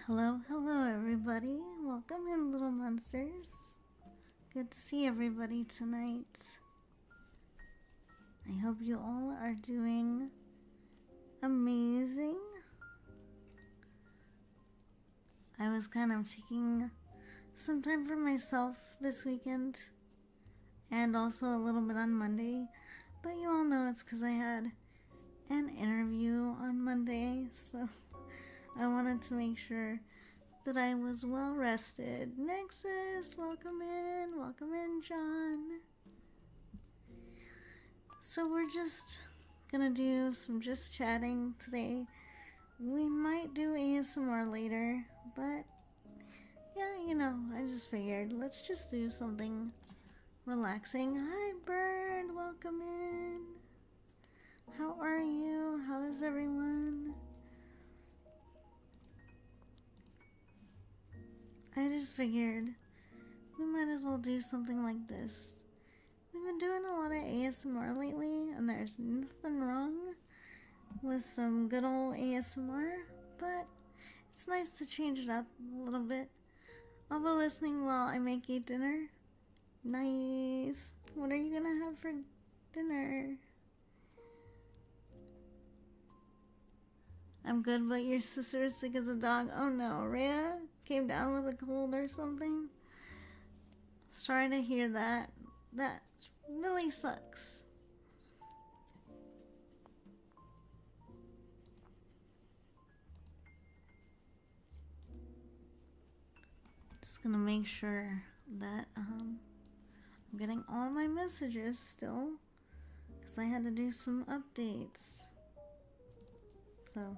Hello, hello, everybody. Welcome in, little monsters. Good to see everybody tonight. I hope you all are doing amazing. I was kind of taking some time for myself this weekend and also a little bit on Monday, but you all know it's because I had an interview on Monday, so I wanted to make sure that I was well rested. Nexus, welcome in, John. So we're just gonna do some just chatting today. We might do ASMR later, but yeah, I just figured let's just do something relaxing. Hi, Bird, welcome in. How are you? How is everyone? I just figured we might as well do something like this. We've been doing a lot of ASMR lately, and there's nothing wrong with some good old ASMR, but it's nice to change it up a little bit. I'll be listening while I make you dinner. Nice. What are you gonna have for dinner? I'm good, but your sister is sick as a dog. Oh no, Rhea came down with a cold or something. Sorry to hear that. That really sucks. Just gonna make sure that I'm getting all my messages still, because I had to do some updates. So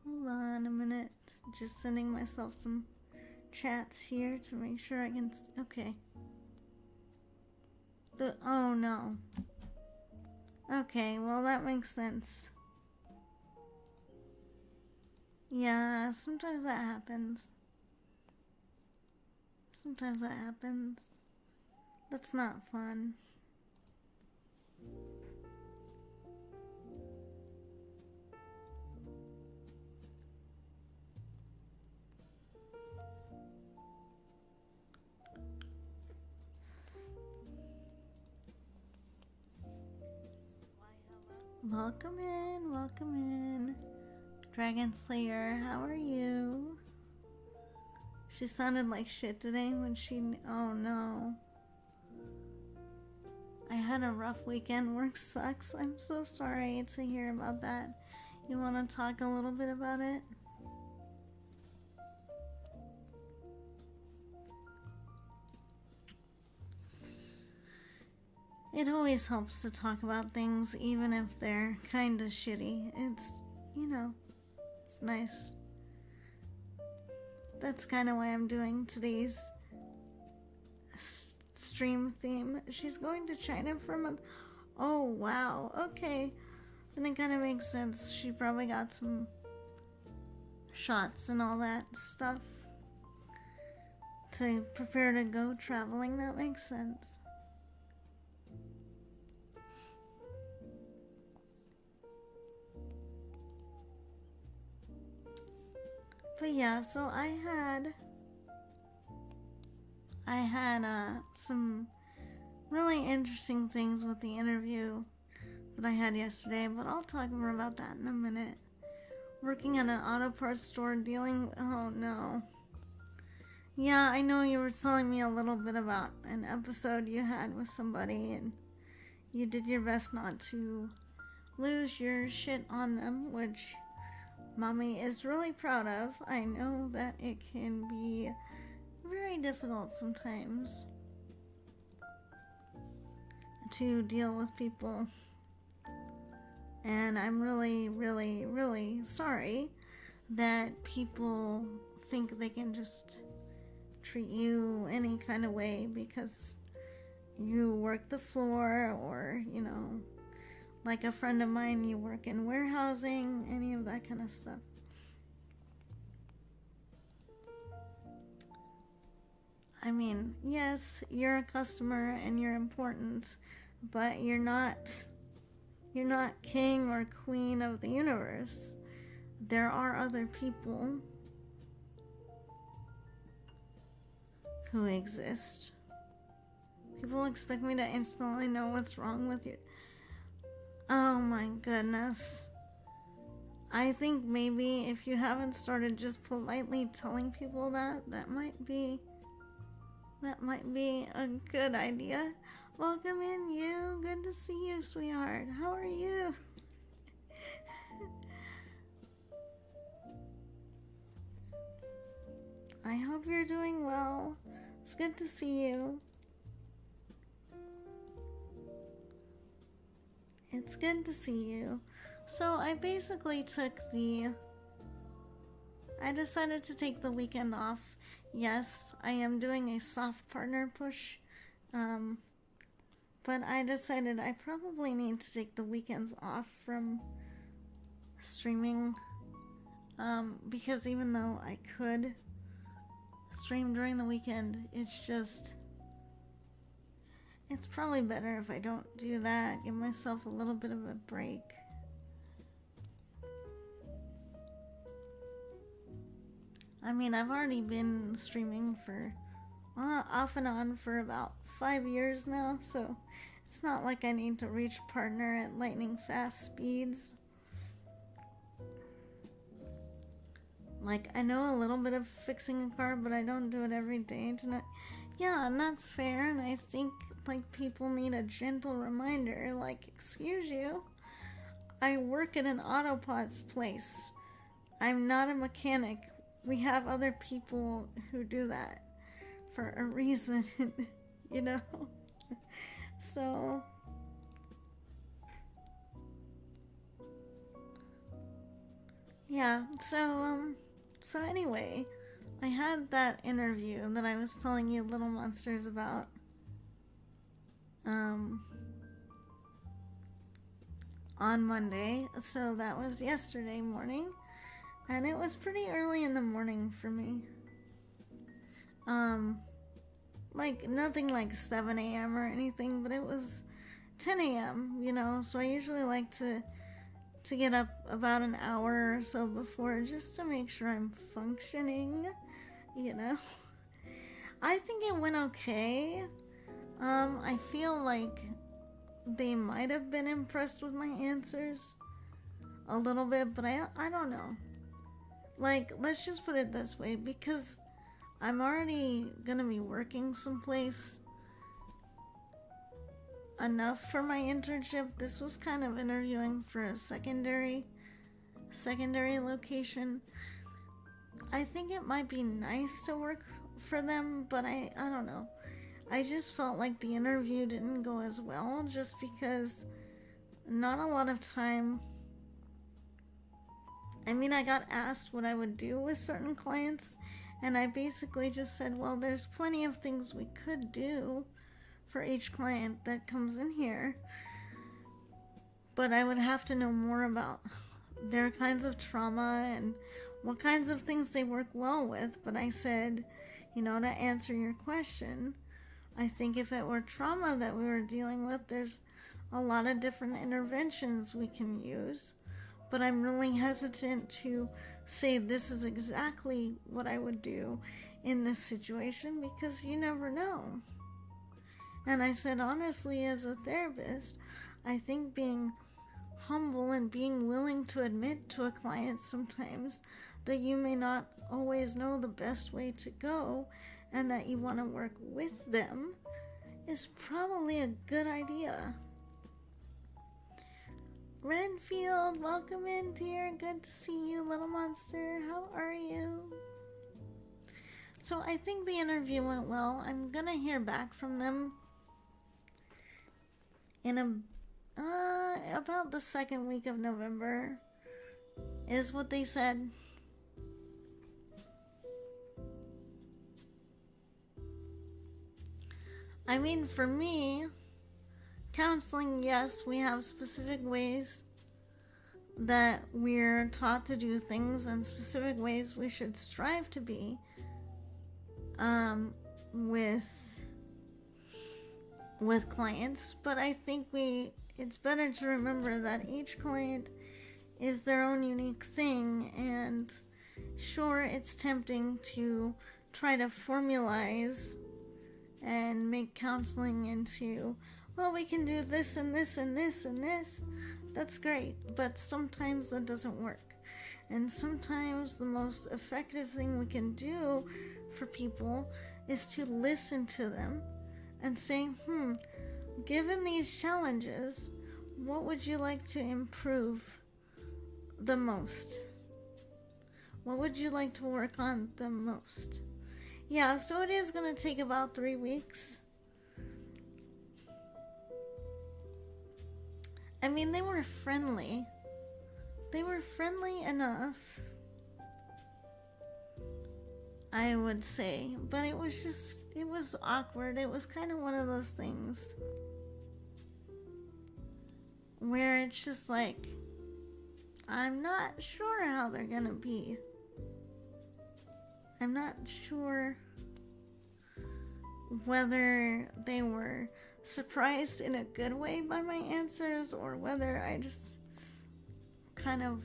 hold on a minute. Just sending myself some chats here to make sure I can. Okay. Oh no. Okay, well that makes sense. Yeah, sometimes that happens. That's not fun. Welcome in. Dragon Slayer, how are you? She sounded like shit today when oh no. I had a rough weekend, work sucks. I'm so sorry to hear about that. You want to talk a little bit about it? It always helps to talk about things, even if they're kind of shitty. It's nice. That's kind of why I'm doing today's stream theme. She's going to China for a month. Oh, wow. Okay. Then it kind of makes sense. She probably got some shots and all that stuff to prepare to go traveling. That makes sense. But yeah, so I had some really interesting things with the interview that I had yesterday, but I'll talk more about that in a minute. Working at an auto parts store oh no. Yeah, I know you were telling me a little bit about an episode you had with somebody, and you did your best not to lose your shit on them, which Mommy is really proud of. I know that it can be very difficult sometimes to deal with people. And I'm really, really, really sorry that people think they can just treat you any kind of way because you work the floor, or, like a friend of mine, you work in warehousing, any of that kind of stuff. I mean, yes, you're a customer and you're important, but you're not king or queen of the universe. there are other people who exist. People expect me to instantly know what's wrong with you. Oh my goodness. I think maybe if you haven't started just politely telling people that might be a good idea. Welcome in, you. Good to see you, sweetheart. How are you? I hope you're doing well. It's good to see you. It's good to see you. So I basically I decided to take the weekend off. Yes, I am doing a soft partner push. But I decided I probably need to take the weekends off from streaming. Because even though I could stream during the weekend, it's probably better if I don't do that. Give myself a little bit of a break. I mean, I've already been streaming for off and on for about 5 years now, so it's not like I need to reach partner at lightning fast speeds. Like, I know a little bit of fixing a car, but I don't do it every day tonight. Yeah, and that's fair, and I think, like, people need a gentle reminder, like, excuse you, I work at an auto parts place. I'm not a mechanic. We have other people who do that for a reason, you know? So yeah, so anyway, I had that interview that I was telling you little monsters about. On Monday, so that was yesterday morning, and it was pretty early in the morning for me. Like nothing like 7 a.m. or anything, but it was 10 a.m., you know, so I usually like to get up about an hour or so before just to make sure I'm functioning, you know. I think it went okay. I feel like they might have been impressed with my answers a little bit, but I don't know. Like, let's just put it this way, because I'm already gonna be working someplace enough for my internship. This was kind of interviewing for a secondary location. I think it might be nice to work for them, but I don't know. I just felt like the interview didn't go as well, just because not a lot of time. I mean, I got asked what I would do with certain clients, and I basically just said, well, there's plenty of things we could do for each client that comes in here, but I would have to know more about their kinds of trauma and what kinds of things they work well with. But I said, you know, to answer your question, I think if it were trauma that we were dealing with, there's a lot of different interventions we can use, but I'm really hesitant to say this is exactly what I would do in this situation, because you never know. And I said, honestly, as a therapist, I think being humble and being willing to admit to a client sometimes that you may not always know the best way to go and that you want to work with them is probably a good idea. Renfield, welcome in, dear. Good to see you, little monster. How are you? So I think the interview went well. I'm gonna hear back from them in about the second week of November, is what they said. I mean, for me, counseling, yes, we have specific ways that we're taught to do things and specific ways we should strive to be with clients, but I think it's better to remember that each client is their own unique thing, and sure, it's tempting to try to formalize and make counseling into, well, we can do this and this and this and this. That's great, but sometimes that doesn't work. And sometimes the most effective thing we can do for people is to listen to them and say, given these challenges, what would you like to improve the most? What would you like to work on the most? Yeah, so it is going to take about 3 weeks. I mean, they were friendly. They were friendly enough, I would say. But it was awkward. It was kind of one of those things where it's just like, I'm not sure how they're going to be. I'm not sure whether they were surprised in a good way by my answers or whether I just kind of,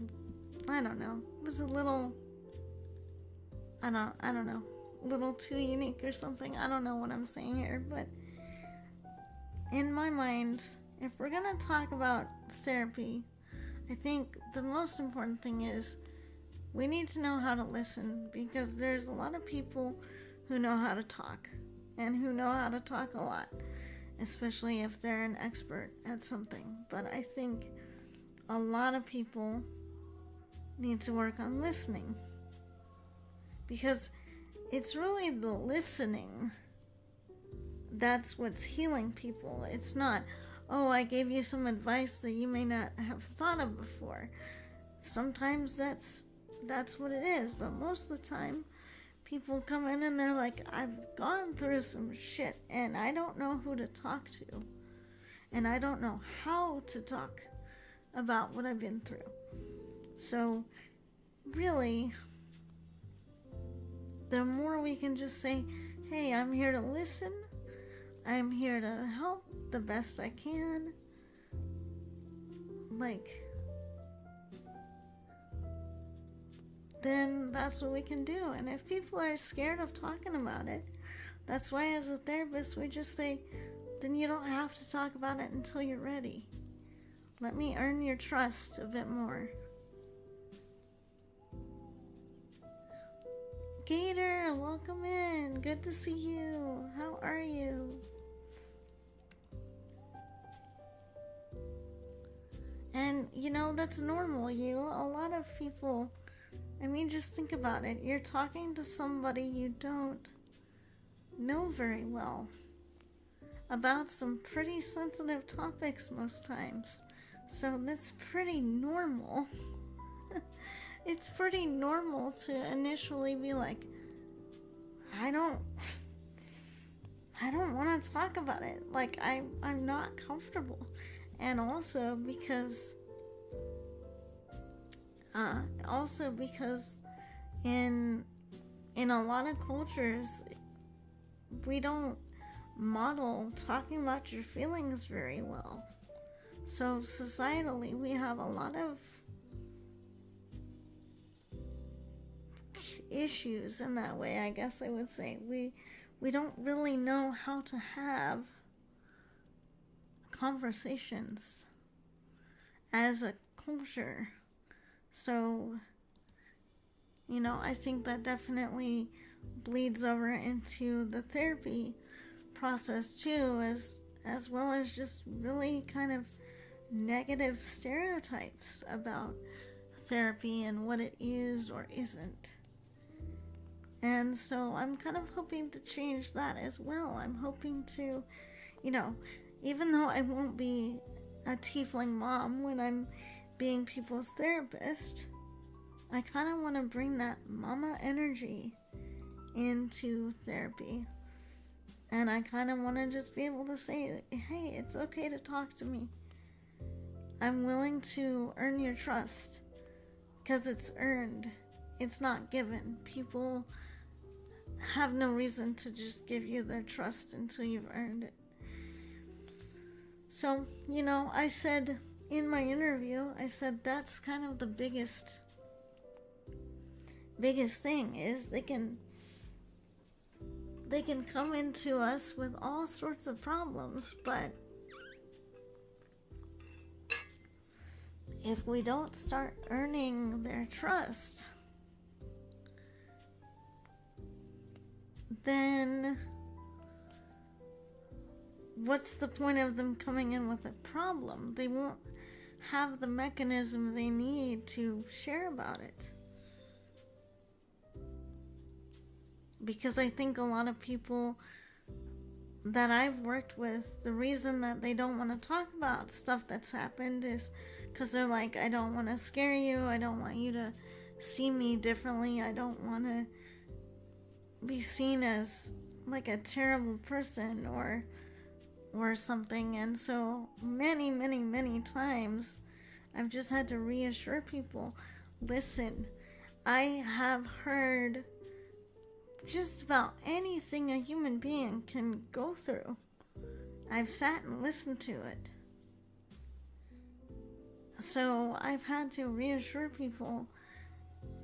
I don't know, was a little, I don't know, a little too unique or something. I don't know what I'm saying here, but in my mind, if we're going to talk about therapy, I think the most important thing is we need to know how to listen, because there's a lot of people who know how to talk and who know how to talk a lot, especially if they're an expert at something. But I think a lot of people need to work on listening, because it's really the listening that's what's healing people. It's not, oh, I gave you some advice that you may not have thought of before. Sometimes that's what it is, but most of the time people come in and they're like, I've gone through some shit and I don't know who to talk to, and I don't know how to talk about what I've been through. So really, the more we can just say, hey, I'm here to listen, I'm here to help the best I can, then that's what we can do. And if people are scared of talking about it, that's why as a therapist we just say, then you don't have to talk about it until you're ready. Let me earn your trust a bit more. Gator, welcome in. Good to see you. How are you? And that's normal. A lot of people, I mean, just think about it. You're talking to somebody you don't know very well about some pretty sensitive topics most times. So that's pretty normal. It's pretty normal to initially be like, I don't want to talk about it. Like, I'm not comfortable. And also because in a lot of cultures, we don't model talking about your feelings very well. So societally, we have a lot of issues in that way, I guess I would say. We don't really know how to have conversations as a culture. So, I think that definitely bleeds over into the therapy process too, as well as just really kind of negative stereotypes about therapy and what it is or isn't. And so I'm kind of hoping to change that as well. I'm hoping to, even though I won't be a tiefling mom when I'm being people's therapist, I kind of want to bring that mama energy into therapy. And I kind of want to just be able to say, hey, it's okay to talk to me. I'm willing to earn your trust, because it's earned. It's not given. People have no reason to just give you their trust until you've earned it. So, I said in my interview, I said that's kind of the biggest thing is they can come into us with all sorts of problems, but if we don't start earning their trust, then what's the point of them coming in with a problem? They won't have the mechanism they need to share about it. Because I think a lot of people that I've worked with, the reason that they don't want to talk about stuff that's happened is because they're like, I don't want to scare you. I don't want you to see me differently. I don't want to be seen as like a terrible person or something. And so many times I've just had to reassure people, listen, I have heard just about anything a human being can go through. I've sat and listened to it. So I've had to reassure people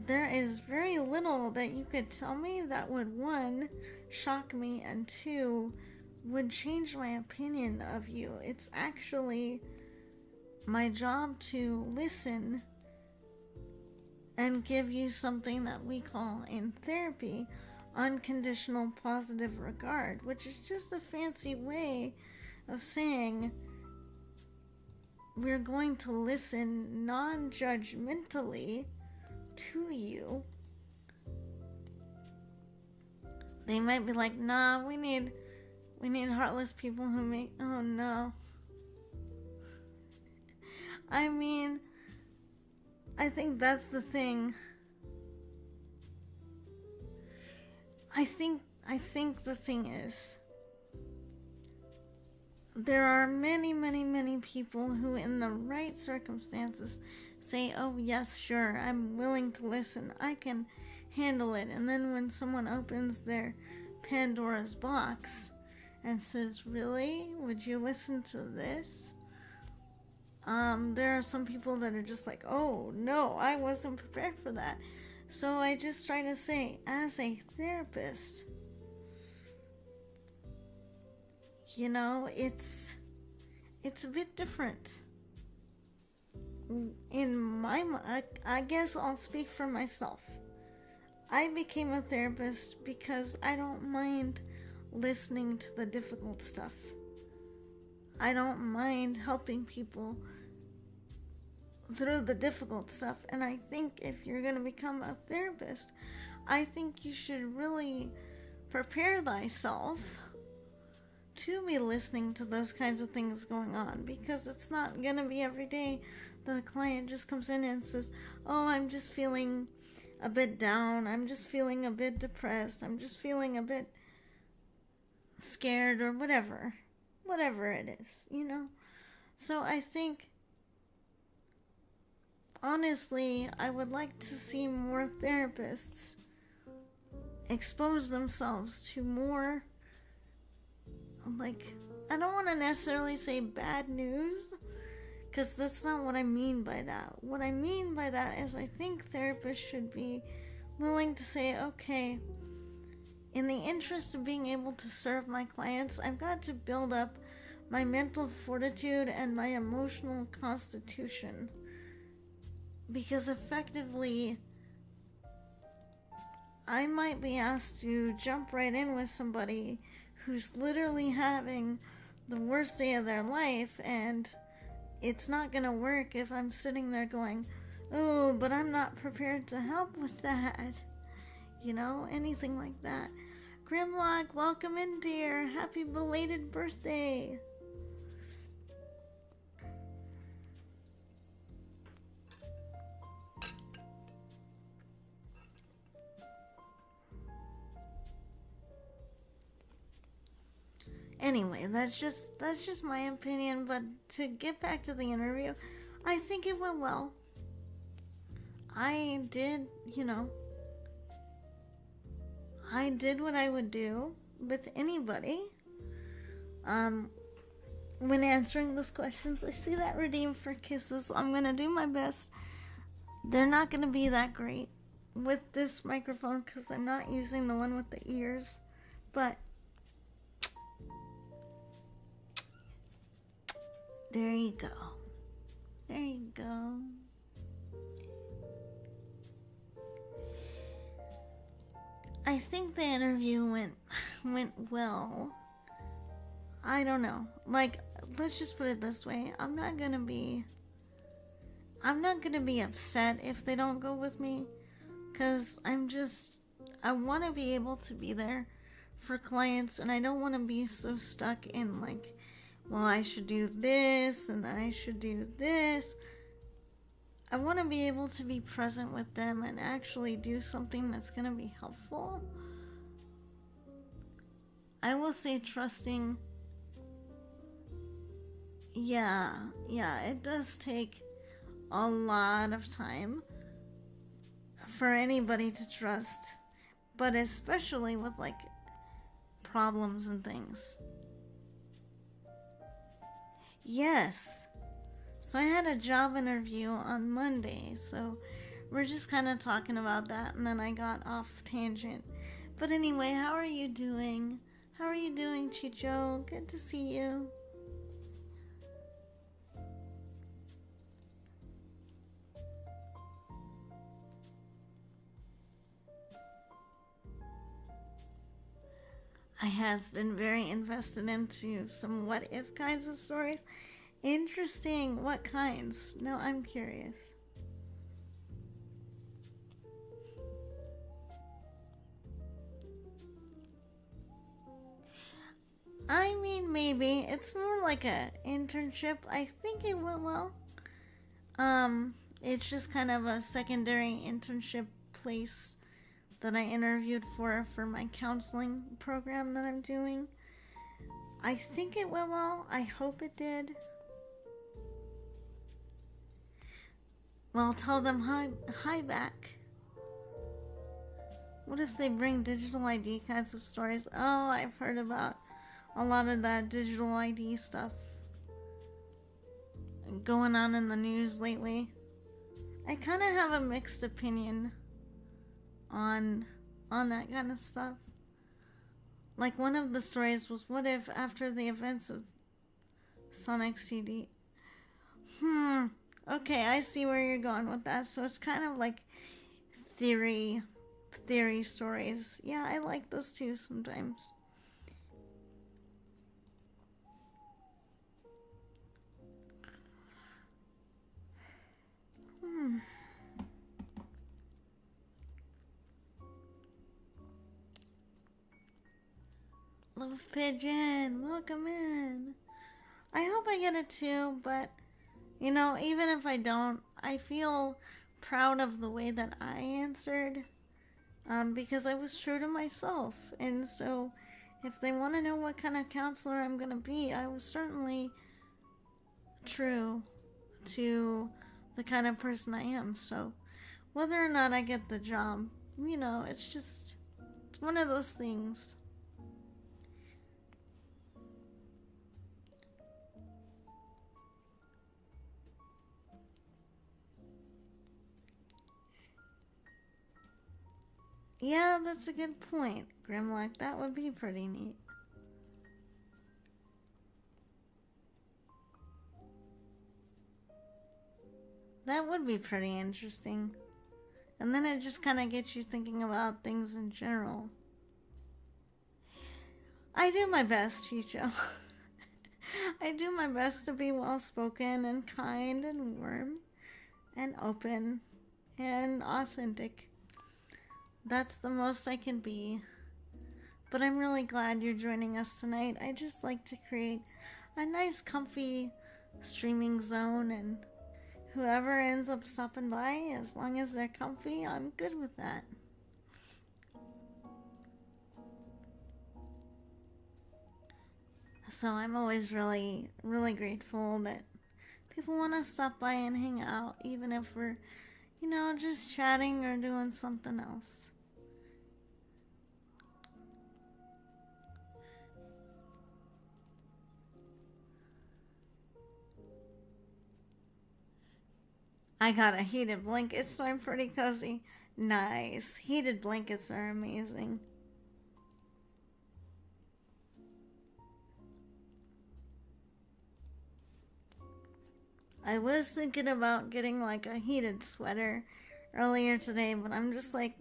there is very little that you could tell me that would, one, shock me, and two, would change my opinion of you. It's actually my job to listen and give you something that we call in therapy unconditional positive regard, which is just a fancy way of saying we're going to listen non-judgmentally to you. They might be like, nah, we need heartless people who make, oh no. I mean, I think that's the thing. I think the thing is, there are many people who in the right circumstances say, oh yes, sure, I'm willing to listen, I can handle it. And then when someone opens their Pandora's box and says, really? Would you listen to this? There are some people that are just like, oh no, I wasn't prepared for that. So I just try to say, as a therapist, you know, it's a bit different. I guess I'll speak for myself. I became a therapist because I don't mind listening to the difficult stuff. I don't mind helping people through the difficult stuff. And I think if you're going to become a therapist, I think you should really prepare thyself to be listening to those kinds of things going on, because it's not going to be every day that a client just comes in and says, oh, I'm just feeling a bit down, I'm just feeling a bit depressed, I'm just feeling a bit scared, or whatever it is, you know. So I think, honestly, I would like to see more therapists expose themselves to more, like, I don't want to necessarily say bad news, because that's not what I mean by that. What I mean by that is I think therapists should be willing to say, okay, in the interest of being able to serve my clients, I've got to build up my mental fortitude and my emotional constitution. Because effectively, I might be asked to jump right in with somebody who's literally having the worst day of their life, and it's not gonna work if I'm sitting there going, oh, but I'm not prepared to help with that. You know, anything like that. Grimlock, welcome in, dear. Happy belated birthday. Anyway, that's just my opinion, but to get back to the interview, I think it went well. I did what I would do with anybody. when answering those questions. I see that redeem for kisses. I'm gonna do my best. They're not gonna be that great with this microphone because I'm not using the one with the ears, but there you go. There you go. I think the interview went well. I don't know. Like, let's just put it this way. I'm not gonna be upset if they don't go with me, because I want to be able to be there for clients, and I don't want to be so stuck in like, well, I should do this and then I should do this. I want to be able to be present with them and actually do something that's going to be helpful. I will say trusting. Yeah, it does take a lot of time for anybody to trust, but especially with like problems and things. Yes. So I had a job interview on Monday, so we're just kind of talking about that, and then I got off tangent. But anyway, how are you doing? How are you doing, Chicho? Good to see you. I has been very invested into some what if kinds of stories. Interesting. What kinds? No, I'm curious. I mean, maybe. It's more like a internship. I think it went well. It's just kind of a secondary internship place that I interviewed for my counseling program that I'm doing. I think it went well. I hope it did. Well, tell them hi back. What if they bring digital ID kinds of stories? Oh, I've heard about a lot of that digital ID stuff going on in the news lately. I kind of have a mixed opinion on that kind of stuff. Like, one of the stories was, what if after the events of Sonic CD? Okay, I see where you're going with that. So it's kind of like theory stories. Yeah, I like those too sometimes. Love Pigeon, welcome in. I hope I get it too, but you know, even if I don't, I feel proud of the way that I answered, because I was true to myself. And so, if they want to know what kind of counselor I'm gonna be, I was certainly true to the kind of person I am. So, whether or not I get the job, you know, it's one of those things. Yeah, that's a good point, Grimlock. That would be pretty neat. That would be pretty interesting. And then it just kind of gets you thinking about things in general. I do my best, Chicho. I do my best to be well-spoken and kind and warm and open and authentic. That's the most I can be. But I'm really glad you're joining us tonight. I just like to create a nice, comfy streaming zone, and whoever ends up stopping by, as long as they're comfy, I'm good with that. So I'm always really, really grateful that people want to stop by and hang out, even if we're, you know, just chatting or doing something else. I got a heated blanket, so I'm pretty cozy. Nice. Heated blankets are amazing. I was thinking about getting like a heated sweater earlier today, but I'm just like,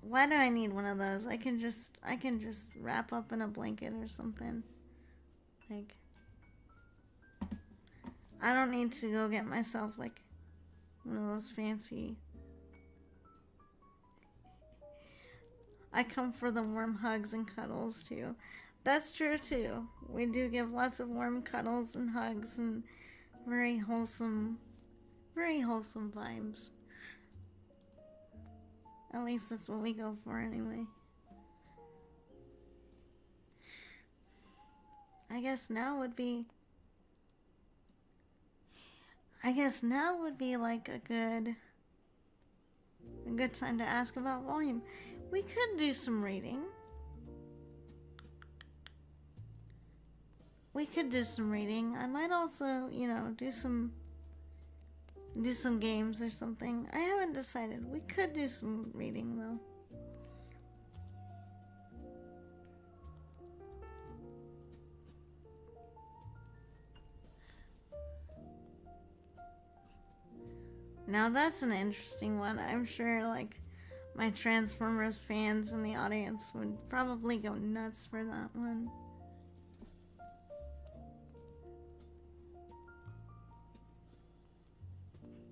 why do I need one of those? I can just wrap up in a blanket or something. Like, I don't need to go get myself like one of those fancy. I come for the warm hugs and cuddles too. That's true too. We do give lots of warm cuddles and hugs and very wholesome vibes. At least that's what we go for anyway. I guess now would be like a good time to ask about volume. We could do some reading. I might also, do some games or something. I haven't decided. We could do some reading though. Now that's an interesting one. I'm sure like my Transformers fans in the audience would probably go nuts for that one.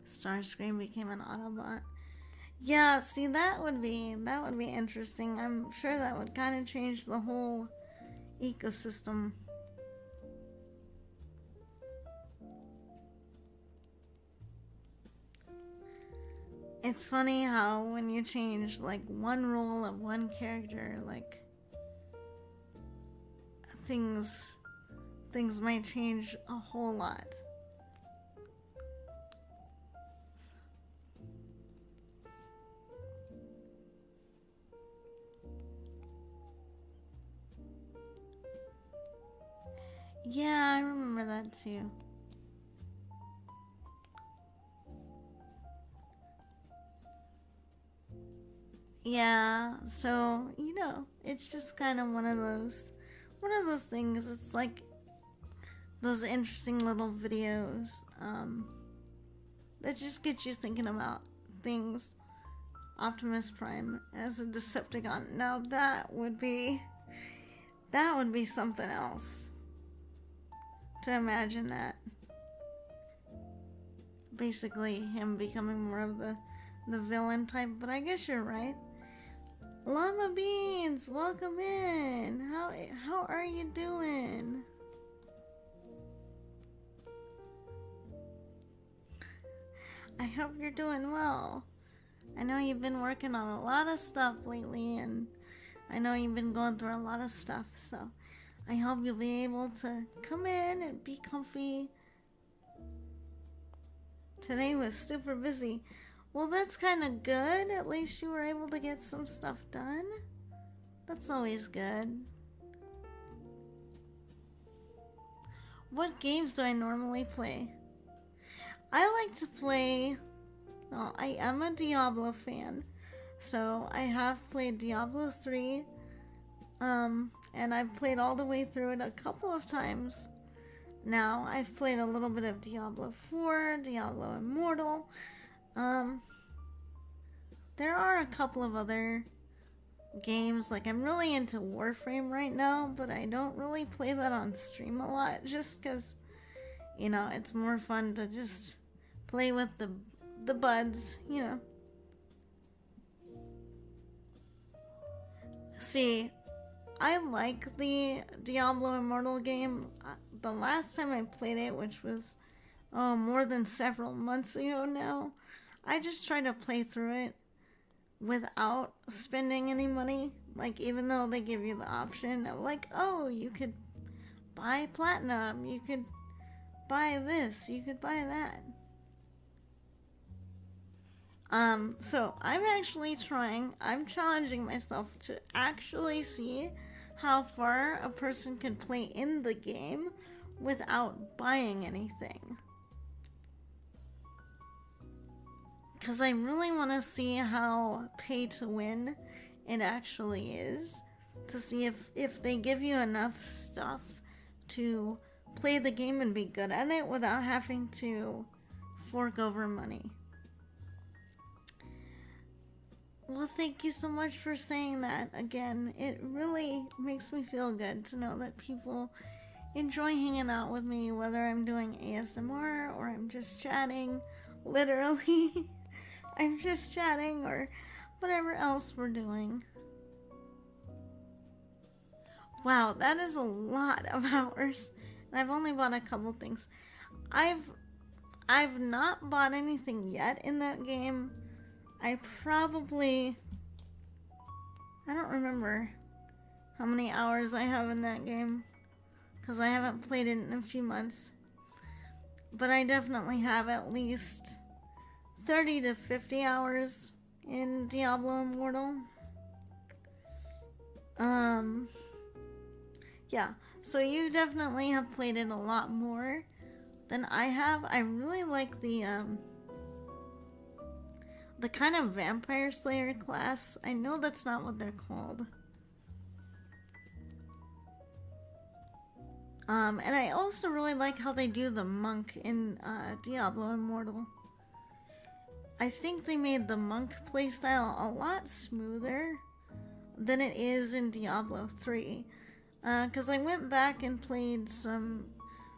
Starscream became an Autobot. Yeah, see that would be interesting. I'm sure that would kind of change the whole ecosystem. It's funny how when you change like one role of one character, like things might change a whole lot. Yeah, I remember that too. Yeah, so, it's just kind of one of those things. It's like those interesting little videos that just get you thinking about things. Optimus Prime as a Decepticon. Now that would be something else. To imagine that. Basically him becoming more of the villain type, but I guess you're right. Llama Beans, welcome in. How are you doing? I hope you're doing well. I know you've been working on a lot of stuff lately, and I know you've been going through a lot of stuff, so I hope you'll be able to come in and be comfy. Today was super busy. Well, that's kind of good. At least you were able to get some stuff done. That's always good. What games do I normally play? I like to play... Well, I am a Diablo fan. So I have played Diablo 3. And I've played all the way through it a couple of times. Now, I've played a little bit of Diablo 4, Diablo Immortal. There are a couple of other games, like I'm really into Warframe right now, but I don't really play that on stream a lot, just because, it's more fun to just play with the buds, See, I like the Diablo Immortal game. The last time I played it, which was, more than several months ago now, I just tried to play through it without spending any money. Like, even though they give you the option of like, oh, you could buy platinum, you could buy this, you could buy that. So I'm challenging myself to actually see how far a person can play in the game without buying anything. because I really want to see how pay to win it actually is, to see if they give you enough stuff to play the game and be good at it without having to fork over money. Well, thank you so much for saying that again. It really makes me feel good to know that people enjoy hanging out with me, whether I'm doing ASMR or I'm just chatting. Literally, I'm just chatting or whatever else we're doing. Wow, that is a lot of hours. And I've only bought a couple things. I've not bought anything yet in that game. I don't remember how many hours I have in that game, because I haven't played it in a few months. But I definitely have at least 30 to 50 hours in Diablo Immortal. Yeah, so you definitely have played it a lot more than I have. I really like the kind of vampire slayer class. I know that's not what they're called. And I also really like how they do the monk in Diablo Immortal. I think they made the monk playstyle a lot smoother than it is in Diablo 3. Because I went back and played some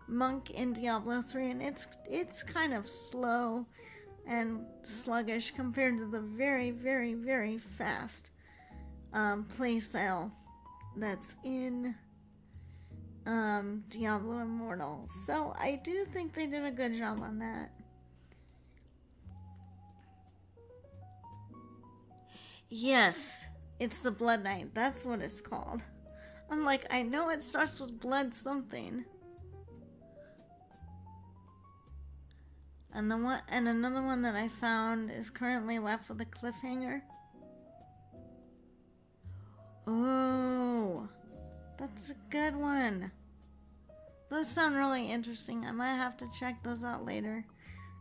monk in Diablo 3, and it's kind of slow and sluggish compared to the very, very, very fast playstyle that's in Diablo Immortal. So I do think they did a good job on that. Yes, it's the Blood Knight. That's what it's called. I'm like, I know it starts with blood something. And another one that I found is currently left with a cliffhanger. Oh, that's a good one. Those sound really interesting. I might have to check those out later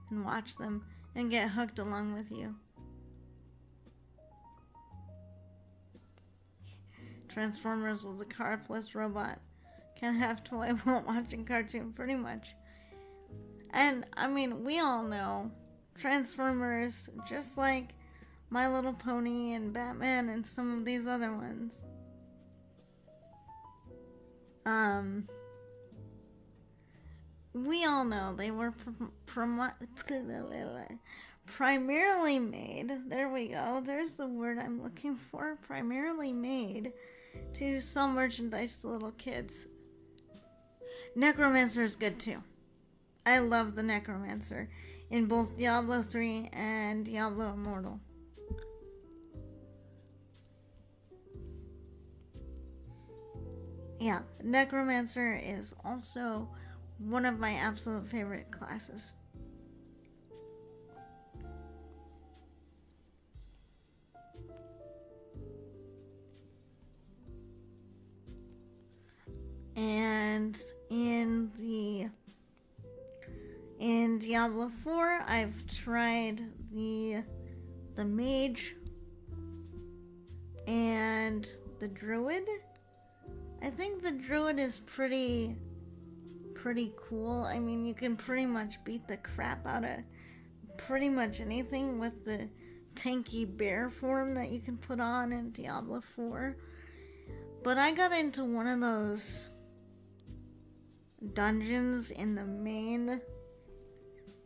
and watch them and get hooked along with you. Transformers was a car plus robot. Can't have toy while watching cartoon, pretty much. And, I mean, we all know Transformers, just like My Little Pony and Batman and some of these other ones. We all know they were primarily made, there we go, there's the word I'm looking for, primarily made to sell merchandise to little kids. Necromancer is good too. I love the Necromancer in both Diablo 3 and Diablo Immortal. Yeah, Necromancer is also one of my absolute favorite classes. And in Diablo 4, I've tried the mage and the druid. I think the druid is pretty cool. I mean, you can pretty much beat the crap out of pretty much anything with the tanky bear form that you can put on in Diablo 4. But I got into one of those dungeons in the main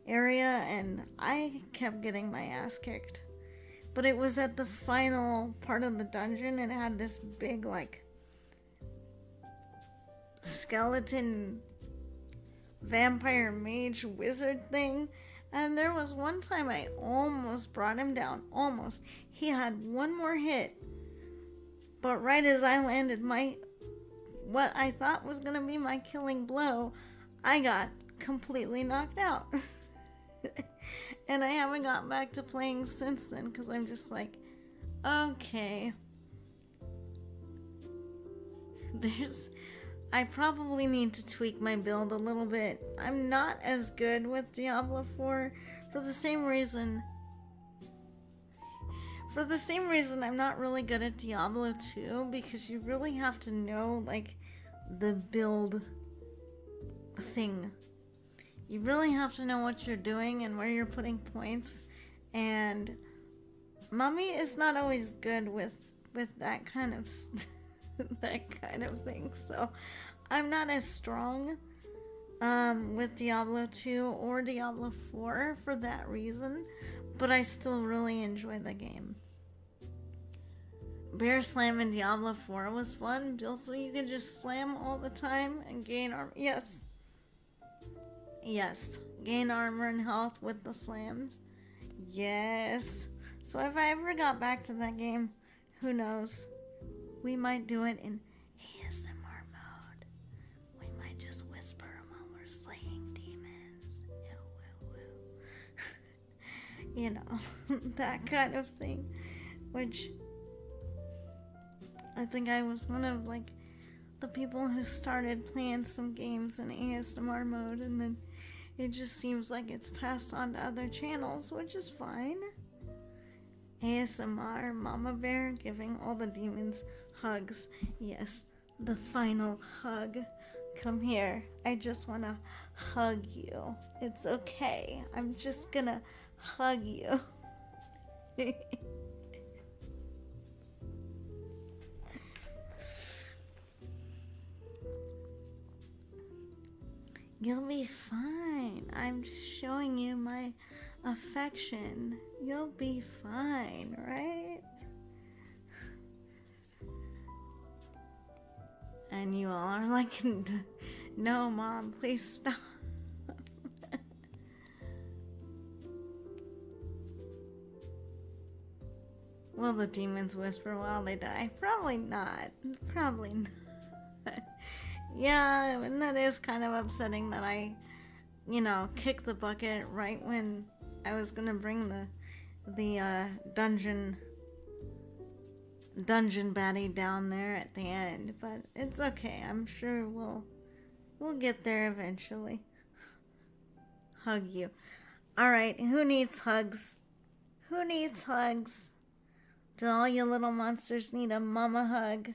area and I kept getting my ass kicked. But it was at the final part of the dungeon and it had this big, like, skeleton vampire mage wizard thing. And there was one time I almost brought him down. Almost. He had one more hit. But right as I landed what I thought was going to be my killing blow, I got completely knocked out. And I haven't gotten back to playing since then because I'm just like, okay. I probably need to tweak my build a little bit. I'm not as good with Diablo 4 for the same reason For the same reason, I'm not really good at Diablo 2, because you really have to know, like, the build thing. You really have to know what you're doing and where you're putting points, and Mommy is not always good with that kind of that kind of thing. So I'm not as strong with Diablo 2 or Diablo 4 for that reason, but I still really enjoy the game. Bear Slam in Diablo 4 was fun. Also, you can just slam all the time and gain armor. Yes. Yes. Gain armor and health with the slams. Yes. So if I ever got back to that game, who knows? We might do it in ASMR mode. We might just whisper while we're slaying demons. You know, that kind of thing. Which I think I was one of, like, the people who started playing some games in ASMR mode, and then it just seems like it's passed on to other channels, which is fine. ASMR, Mama Bear giving all the demons hugs. Yes, the final hug. Come here. I just want to hug you. It's okay. I'm just gonna hug you. You'll be fine. I'm just showing you my affection. You'll be fine, right? And you all are like, no, Mom, please stop. Will the demons whisper while they die? Probably not. Probably not. Yeah, and that is kind of upsetting that I, kicked the bucket right when I was gonna bring the dungeon baddie down there at the end, but it's okay. I'm sure we'll get there eventually. Hug you. All right, who needs hugs? Who needs hugs? Do all you little monsters need a mama hug?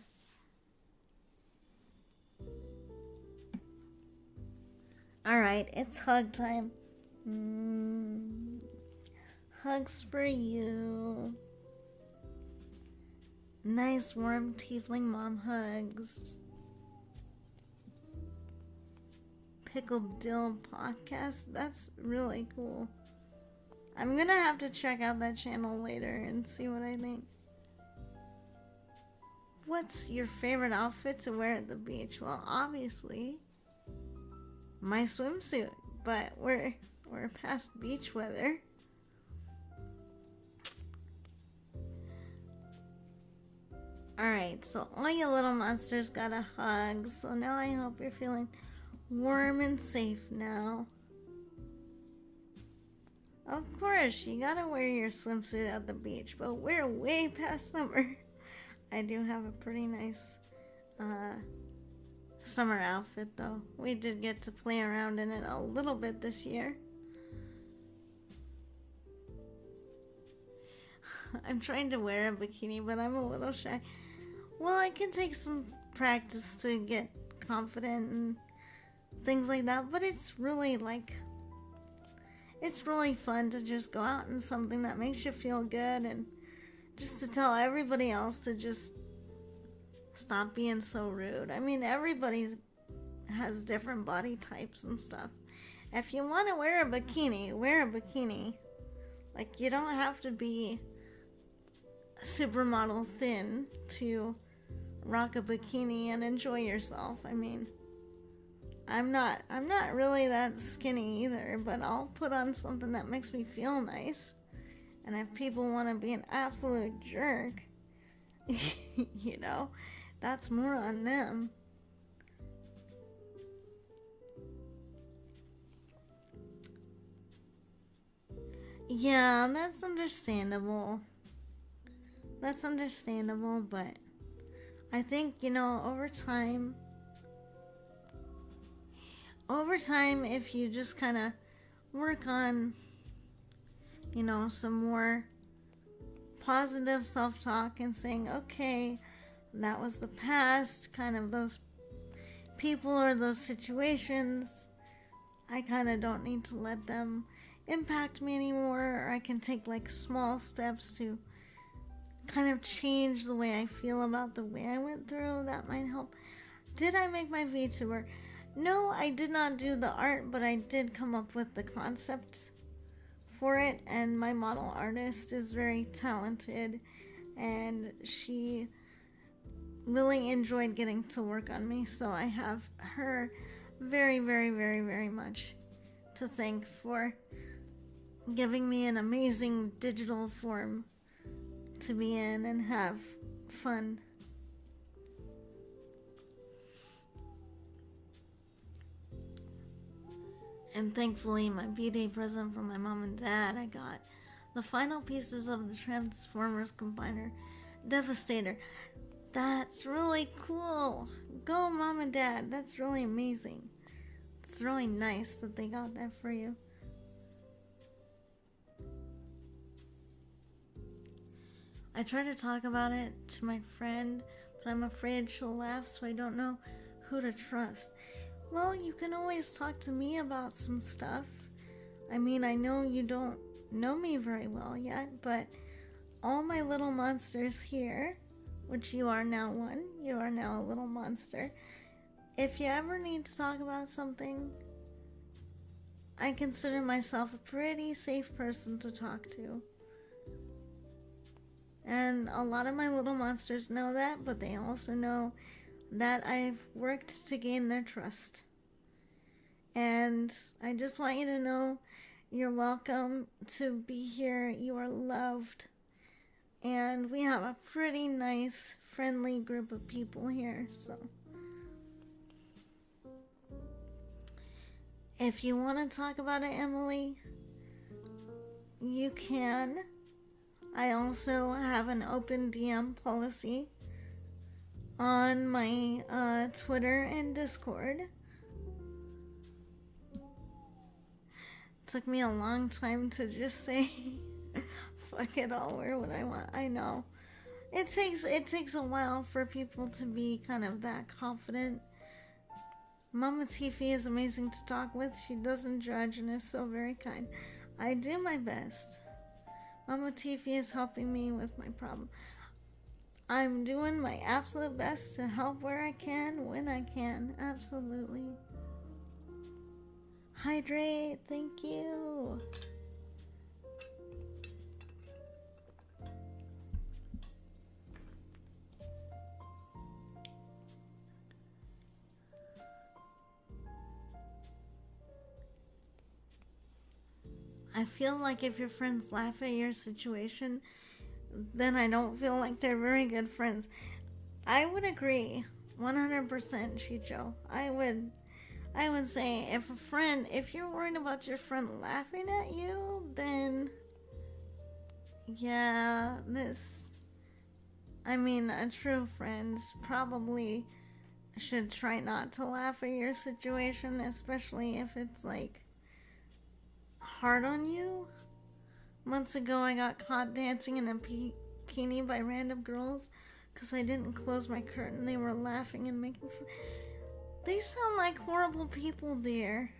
Alright, it's hug time. Hugs for you. Nice warm tiefling mom hugs. Pickled Dill podcast. That's really cool. I'm gonna have to check out that channel later and see what I think. What's your favorite outfit to wear at the beach? Well, obviously my swimsuit, but we're past beach weather. Alright, so all you little monsters got a hug, so now I hope you're feeling warm and safe now. Of course, you gotta wear your swimsuit at the beach, but we're way past summer. I do have a pretty nice summer outfit though. We did get to play around in it a little bit this year. I'm trying to wear a bikini, but I'm a little shy. Well, I can take some practice to get confident and things like that, but it's really fun to just go out in something that makes you feel good, and just to tell everybody else to just stop being so rude. I mean, everybody has different body types and stuff. If you want to wear a bikini, wear a bikini. Like, you don't have to be supermodel thin to rock a bikini and enjoy yourself. I mean, I'm not really that skinny either, but I'll put on something that makes me feel nice. And if people want to be an absolute jerk, that's more on them. Yeah, that's understandable. That's understandable, but I think, over time, if you just kind of work on, some more positive self-talk and saying, okay, that was the past, kind of those people or those situations. I kind of don't need to let them impact me anymore, or I can take like small steps to kind of change the way I feel about the way I went through. That might help. Did I make my VTuber? No, I did not do the art, but I did come up with the concept for it, and my model artist is very talented, and she really enjoyed getting to work on me, so I have her very, very, very, very much to thank for giving me an amazing digital form to be in and have fun. And thankfully, my B-Day present from my mom and dad, I got the final pieces of the Transformers Combiner Devastator. That's really cool. Go, Mom and Dad. That's really amazing. It's really nice that they got that for you. I try to talk about it to my friend, but I'm afraid she'll laugh, so I don't know who to trust. Well, you can always talk to me about some stuff. I mean, I know you don't know me very well yet, but all my little monsters here, which you are now one, you are now a little monster. If you ever need to talk about something, I consider myself a pretty safe person to talk to. And a lot of my little monsters know that, but they also know that I've worked to gain their trust. And I just want you to know you're welcome to be here. You are loved. And we have a pretty nice, friendly group of people here, so. If you want to talk about it, Emily, you can. I also have an open DM policy on my Twitter and Discord. Took me a long time to just say fuck it, I'll wear what I want. I know. It takes a while for people to be kind of that confident. Mama Tiefy is amazing to talk with. She doesn't judge and is so very kind. I do my best. Mama Tiefy is helping me with my problem. I'm doing my absolute best to help where I can, when I can. Absolutely. Hydrate. Thank you. I feel like if your friends laugh at your situation, then I don't feel like they're very good friends. I would agree 100%, Chicho. I would say if you're worried about your friend laughing at you, then yeah, a true friend probably should try not to laugh at your situation, especially if it's like hard on you. Months ago, I got caught dancing in a bikini by random girls because I didn't close my curtain. They were laughing and making fun. They sound like horrible people, dear.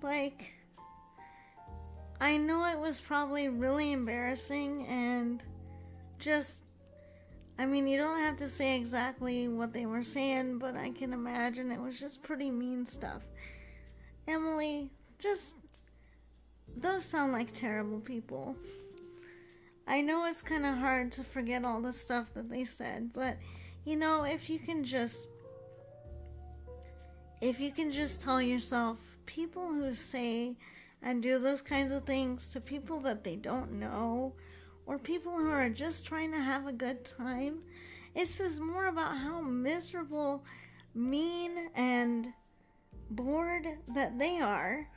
Like, I know it was probably really embarrassing and just, you don't have to say exactly what they were saying, but I can imagine it was just pretty mean stuff. Emily, those sound like terrible people. I know it's kind of hard to forget all the stuff that they said, but, if you can just tell yourself, people who say and do those kinds of things to people that they don't know, or people who are just trying to have a good time, it says more about how miserable, mean, and bored that they are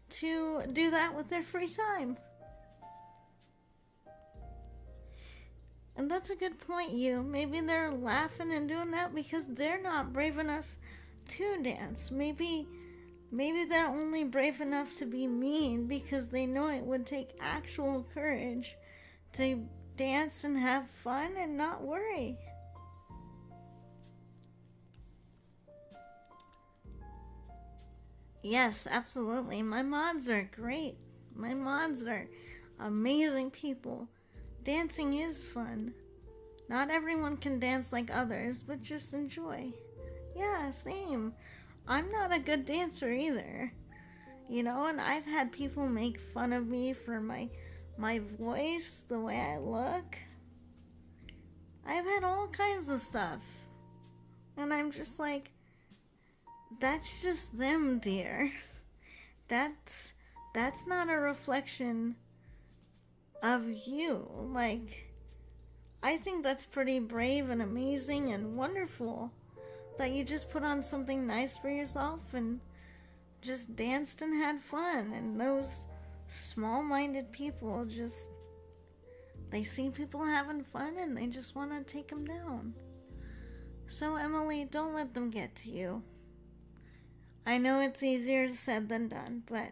to do that with their free time. And that's a good point, you. Maybe they're laughing and doing that because they're not brave enough to dance. Maybe they're only brave enough to be mean because they know it would take actual courage to dance and have fun and not worry. Yes, absolutely. My mods are great. My mods are amazing people. Dancing is fun. Not everyone can dance like others, but just enjoy. Yeah, same. I'm not a good dancer either. And I've had people make fun of me for my voice, the way I look. I've had all kinds of stuff. And I'm just like, that's just them, dear. That's not a reflection of you. Like, I think that's pretty brave and amazing and wonderful that you just put on something nice for yourself and just danced and had fun. And those small-minded people they see people having fun and they just want to take them down. So Emily, don't let them get to you. I know it's easier said than done, but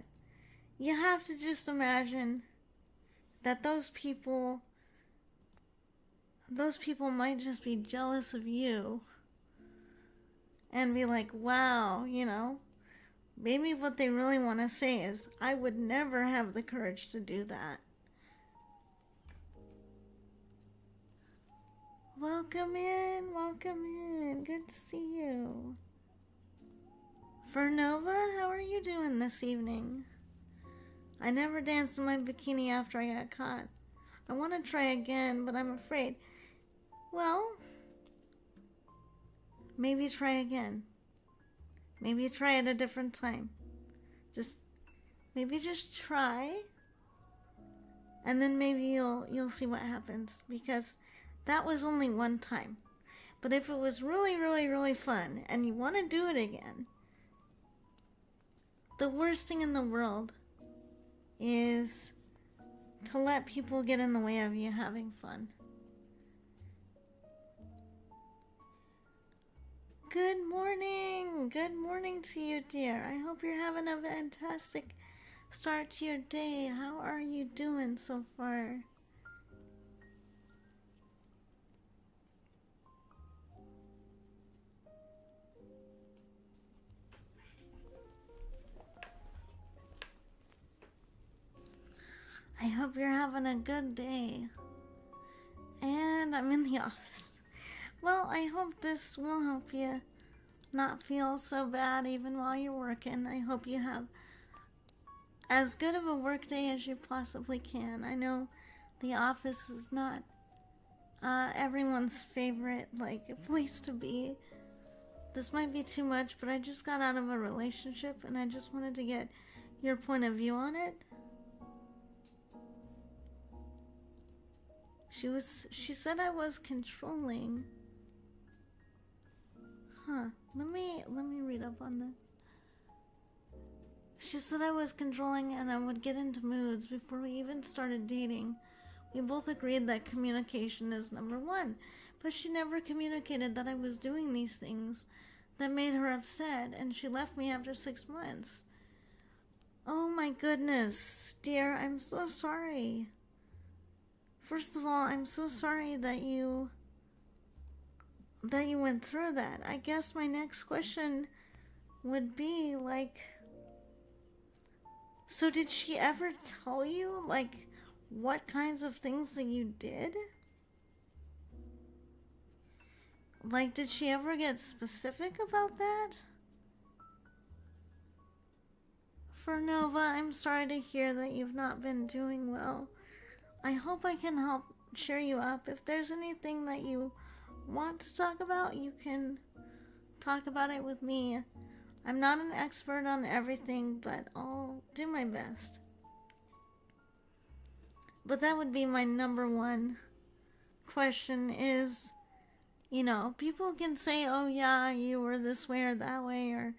you have to just imagine that those people might just be jealous of you and be like, wow, maybe what they really want to say is, I would never have the courage to do that. Welcome in. Good to see you. Vernova, how are you doing this evening? I never danced in my bikini after I got caught. I want to try again, but I'm afraid. Well, maybe try again. Maybe try at a different time. Maybe just try, and then maybe you'll see what happens, because that was only one time. But if it was really, really, really fun and you want to do it again, the worst thing in the world is to let people get in the way of you having fun. Good morning. Good morning to you, dear. I hope you're having a fantastic start to your day. How are you doing so far? I hope you're having a good day. And I'm in the office. Well, I hope this will help you not feel so bad even while you're working. I hope you have as good of a work day as you possibly can. I know the office is not everyone's favorite place to be. This might be too much, but I just got out of a relationship and I just wanted to get your point of view on it. She said I was controlling. Let me read up on this. She said I was controlling and I would get into moods before we even started dating. We both agreed that communication is number one, but she never communicated that I was doing these things that made her upset, and she left me after 6 months. Oh my goodness, dear, I'm so sorry. First of all, I'm so sorry that you went through that. I guess my next question would be so did she ever tell you what kinds of things that you did? Did she ever get specific about that? For Nova, I'm sorry to hear that you've not been doing well. I hope I can help cheer you up. If there's anything that you want to talk about, you can talk about it with me. I'm not an expert on everything, but I'll do my best. But that would be my number one question is, people can say, oh yeah, you were this way or that way or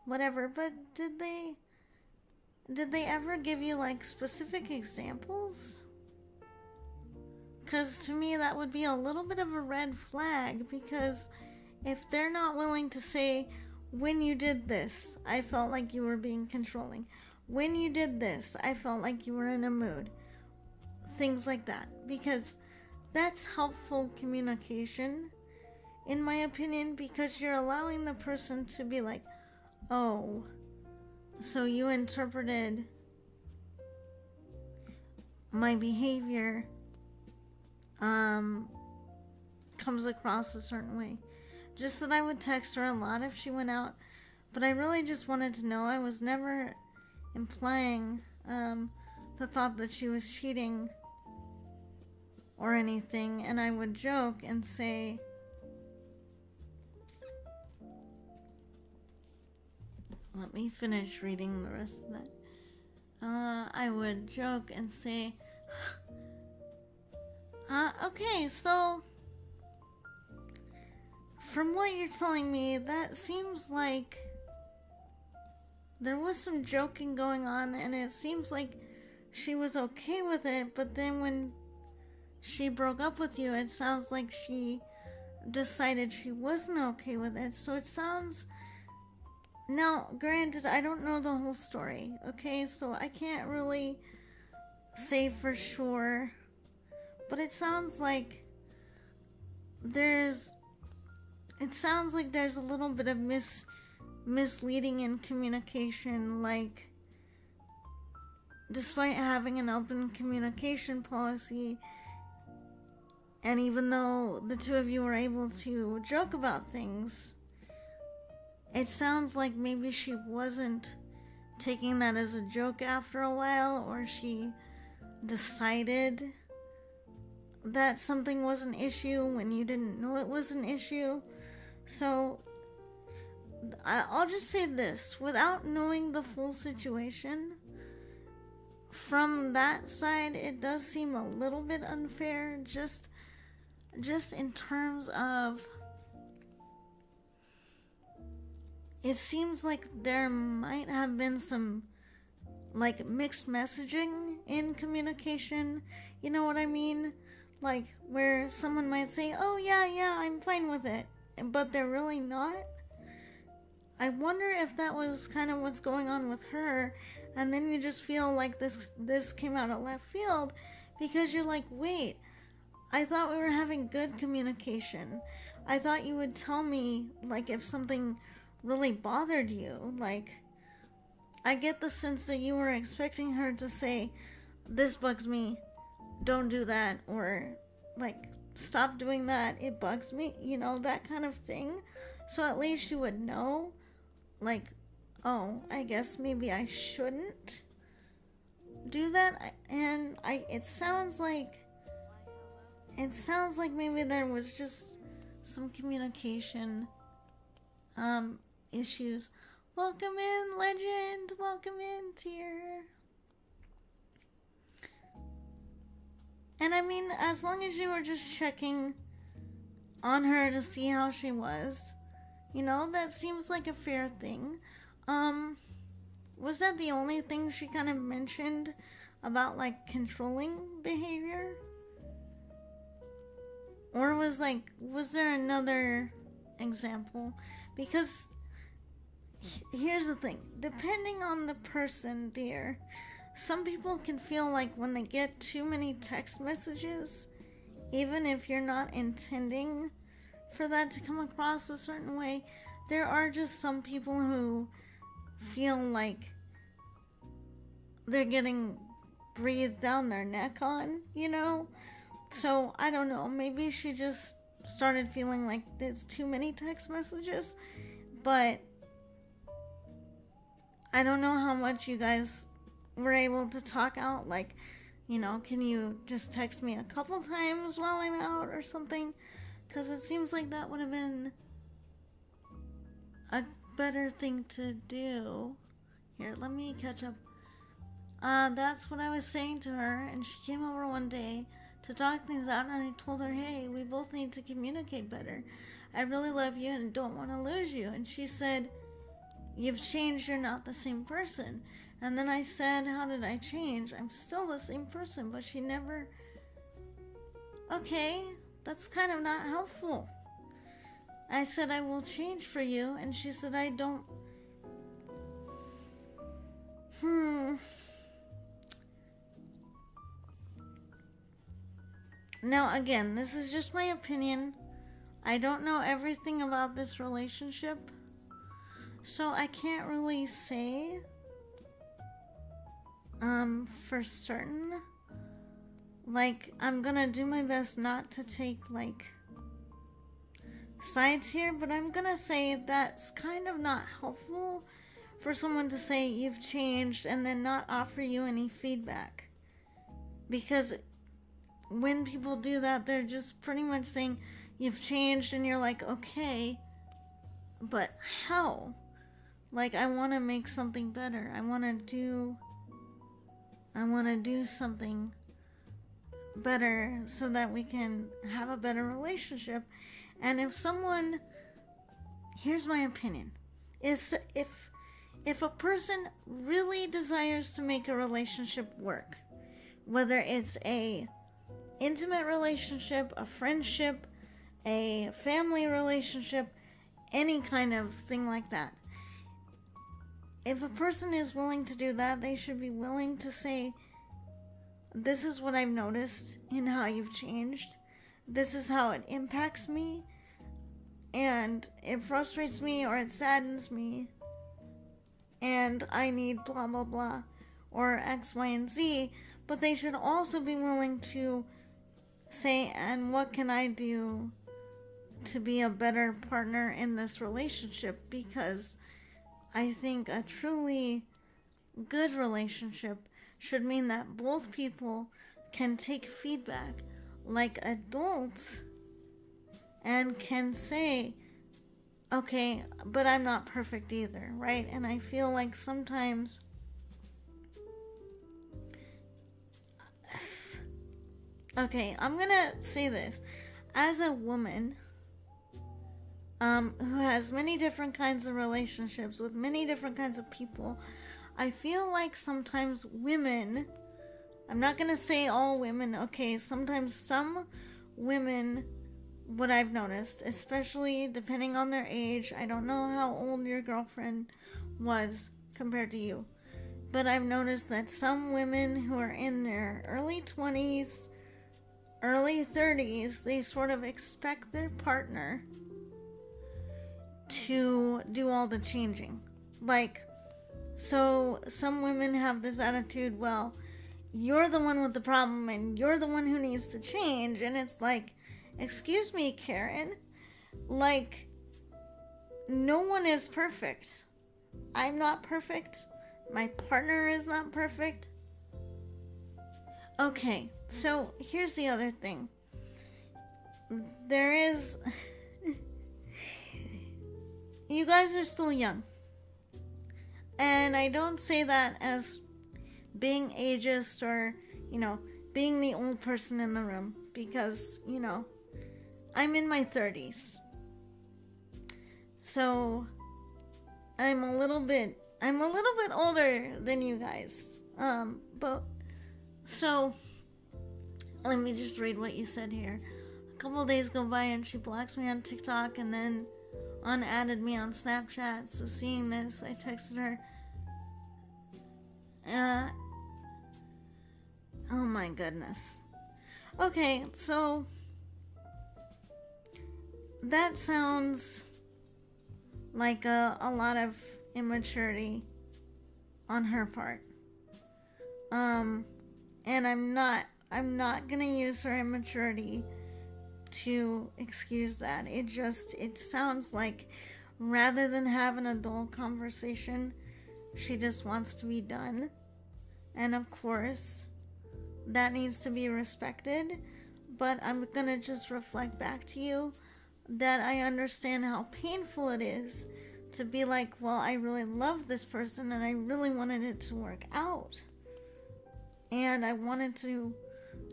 whatever, but did they ever give you specific examples? Because to me that would be a little bit of a red flag, because if they're not willing to say, when you did this, I felt like you were being controlling. When you did this, I felt like you were in a mood. things like that, because that's helpful communication, in my opinion, because you're allowing the person to be like, oh, so you interpreted my behavior comes across a certain way. Just that I would text her a lot if she went out, but I really just wanted to know. I was never implying the thought that she was cheating or anything, and I would joke and say, let me finish reading the rest of that. I would joke and say, okay, so from what you're telling me, that seems like there was some joking going on, and it seems like she was okay with it, but then when she broke up with you, it sounds like she decided she wasn't okay with it. So it sounds... Now, granted, I don't know the whole story, okay? So I can't really say for sure, but it sounds like there's a little bit of misleading in communication, like, despite having an open communication policy, and even though the two of you were able to joke about things, it sounds like maybe she wasn't taking that as a joke after a while, or she decided that something was an issue when you didn't know it was an issue. So I'll just say this, without knowing the full situation, from that side, it does seem a little bit unfair, just in terms of, it seems like there might have been some, like, mixed messaging in communication. You know what I mean? Like, where someone might say, oh yeah, I'm fine with it, but they're really not. I wonder if that was kind of what's going on with her, and then you just feel like this came out of left field, because you're like, wait, I thought we were having good communication. I thought you would tell me, like, if something really bothered you. Like, I get the sense that you were expecting her to say, this bugs me, don't do that, or, like, stop doing that, it bugs me, you know, that kind of thing. So at least you would know, like, oh, I guess maybe I shouldn't do that. And it sounds like maybe there was just some communication issues. Welcome in, Legend. Welcome in, Tier. And I mean, as long as you were just checking on her to see how she was, you know, that seems like a fair thing. Was that the only thing she kind of mentioned about, like, controlling behavior? Or was there another example? Because here's the thing, depending on the person, dear, some people can feel like when they get too many text messages, even if you're not intending for that to come across a certain way, there are just some people who feel like they're getting breathed down their neck on, you know? So, I don't know, maybe she just started feeling like there's too many text messages, but I don't know how much you guys were able to talk out, like, you know, can you just text me a couple times while I'm out or something? Because it seems like that would have been a better thing to do. Here, let me catch up. That's what I was saying to her, and she came over one day to talk things out, and I told her, hey, we both need to communicate better. I really love you and don't want to lose you. And she said, you've changed, you're not the same person. And then I said, how did I change? I'm still the same person, but she never... Okay, that's kind of not helpful. I said, I will change for you, and she said, I don't... Now, again, this is just my opinion. I don't know everything about this relationship, so I can't really say for certain. Like, I'm gonna do my best not to take, like, sides here, but I'm gonna say that's kind of not helpful for someone to say you've changed and then not offer you any feedback. Because when people do that, they're just pretty much saying you've changed, and you're like, okay, but how? Like, I want to make something better. I want to do something better so that we can have a better relationship. And if someone, here's my opinion, is if a person really desires to make a relationship work, whether it's a intimate relationship, a friendship, a family relationship, any kind of thing like that, if a person is willing to do that, they should be willing to say, this is what I've noticed in how you've changed. This is how it impacts me, and it frustrates me or it saddens me, and I need blah blah blah or X, Y, and Z. But they should also be willing to say, and what can I do to be a better partner in this relationship? Because I think a truly good relationship should mean that both people can take feedback like adults and can say, okay, but I'm not perfect either, right? And I feel like sometimes okay, I'm gonna say this. As a woman who has many different kinds of relationships with many different kinds of people, I feel like sometimes women, I'm not gonna say all women, okay, sometimes some women, what I've noticed, especially depending on their age, I don't know how old your girlfriend was compared to you, but I've noticed that some women who are in their early 20s, early 30s, they sort of expect their partner to do all the changing. Like, so some women have this attitude, well, you're the one with the problem and you're the one who needs to change. And it's like, excuse me, Karen, like, no one is perfect. I'm not perfect. My partner is not perfect. Okay, so here's the other thing. There is... You guys are still young. And I don't say that as being ageist or, being the old person in the room. Because, I'm in my 30s. So, I'm a little bit older than you guys. So, let me just read what you said here. A couple of days go by and she blocks me on TikTok and then unadded me on Snapchat. So seeing this, I texted her. Oh my goodness. Okay, so that sounds like a lot of immaturity on her part. And I'm not gonna use her immaturity to excuse that. It sounds like rather than have an adult conversation, she just wants to be done. And of course, that needs to be respected. But I'm gonna just reflect back to you that I understand how painful it is to be like, well, I really love this person and I really wanted it to work out. And I wanted to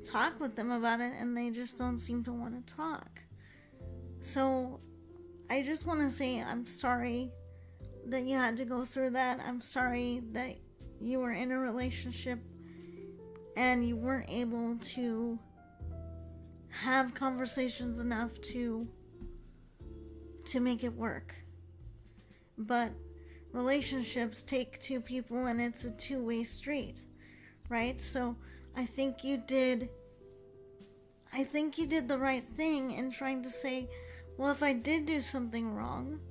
talk with them about it and they just don't seem to want to talk. So I just want to say I'm sorry that you had to go through that. I'm sorry that you were in a relationship and you weren't able to have conversations enough to make it work. But relationships take two people and it's a two-way street, right? So I think you did I think you did the right thing in trying to say, well, if I did do something wrong,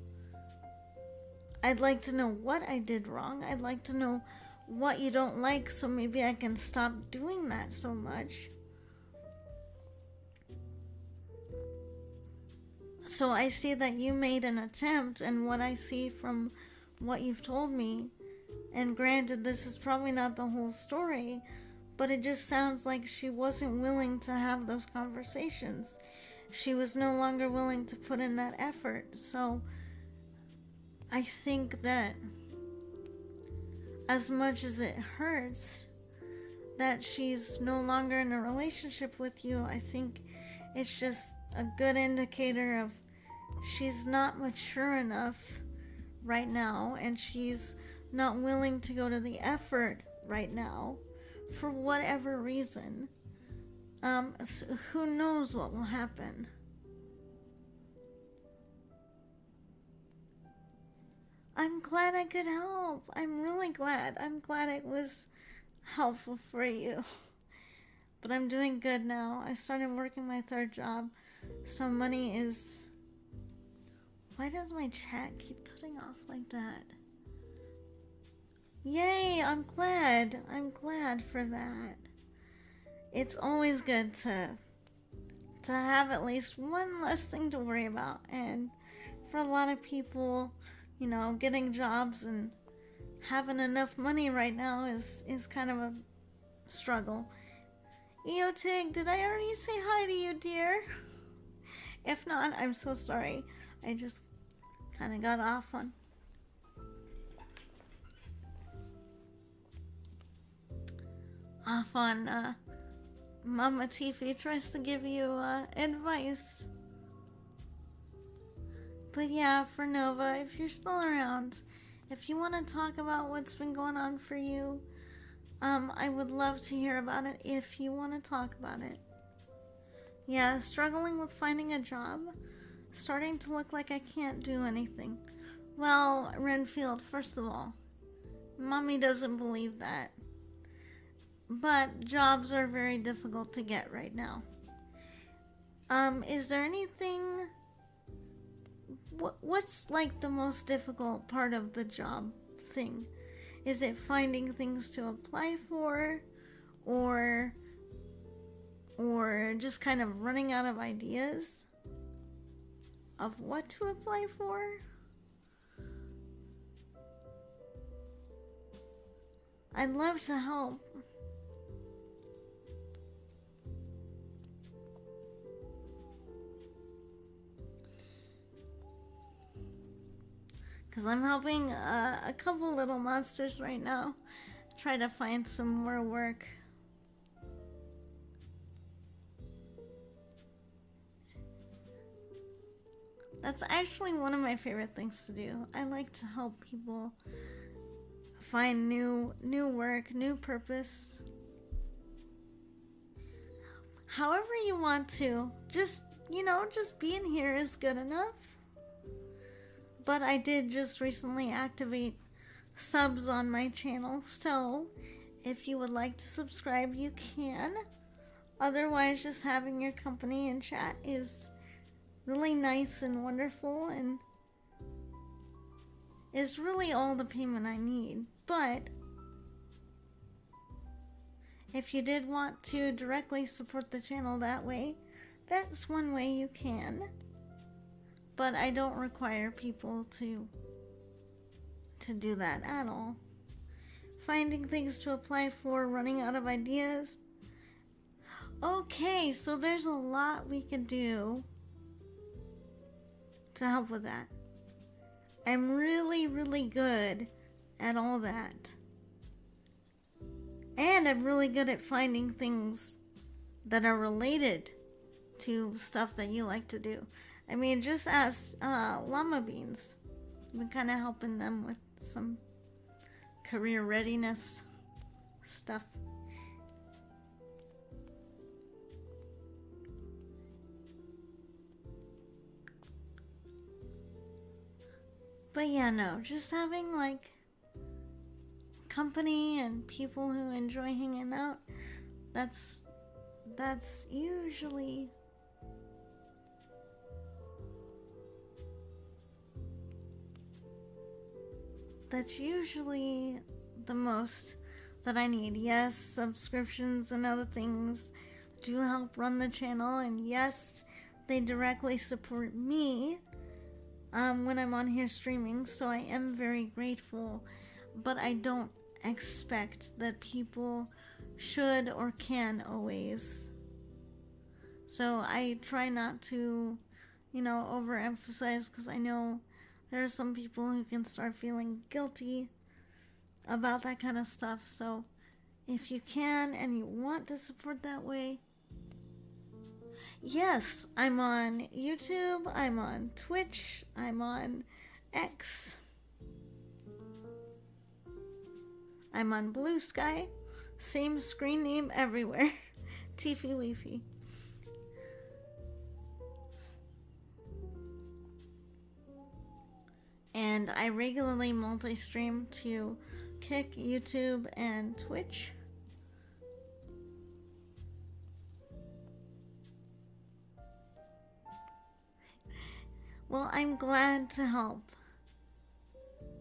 I'd like to know what I did wrong. I'd like to know what you don't like so maybe I can stop doing that so much. So I see that you made an attempt, and what I see from what you've told me, and granted, this is probably not the whole story, but it just sounds like she wasn't willing to have those conversations. She was no longer willing to put in that effort. So I think that as much as it hurts that she's no longer in a relationship with you, I think it's just a good indicator of she's not mature enough right now, and she's not willing to go to the effort right now for whatever reason. So who knows what will happen? I'm glad I could help. I'm really glad. I'm glad it was helpful for you. But I'm doing good now. I started working my third job, so money is... Why does my chat keep cutting off like that? Yay, I'm glad. I'm glad for that. It's always good to have at least one less thing to worry about. And for a lot of people, you know, getting jobs and having enough money right now is kind of a struggle. Eotig, did I already say hi to you, dear? If not, I'm so sorry. I just kind of got off on... Mama Tiefy tries to give you advice. But yeah, for Nova, if you're still around, if you want to talk about what's been going on for you, I would love to hear about it if you want to talk about it. Yeah, struggling with finding a job, starting to look like I can't do anything. Well, Renfield, first of all, Mommy doesn't believe that. But jobs are very difficult to get right now. Is there anything... What's like the most difficult part of the job thing? Is it finding things to apply for? Or just kind of running out of ideas of what to apply for? I'd love to help. Because I'm helping a couple little monsters right now try to find some more work. That's actually one of my favorite things to do. I like to help people find new work, new purpose. However you want to. Just being here is good enough. But I did just recently activate subs on my channel, so if you would like to subscribe, you can. Otherwise, just having your company and chat is really nice and wonderful, and is really all the payment I need. But if you did want to directly support the channel that way, that's one way you can. But I don't require people to do that at all. Finding things to apply for, running out of ideas. Okay, so there's a lot we can do to help with that. I'm really, really good at all that. And I'm really good at finding things that are related to stuff that you like to do. I mean, just ask Llama Beans. I've been kind of helping them with some career readiness stuff. But yeah, no, just having like company and people who enjoy hanging out, that's that's usually the most that I need. Yes, subscriptions and other things do help run the channel, and yes, they directly support me when I'm on here streaming, so I am very grateful, but I don't expect that people should or can always. So I try not to, overemphasize, because I know there are some people who can start feeling guilty about that kind of stuff. So if you can and you want to support that way, yes, I'm on YouTube, I'm on Twitch, I'm on X, I'm on Blue Sky, same screen name everywhere. Tiefy Weefy. And I regularly multi-stream to Kick, YouTube, and Twitch. Well, I'm glad to help.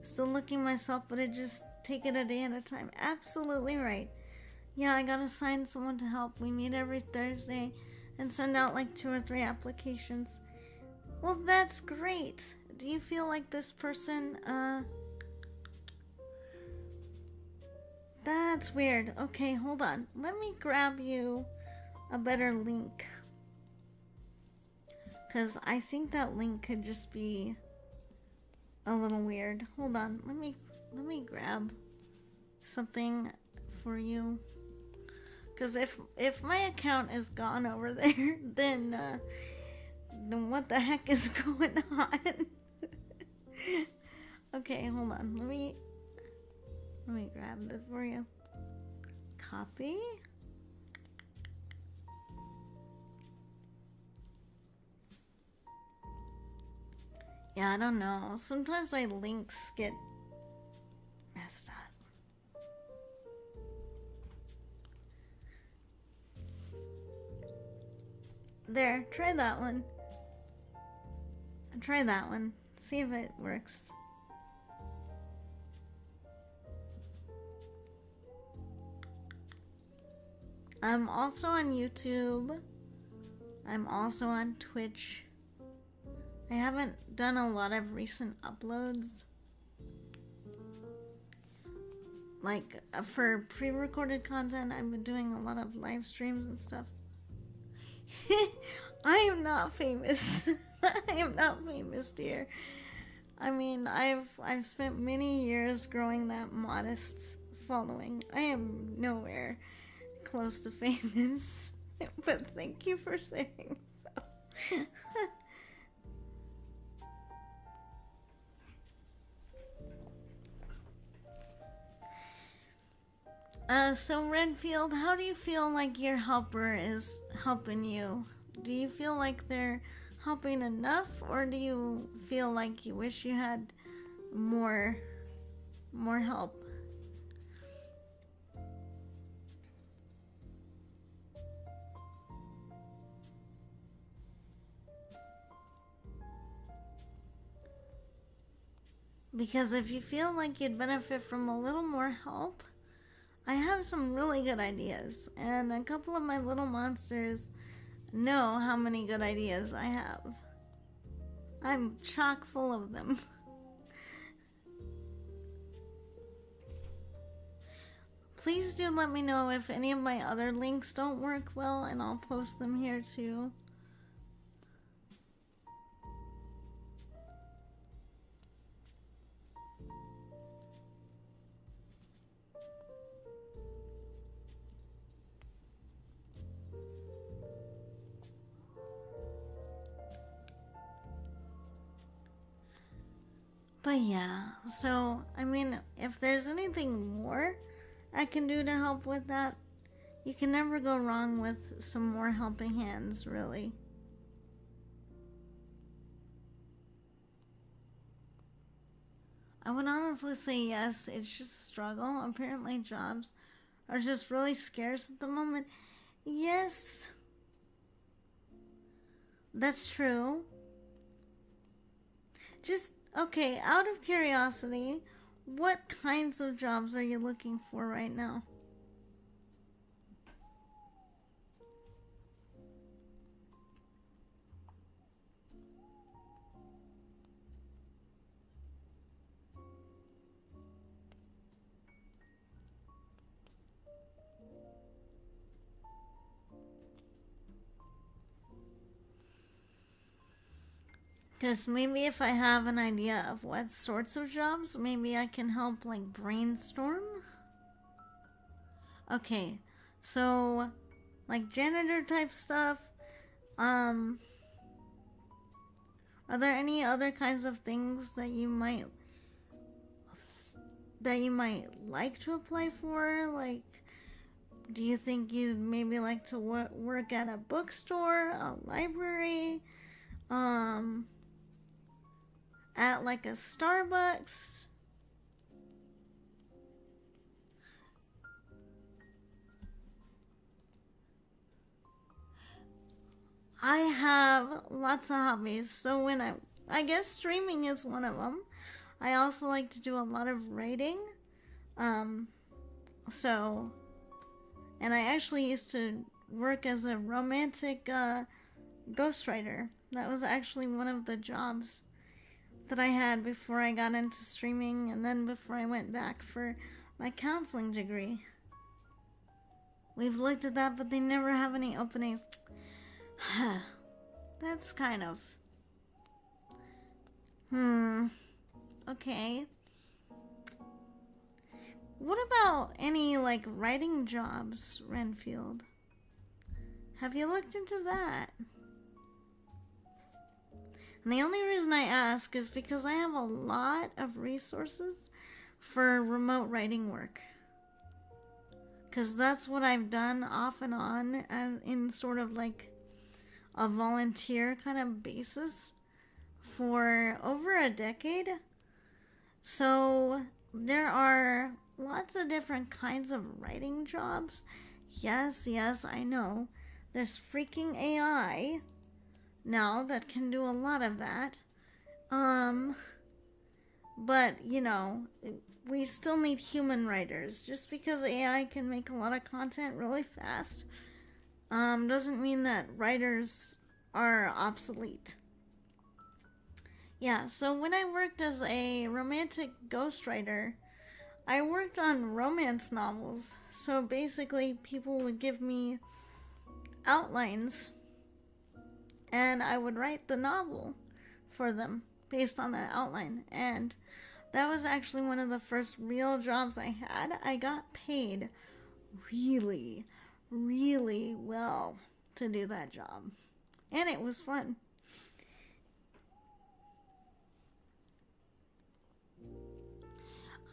Still looking myself, but I just take it a day at a time. Absolutely right. Yeah, I gotta assign someone to help. We meet every Thursday and send out like 2 or 3 applications. Well, that's great. Do you feel like this person, That's weird. Okay, hold on. Let me grab you a better link. Because I think that link could just be a little weird. Hold on. Let me grab something for you. Because if my account is gone over there, then what the heck is going on? Okay, hold on. Let me grab this for you. Copy. Yeah, I don't know. Sometimes my links get messed up. There, try that one. Try that one. See if it works. I'm also on YouTube. I'm also on Twitch. I haven't done a lot of recent uploads. Like, for pre-recorded content, I've been doing a lot of live streams and stuff. I am not famous. I am not famous, dear. I mean, I've spent many years growing that modest following. I am nowhere close to famous. But thank you for saying so. So Redfield, how do you feel like your helper is helping you? Do you feel like they're helping enough, or do you feel like you wish you had more help? Because if you feel like you'd benefit from a little more help, I have some really good ideas, and a couple of my little monsters know how many good ideas I have. I'm chock full of them. Please do let me know if any of my other links don't work well, and I'll post them here too. But yeah, so, I mean, if there's anything more I can do to help with that, you can never go wrong with some more helping hands, really. I would honestly say yes, it's just a struggle. Apparently jobs are just really scarce at the moment. Yes, that's true. Just, okay, out of curiosity, what kinds of jobs are you looking for right now? Because maybe if I have an idea of what sorts of jobs, maybe I can help like brainstorm. Okay, so like janitor type stuff. Um, are there any other kinds of things that you might like to apply for? Like, do you think you'd maybe like to work at a bookstore, a library, um, at like a Starbucks? I have lots of hobbies. So I guess streaming is one of them. I also like to do a lot of writing. Um, so, and I actually used to work as a romantic ghostwriter. That was actually one of the jobs that I had before I got into streaming and then before I went back for my counseling degree. We've looked at that, but they never have any openings. That's kind of. Okay. What about any like writing jobs, Renfield? Have you looked into that? And the only reason I ask is because I have a lot of resources for remote writing work. Because that's what I've done off and on in sort of like a volunteer kind of basis for over a decade. So there are lots of different kinds of writing jobs. Yes, I know. There's freaking AI now that can do a lot of that. But, we still need human writers. Just because AI can make a lot of content really fast, doesn't mean that writers are obsolete. Yeah, so when I worked as a romantic ghostwriter, I worked on romance novels. So basically, people would give me outlines, and I would write the novel for them based on that outline. And that was actually one of the first real jobs I had. I got paid really, really well to do that job. And it was fun.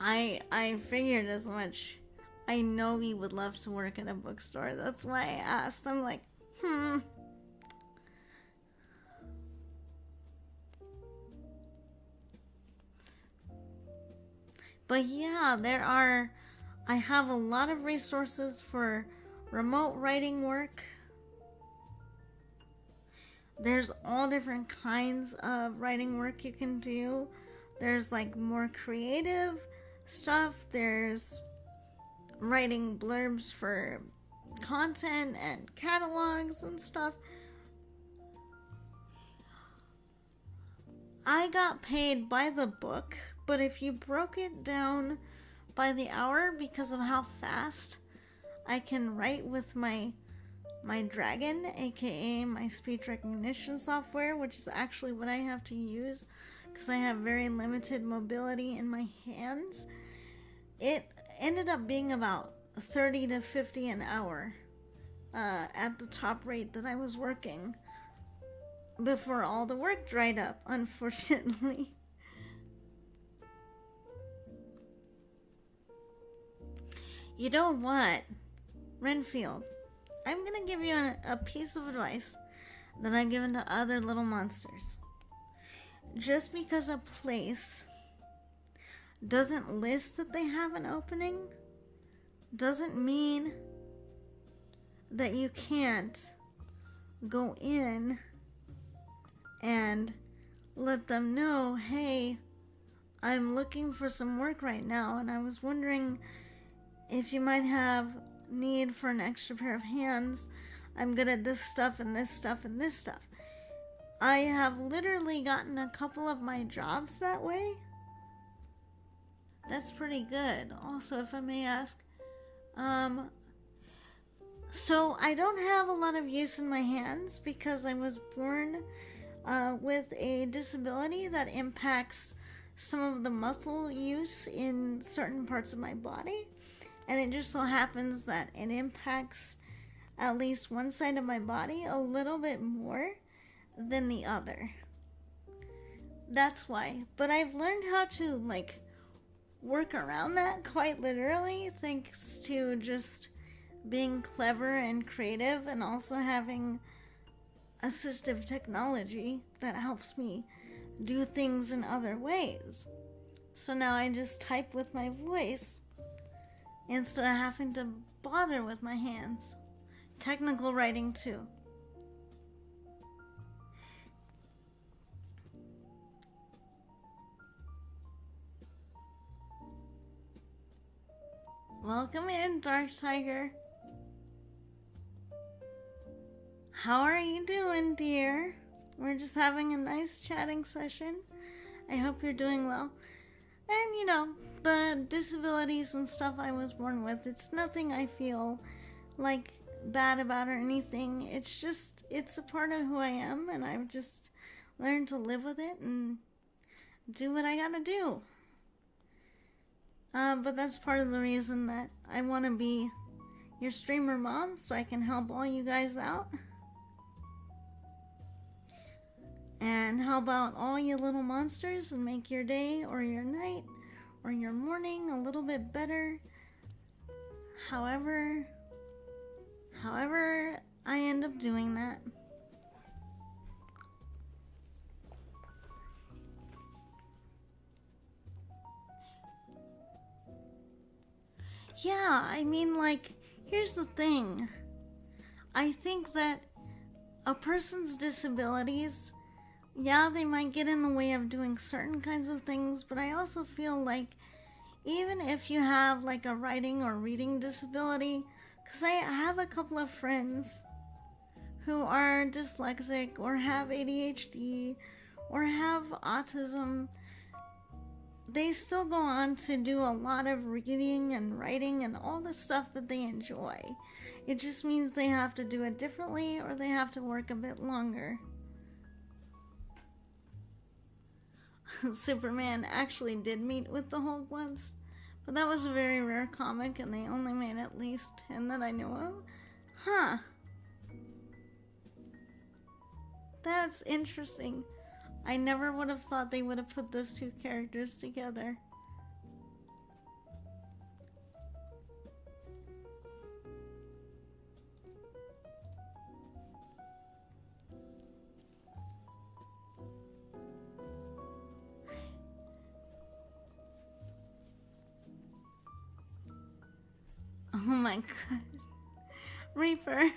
I figured as much. I know you would love to work at a bookstore. That's why I asked. I'm like, But yeah, I have a lot of resources for remote writing work. There's all different kinds of writing work you can do. There's like more creative stuff. There's writing blurbs for content and catalogs and stuff. I got paid by the book, but if you broke it down by the hour because of how fast I can write with my Dragon, aka my speech recognition software, which is actually what I have to use because I have very limited mobility in my hands, it ended up being about 30 to 50 an hour at the top rate that I was working before all the work dried up, unfortunately. You know what, Renfield? I'm gonna give you a piece of advice that I've given to other little monsters. Just because a place doesn't list that they have an opening doesn't mean that you can't go in and let them know, hey, I'm looking for some work right now, and I was wondering if you might have need for an extra pair of hands. I'm good at this stuff and this stuff and this stuff. I have literally gotten a couple of my jobs that way. That's pretty good. Also, if I may ask, so I don't have a lot of use in my hands because I was born with a disability that impacts some of the muscle use in certain parts of my body. And it just so happens that it impacts at least one side of my body a little bit more than the other. That's why. But I've learned how to work around that quite literally, thanks to just being clever and creative, and also having assistive technology that helps me do things in other ways. So now I just type with my voice instead of having to bother with my hands. Technical writing too. Welcome in, Dark Tiger. How are you doing, dear? We're just having a nice chatting session. I hope you're doing well. And the disabilities and stuff I was born with, it's nothing I feel bad about or anything. It's a part of who I am, and I've just learned to live with it and do what I gotta do. But that's part of the reason that I want to be your streamer mom, so I can help all you guys out. And help out all you little monsters and make your day or your night or your morning a little bit better. However I end up doing that. Yeah, I mean, here's the thing. I think that a person's disabilities, yeah, they might get in the way of doing certain kinds of things, but I also feel like even if you have a writing or reading disability, because I have a couple of friends who are dyslexic or have ADHD or have autism, they still go on to do a lot of reading and writing and all the stuff that they enjoy. It just means they have to do it differently, or they have to work a bit longer. Superman actually did meet with the Hulk once, but that was a very rare comic, and they only made at least 10 that I know of. Huh. That's interesting. I never would have thought they would have put those two characters together. Oh my god. Reaper,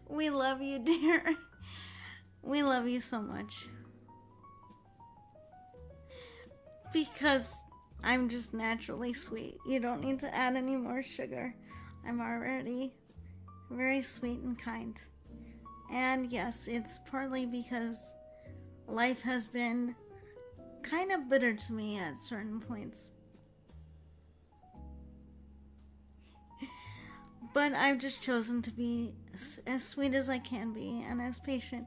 we love you, dear. We love you so much. Because I'm just naturally sweet. You don't need to add any more sugar. I'm already very sweet and kind. And yes, it's partly because life has been kind of bitter to me at certain points. But I've just chosen to be as sweet as I can be and as patient.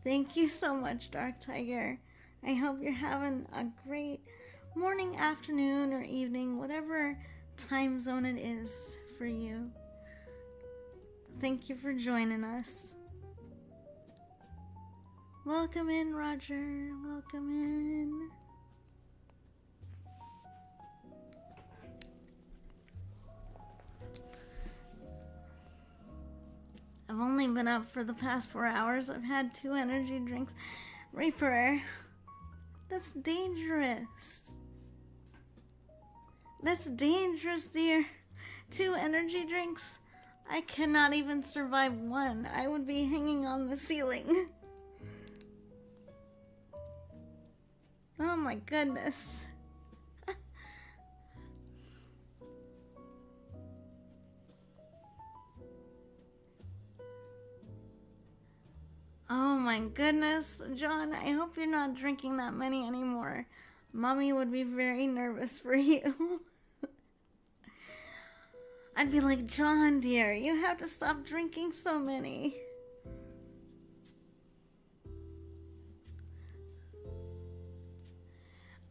Thank you so much, Dark Tiger. I hope you're having a great morning, afternoon, or evening, whatever time zone it is for you. Thank you for joining us. Welcome in, Roger. Welcome in. I've only been up for the past 4 hours. I've had 2 energy drinks. Reaper, that's dangerous. That's dangerous, dear. 2 energy drinks? I cannot even survive one. I would be hanging on the ceiling. Oh my goodness. Oh my goodness, John, I hope you're not drinking that many anymore. Mommy would be very nervous for you. I'd be like, John, dear, you have to stop drinking so many.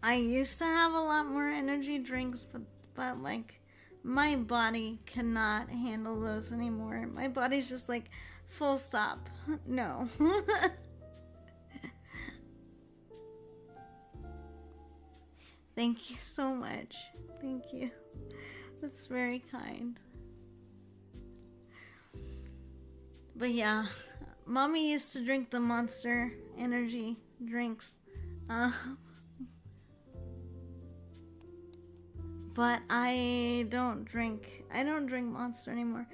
I used to have a lot more energy drinks, but like, my body cannot handle those anymore. My body's just like, full stop. No. Thank you so much. Thank you. That's very kind. But yeah, Mommy used to drink the Monster energy drinks. But I don't drink Monster anymore.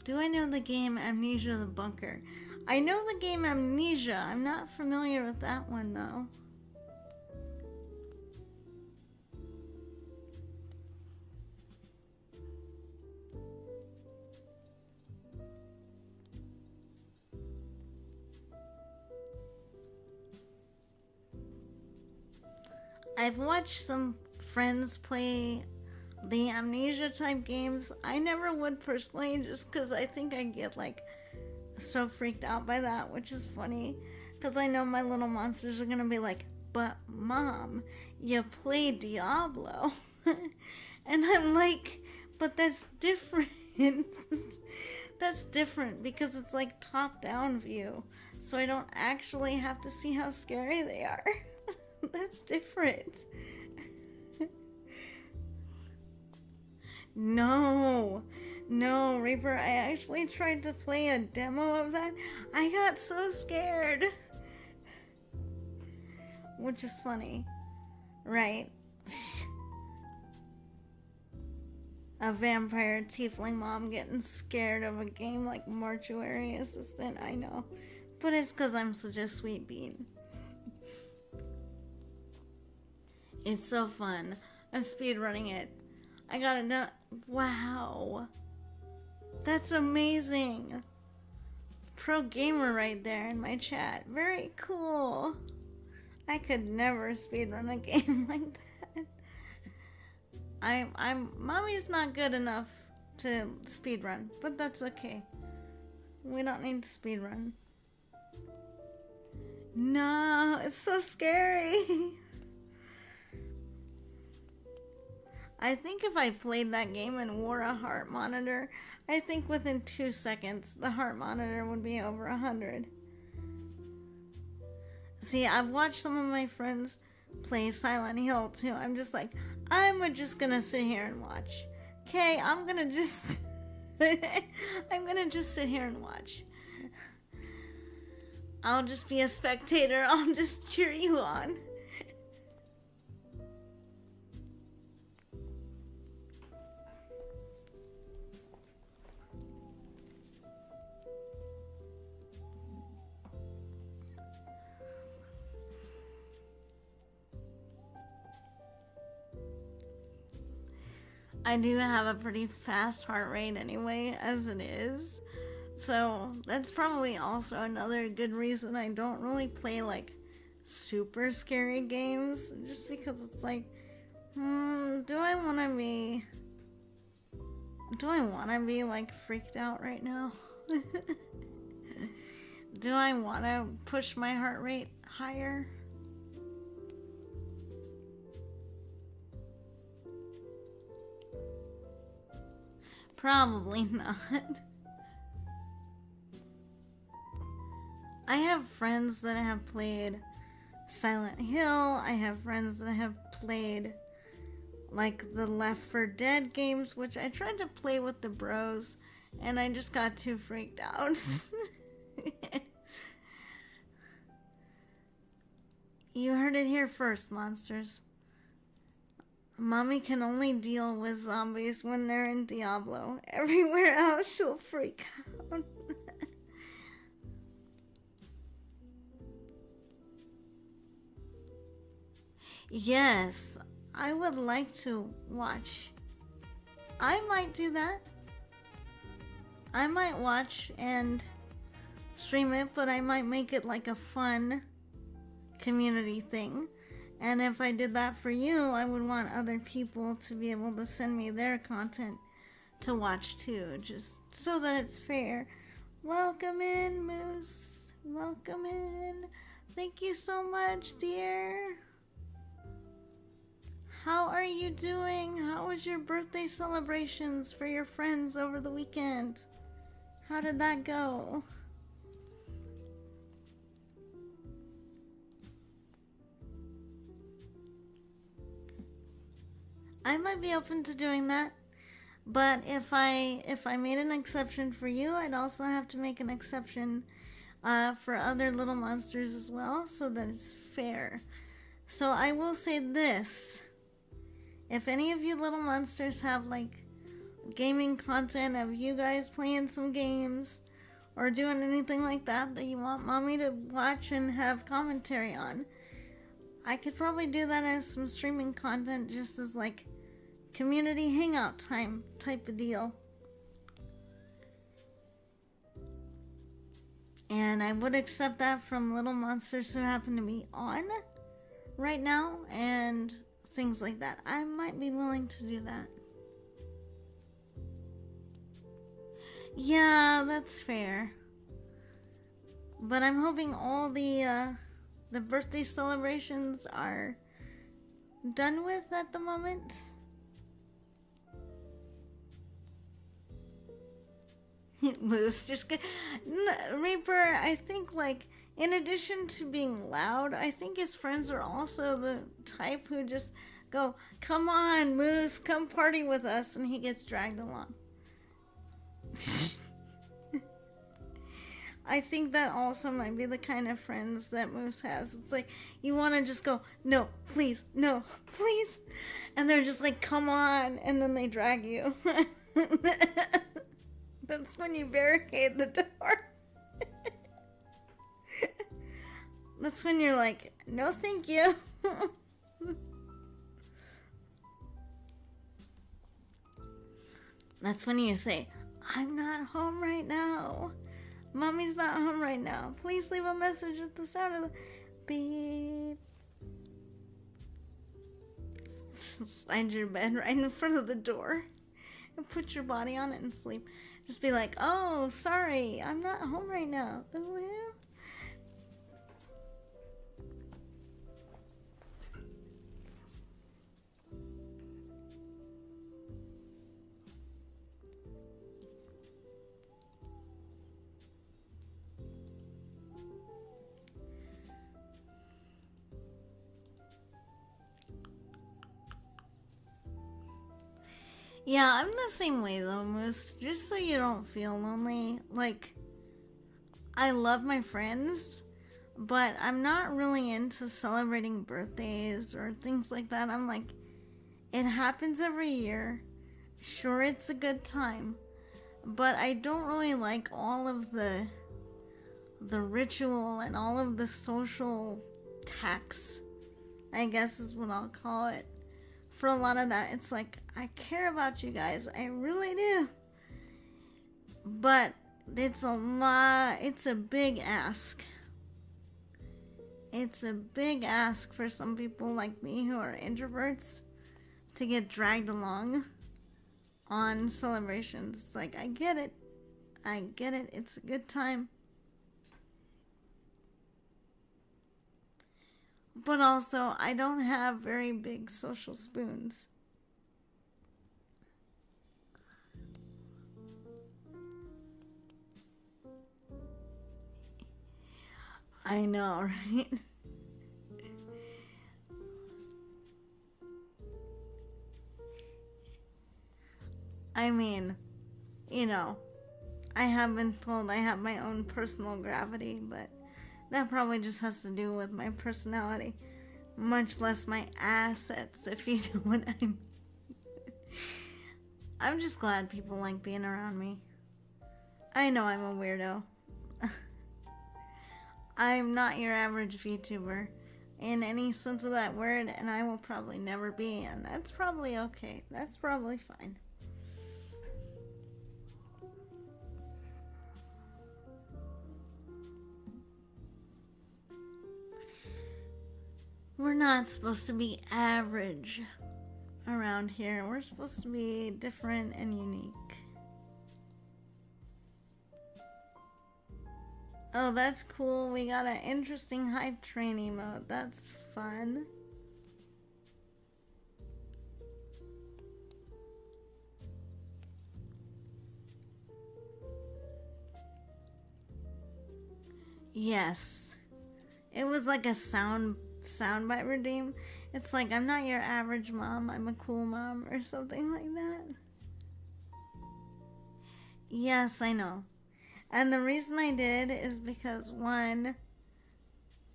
Do I know the game Amnesia the Bunker? I know the game Amnesia. I'm not familiar with that one though. I've watched some friends play the Amnesia type games. I never would personally, just because I think I get like so freaked out by that, which is funny because I know my little monsters are gonna be like, but Mom, you play Diablo. And I'm like, but that's different. That's different because it's like top down view, so I don't actually have to see how scary they are. That's different. No, Reaper, I actually tried to play a demo of that. I got so scared. Which is funny, right? A vampire tiefling mom getting scared of a game like Mortuary Assistant, I know. But it's because I'm such a sweet bean. It's so fun. I'm speedrunning it. I got it done. Wow. That's amazing. Pro gamer right there in my chat. Very cool. I could never speedrun a game like that. Mommy's not good enough to speedrun, but that's okay. We don't need to speedrun. No, it's so scary. I think if I played that game and wore a heart monitor, I think within 2 seconds the heart monitor would be over 100. See, I've watched some of my friends play Silent Hill too. I'm just like, I'm just gonna sit here and watch. Okay, I'm gonna just sit here and watch. I'll just be a spectator. I'll just cheer you on. I do have a pretty fast heart rate anyway, as it is. So that's probably also another good reason I don't really play like super scary games. Just because it's like, do I want to be like freaked out right now? Do I want to push my heart rate higher? Probably not. I have friends that have played Silent Hill. I have friends that have played like the Left 4 Dead games, which I tried to play with the bros and I just got too freaked out. You heard it here first, monsters. Mommy can only deal with zombies when they're in Diablo. Everywhere else, she'll freak out. Yes, I would like to watch. I might do that. I might watch and stream it, but I might make it like a fun community thing. And if I did that for you, I would want other people to be able to send me their content to watch too, just so that it's fair. Welcome in, Moose. Welcome in. Thank you so much, dear. How are you doing? How was your birthday celebrations for your friends over the weekend? How did that go? I might be open to doing that, but if I made an exception for you, I'd also have to make an exception for other little monsters as well, so that it's fair. So I will say this: if any of you little monsters have like gaming content of you guys playing some games or doing anything like that that you want mommy to watch and have commentary on, I could probably do that as some streaming content, just as like community hangout time type of deal. And I would accept that from little monsters who happen to be on right now and things like that. I might be willing to do that. Yeah, that's fair. But I'm hoping all the birthday celebrations are done with at the moment. Moose, just get Reaper. I think, like, in addition to being loud, I think his friends are also the type who just go, "Come on, Moose, come party with us," and he gets dragged along. I think that also might be the kind of friends that Moose has. It's like, you want to just go, "No, please, no, please," and they're just like, "Come on," and then they drag you. That's when you barricade the door. That's when you're like, "No, thank you." That's when you say, "I'm not home right now. Mommy's not home right now. Please leave a message at the sound of the beep." Slide your bed right in front of the door and put your body on it and sleep. Just be like, "Oh, sorry, I'm not home right now." Ooh, yeah. Yeah, I'm the same way though, Moose. Just so you don't feel lonely. Like, I love my friends, but I'm not really into celebrating birthdays or things like that. I'm like, it happens every year. Sure, it's a good time, but I don't really like all of the ritual and all of the social tax, I guess is what I'll call it. For a lot of that, it's like, I care about you guys, I really do, but it's a big ask. It's a big ask for some people like me who are introverts to get dragged along on celebrations. It's like, I get it, it's a good time, but also I don't have very big social spoons. I know, right? I mean, you know, I have been told I have my own personal gravity, but that probably just has to do with my personality. much less my assets, if you know what I mean. I'm just glad people like being around me. I know I'm a weirdo. I'm not your average VTuber in any sense of that word, and I will probably never be, and that's probably okay. That's probably fine. We're not supposed to be average around here. We're supposed to be different and unique. Oh, that's cool. We got an interesting hype train emote. That's fun. Yes. It was like a soundbite redeem. It's like, I'm not your average mom, I'm a cool mom, or something like that. Yes, I know. And the reason I did is because, one,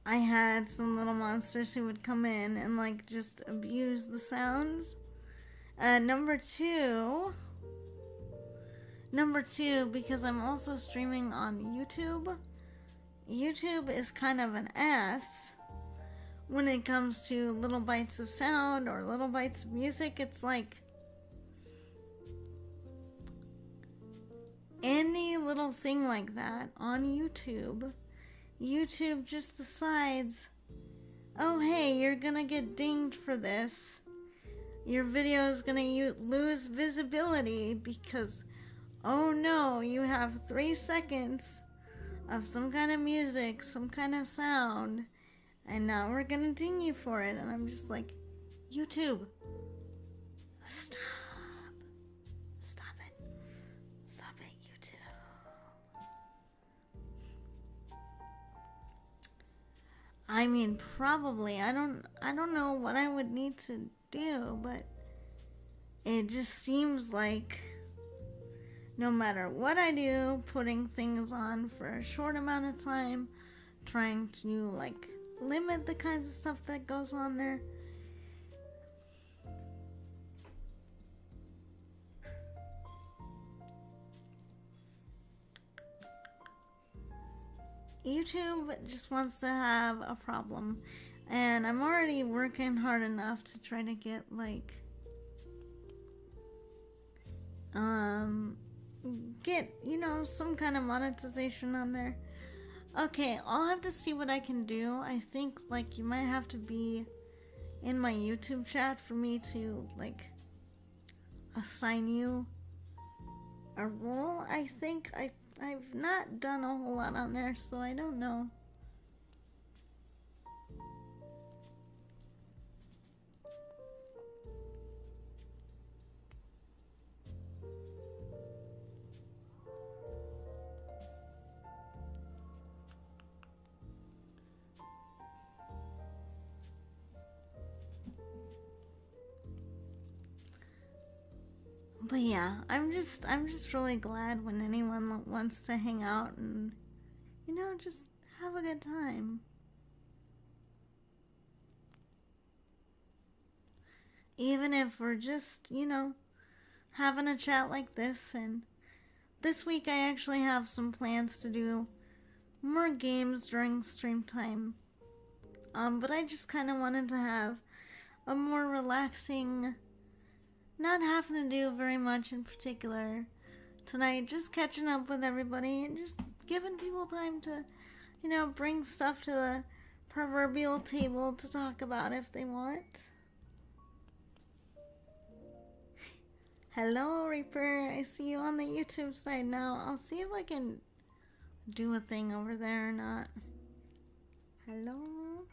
I had some little monsters who would come in and like just abuse the sounds. Number two, because I'm also streaming on YouTube. YouTube is kind of an ass when it comes to little bites of sound or little bites of music. It's like any little thing like that on YouTube, YouTube just decides, oh hey, you're gonna get dinged for this. Your video is gonna lose visibility because, oh no, you have 3 seconds of some kind of music, some kind of sound, and now we're gonna ding you for it. And I'm just like, YouTube, stop. Stop it, YouTube. I mean, probably, I don't know what I would need to do, but it just seems like no matter what I do, putting things on for a short amount of time, trying to like limit the kinds of stuff that goes on there, YouTube just wants to have a problem. And I'm already working hard enough to try to get like some kind of monetization on there. Okay, I'll have to see what I can do. I think like you might have to be in my YouTube chat for me to like assign you a role. I think I've not done a whole lot on there, so I don't know. But yeah, I'm just really glad when anyone wants to hang out and, just have a good time. Even if we're just, having a chat like this. And this week I actually have some plans to do more games during stream time. But I just kind of wanted to have a more relaxing, not having to do very much in particular tonight, just catching up with everybody and just giving people time to, bring stuff to the proverbial table to talk about if they want. Hello, Reaper. I see you on the YouTube side now. I'll see if I can do a thing over there or not. Hello?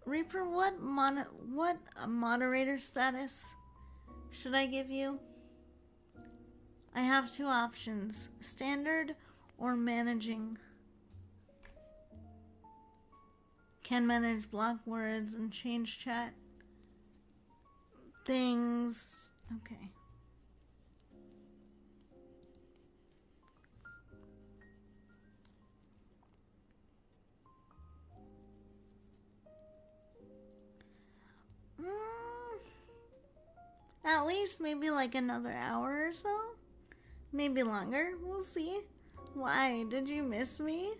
Reaper, what moderator status should I give you? I have 2 options, standard or managing. Can manage block words and change chat things. Okay. At least maybe like another hour or so. Maybe longer. We'll see. Why? Did you miss me?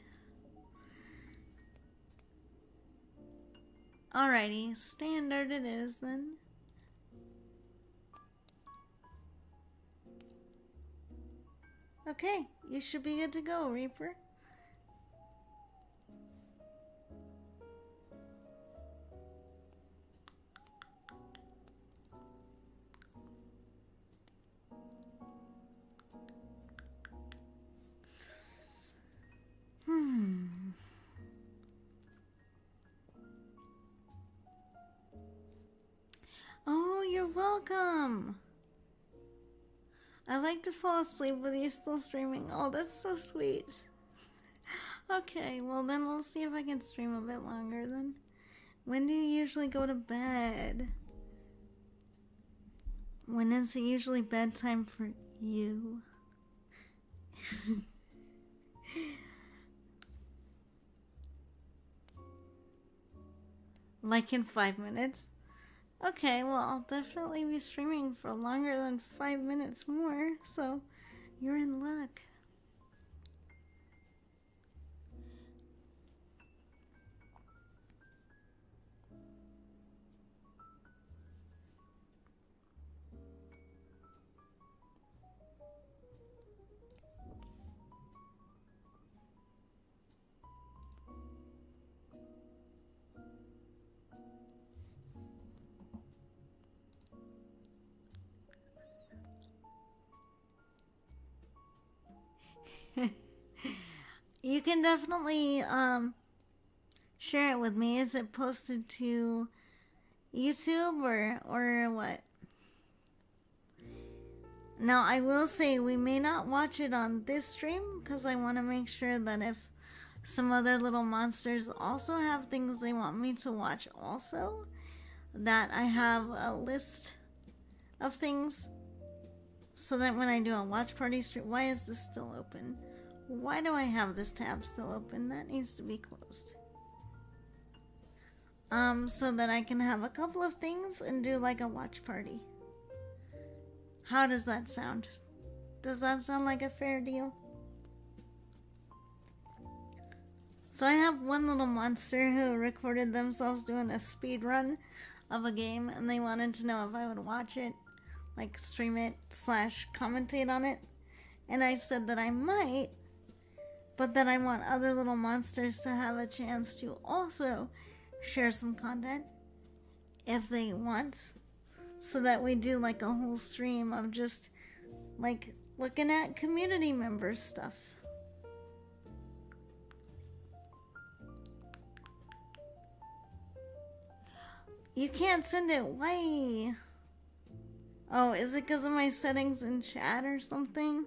Alrighty, standard it is then. Okay, you should be good to go, Reaper. Oh, you're welcome. I like to fall asleep with you still streaming. Oh, that's so sweet. Okay, well then we'll see if I can stream a bit longer then. When do you usually go to bed? When is it usually bedtime for you? Like in 5 minutes? Okay, well, I'll definitely be streaming for longer than 5 minutes more, so you're in luck. You can definitely share it with me. Is it posted to YouTube or what? Now I will say we may not watch it on this stream because I want to make sure that if some other little monsters also have things they want me to watch also, that I have a list of things so that when I do a watch party stream. Why is this still open? Why do I have this tab still open? That needs to be closed. So that I can have a couple of things and do like a watch party. How does that sound? Does that sound like a fair deal? So I have one little monster who recorded themselves doing a speed run of a game and they wanted to know if I would watch it, like stream it / commentate on it. And I said that I might, but that I want other little monsters to have a chance to also share some content if they want, so that we do like a whole stream of just like looking at community members stuff. You can't send it. Why? Oh, is it because of my settings in chat or something?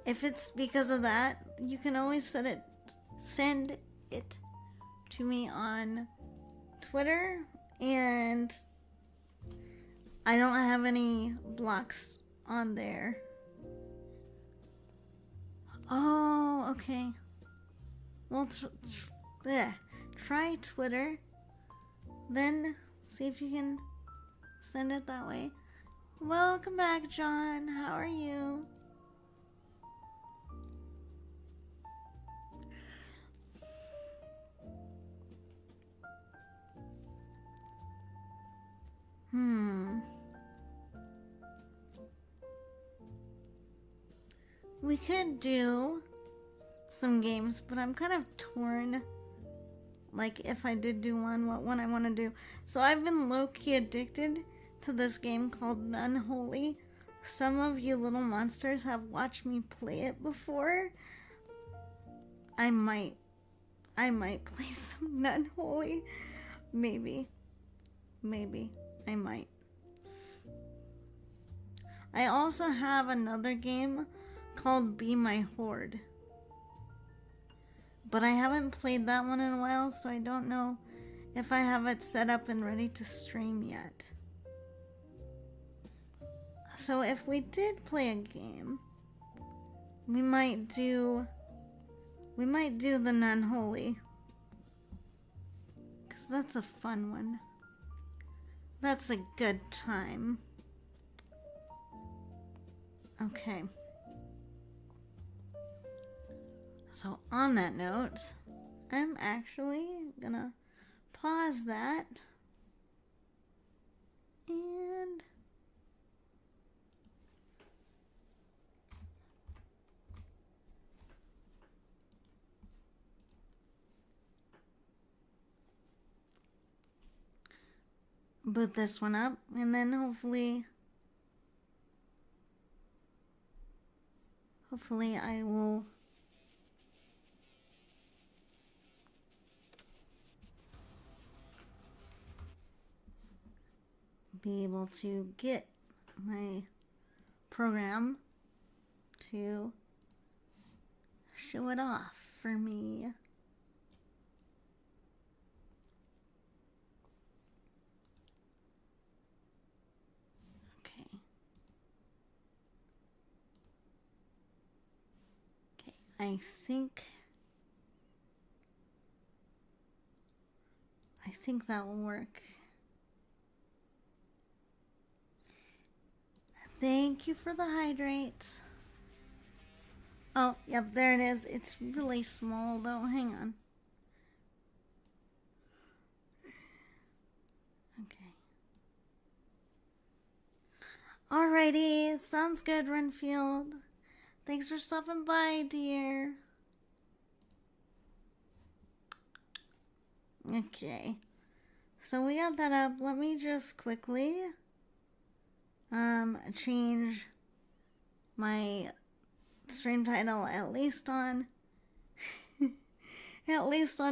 If it's because of that, you can always send it to me on Twitter, and I don't have any blocks on there. Oh, okay. Well, try Twitter, then see if you can send it that way. Welcome back, John. How are you? We could do some games, but I'm kind of torn. Like, if I did do one, what one I want to do. So I've been low-key addicted to this game called Unholy. Some of you little monsters have watched me play it before. I might play some Unholy. Maybe I might. I also have another game called Be My Horde, but I haven't played that one in a while, so I don't know if I have it set up and ready to stream yet. So if we did play a game, we might do the Unholy, because that's a fun one. That's a good time. Okay. So on that note, I'm actually gonna pause that and boot this one up, and then hopefully I will be able to get my program to show it off for me. Okay. I think that will work. Thank you for the hydrate. Oh, yep, there it is. It's really small though. Hang on. Okay. Alrighty, sounds good, Renfield. Thanks for stopping by, dear. Okay. So we got that up. Let me just quickly change my stream title at least on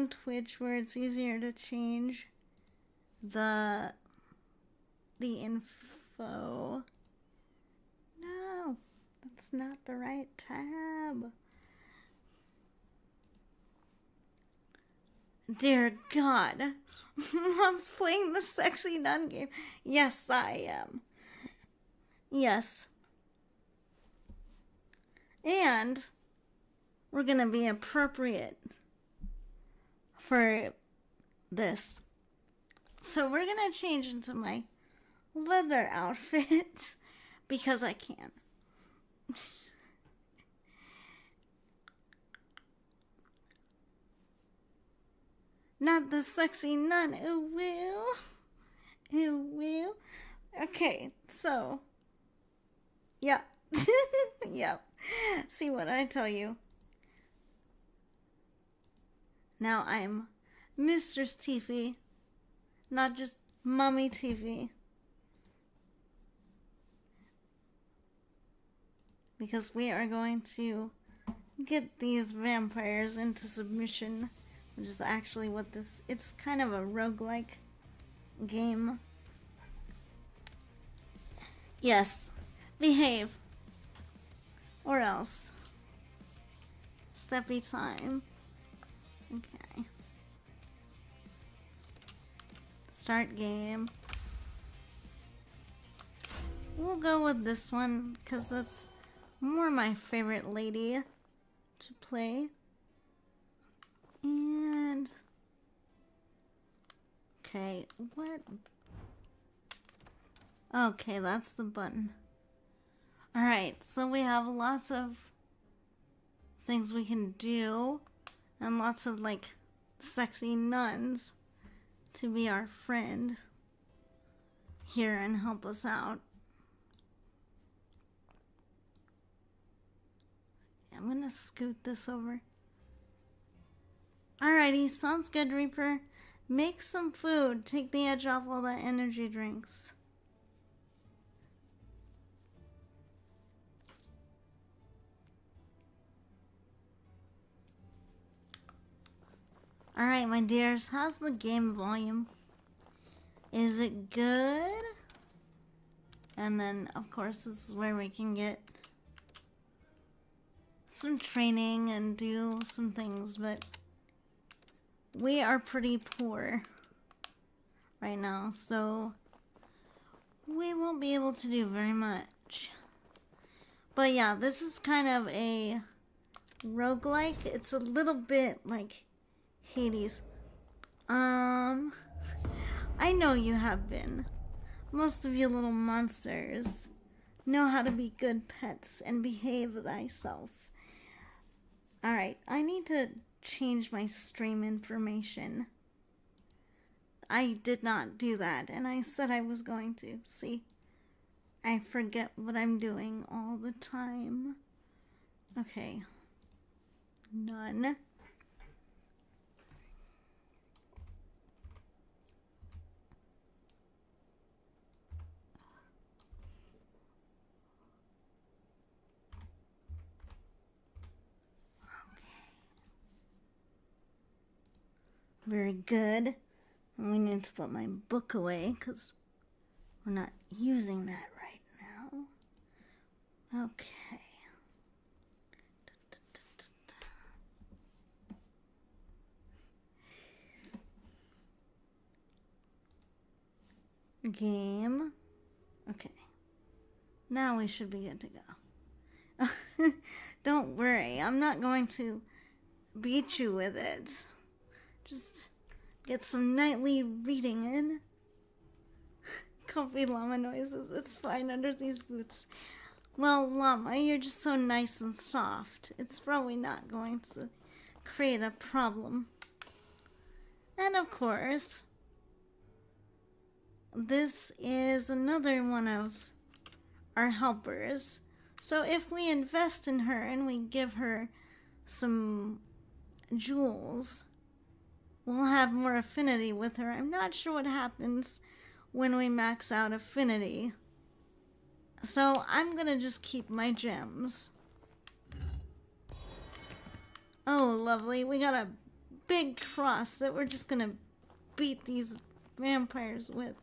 Twitch, where it's easier to change the info. No, that's not the right tab. Dear God, Mom's playing the sexy nun game. Yes, I am. Yes. And we're gonna be appropriate for this. So we're gonna change into my leather outfit because I can. Not the sexy nun. Ooh, woo. Ooh, woo. Okay, so. Yeah. Yep. See what I tell you. Now I'm Mistress Tiefy, not just Mommy Tiefy. Because we are going to get these vampires into submission, which is actually what this... It's kind of a roguelike game. Yes. Behave. Or else. Steppy time. Okay. Start game. We'll go with this one, because that's more my favorite lady to play. And... okay, what? Okay, that's the button. Alright, so we have lots of things we can do, and lots of, like, sexy nuns to be our friend here and help us out. I'm gonna scoot this over. Alrighty, sounds good, Reaper. Make some food. Take the edge off all the energy drinks. Alright, my dears, how's the game volume? Is it good? And then, of course, this is where we can get some training and do some things, but we are pretty poor right now, so we won't be able to do very much. But yeah, this is kind of a roguelike. It's a little bit like Hades. I know you have been. most of you little monsters know how to be good pets and behave thyself. Alright, I need to change my stream information. I did not do that, and I said I was going to. See, I forget what I'm doing all the time. Okay. None. Very good. We need to put my book away because we're not using that right now. Okay. Game. Okay. Now we should be good to go. Don't worry. I'm not going to beat you with it. Just get some nightly reading in. Comfy llama noises. It's fine under these boots. Well, llama, you're just so nice and soft. It's probably not going to create a problem. And of course, this is another one of our helpers. So if we invest in her and we give her some jewels, we'll have more affinity with her. I'm not sure what happens when we max out affinity. So I'm gonna just keep my gems. Oh, lovely. We got a big cross that we're just gonna beat these vampires with.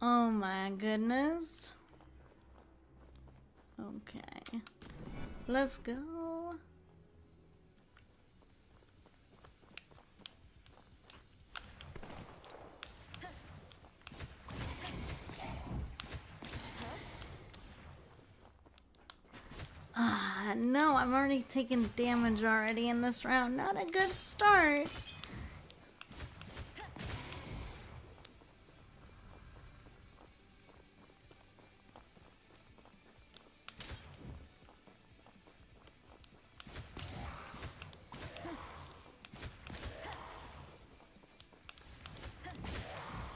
Oh my goodness. Okay. Let's go. No, I'm already taking damage already in this round. Not a good start.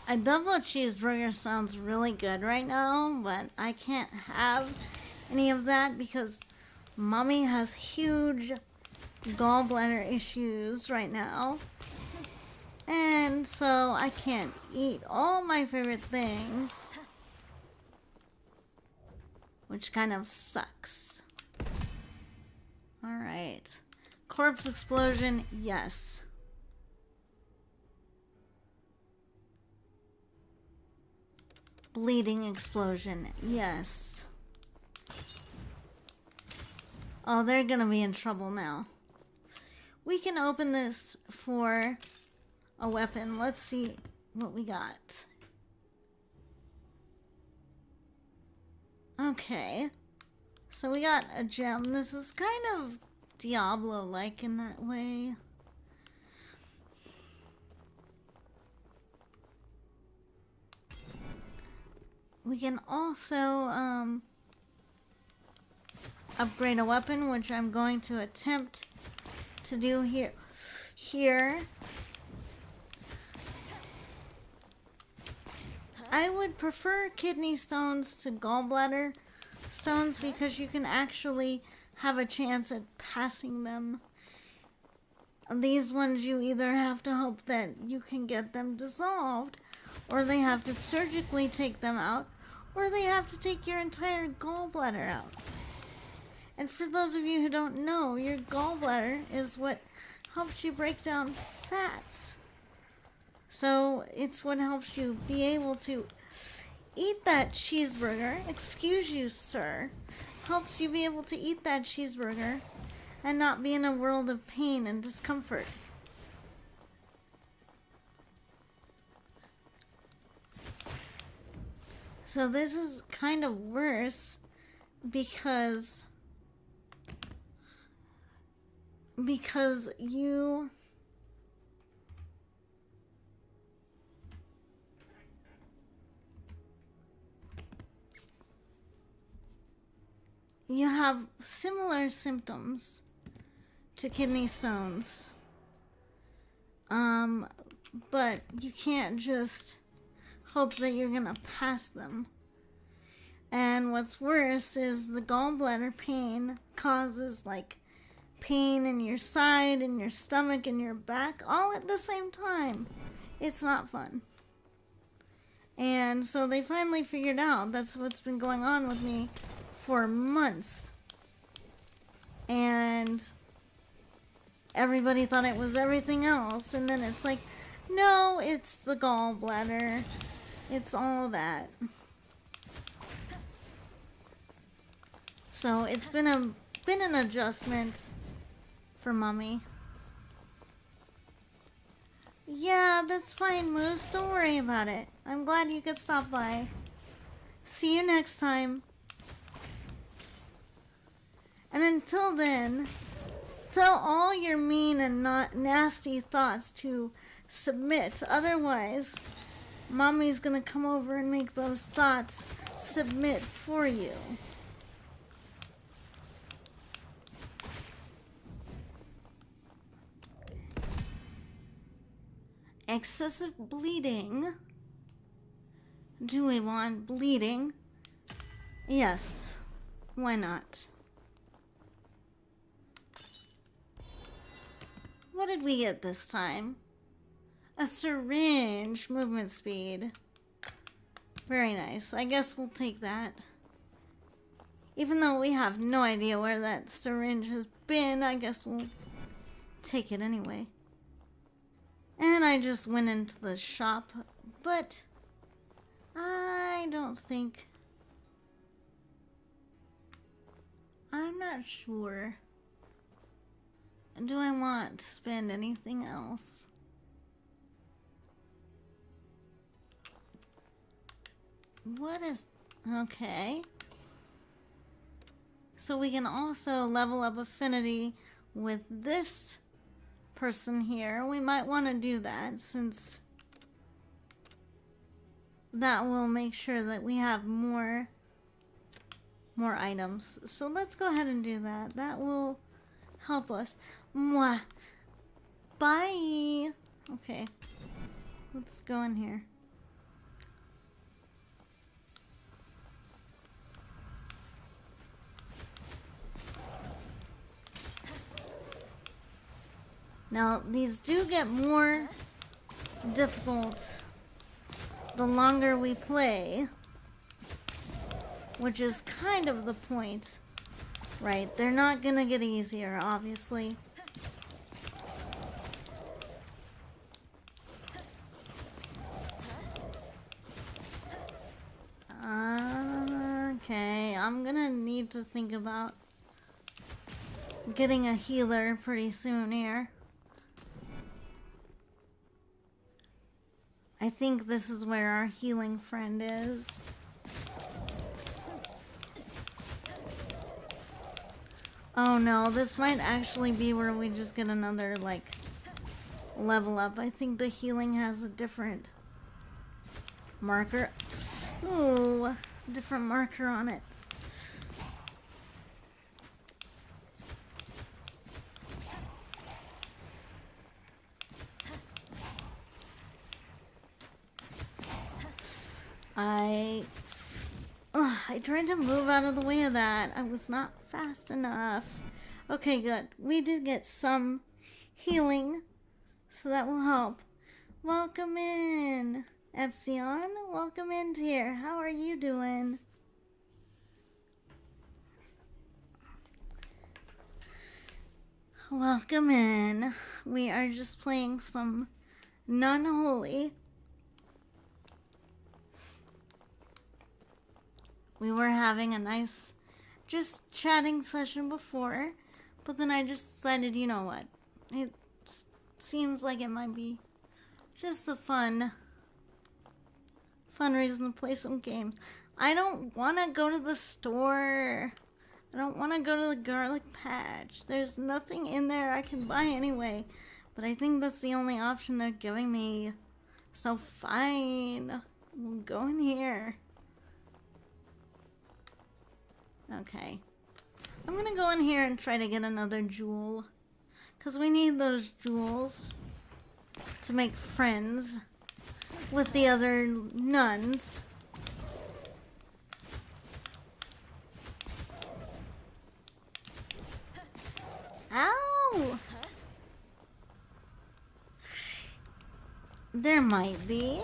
A double cheeseburger sounds really good right now, but I can't have any of that because Mommy has huge gallbladder issues right now. And so I can't eat all my favorite things, which kind of sucks. Alright. Corpse explosion, yes. Bleeding explosion, yes. Oh, they're gonna be in trouble now. We can open this for a weapon. Let's see what we got. Okay. So we got a gem. This is kind of Diablo-like in that way. We can also upgrade a weapon, which I'm going to attempt to do here. I would prefer kidney stones to gallbladder stones because you can actually have a chance at passing them. These ones you either have to hope that you can get them dissolved, or they have to surgically take them out, or they have to take your entire gallbladder out. And for those of you who don't know, your gallbladder is what helps you break down fats. So it's what helps you be able to eat that cheeseburger. Excuse you, sir. Helps you be able to eat that cheeseburger and not be in a world of pain and discomfort. So this is kind of worse because because you have similar symptoms to kidney stones. But you can't just hope that you're gonna pass them. And what's worse is the gallbladder pain causes like pain in your side, in your stomach, in your back, all at the same time. It's not fun. And so they finally figured out that's what's been going on with me for months. And everybody thought it was everything else. And then it's like, no, it's the gallbladder. It's all that. So it's been an adjustment for Mommy. Yeah, that's fine, Moose. Don't worry about it. I'm glad you could stop by. See you next time. And until then, tell all your mean and nasty thoughts to submit. Otherwise, Mommy's gonna come over and make those thoughts submit for you. Excessive bleeding. Do we want bleeding? Yes. Why not? What did we get this time? A syringe. Movement speed. Very nice. I guess we'll take that. Even though we have no idea where that syringe has been, I guess we'll take it anyway. And I just went into the shop, but I don't think... I'm not sure. Do I want to spend anything else? What is... Okay. So we can also level up affinity with this person here. We might want to do that since that will make sure that we have more items. So let's go ahead and do that. That will help us. Mwah. Bye. Okay. Let's go in here. Now, these do get more difficult the longer we play, which is kind of the point, right? They're not gonna get easier, obviously. Okay, I'm gonna need to think about getting a healer pretty soon here. I think this is where our healing friend is. Oh no, this might actually be where we just get another, like, level up. I think the healing has a different marker. Ooh, different marker on it. I tried to move out of the way of that. I was not fast enough. Okay, good. We did get some healing, so that will help. Welcome in, Epsilon. Welcome in, dear. How are you doing? Welcome in. We are just playing some non-holy. We were having a nice just chatting session before, but then I just decided, you know what, it seems like it might be just a fun reason to play some games. I don't want to go to the store. I don't want to go to the garlic patch. There's nothing in there I can buy anyway. But I think that's the only option they're giving me. So fine. We'll go in here. Okay. I'm gonna go in here and try to get another jewel. Because we need those jewels to make friends with the other nuns. Ow! There might be.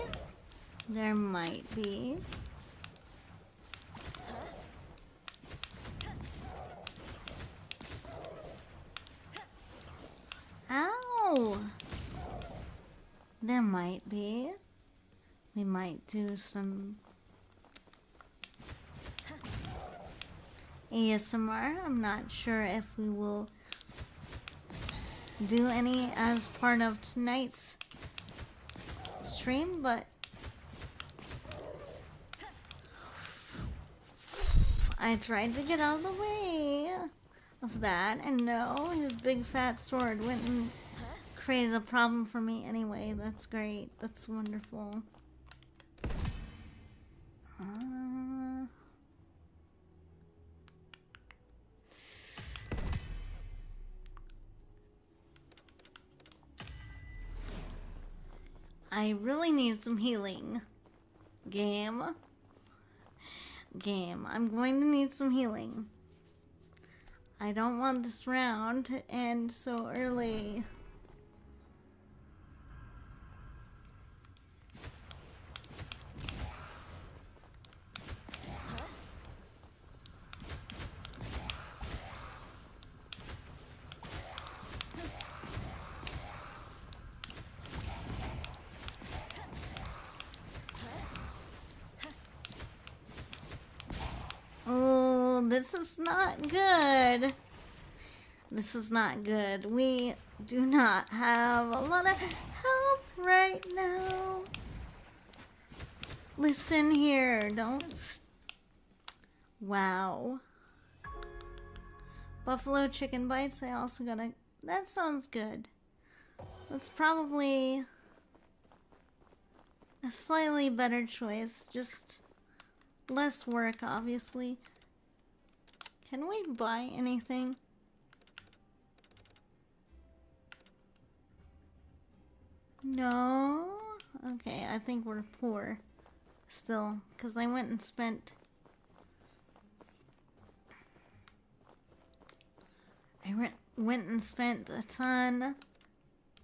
There might be. Ow! There might be. We might do some ASMR. I'm not sure if we will do any as part of tonight's stream, but I tried to get out of the way of that, and no, his big fat sword went and created a problem for me anyway. That's great. That's wonderful. I really need some healing. Game. I'm going to need some healing. I don't want this round to end so early. Oh, this is not good. This is not good. We do not have a lot of health right now. Listen here, don't. Wow. Buffalo chicken bites. I also gotta. That sounds good. That's probably a slightly better choice. Just less work, obviously. Can we buy anything? No? Okay, I think we're poor still, because I went and spent... went and spent a ton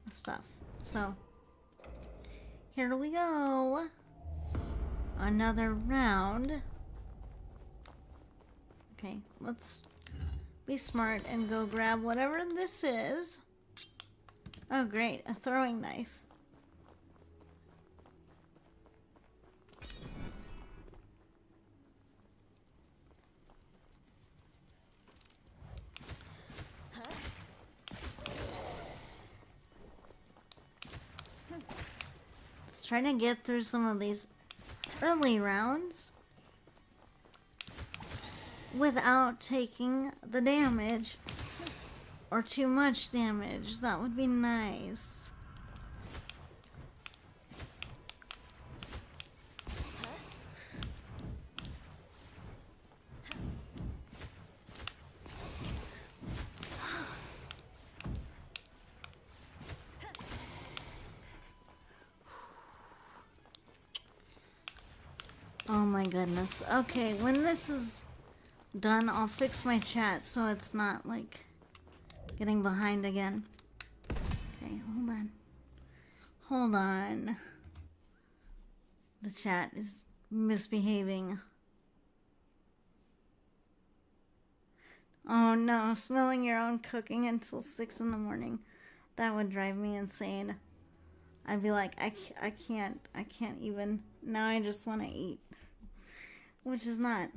of stuff. So, here we go. Another round. Okay, let's be smart and go grab whatever this is. Oh great, a throwing knife. Let's try to get through some of these early rounds without taking the damage or too much damage. That would be nice. Oh my goodness. Okay, when this is done, I'll fix my chat so it's not like getting behind again. Okay, hold on. Hold on. The chat is misbehaving. Oh no, smelling your own cooking until 6 in the morning. That would drive me insane. I'd be like, I can't even. Now I just want to eat. Which is not.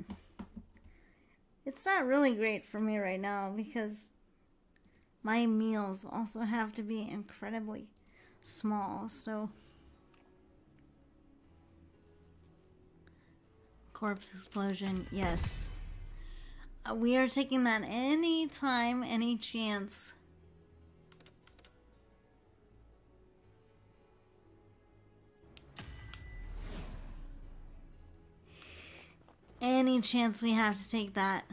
It's not really great for me right now because my meals also have to be incredibly small, so. Corpse explosion, yes. We are taking that any time, any chance. Any chance we have to take that.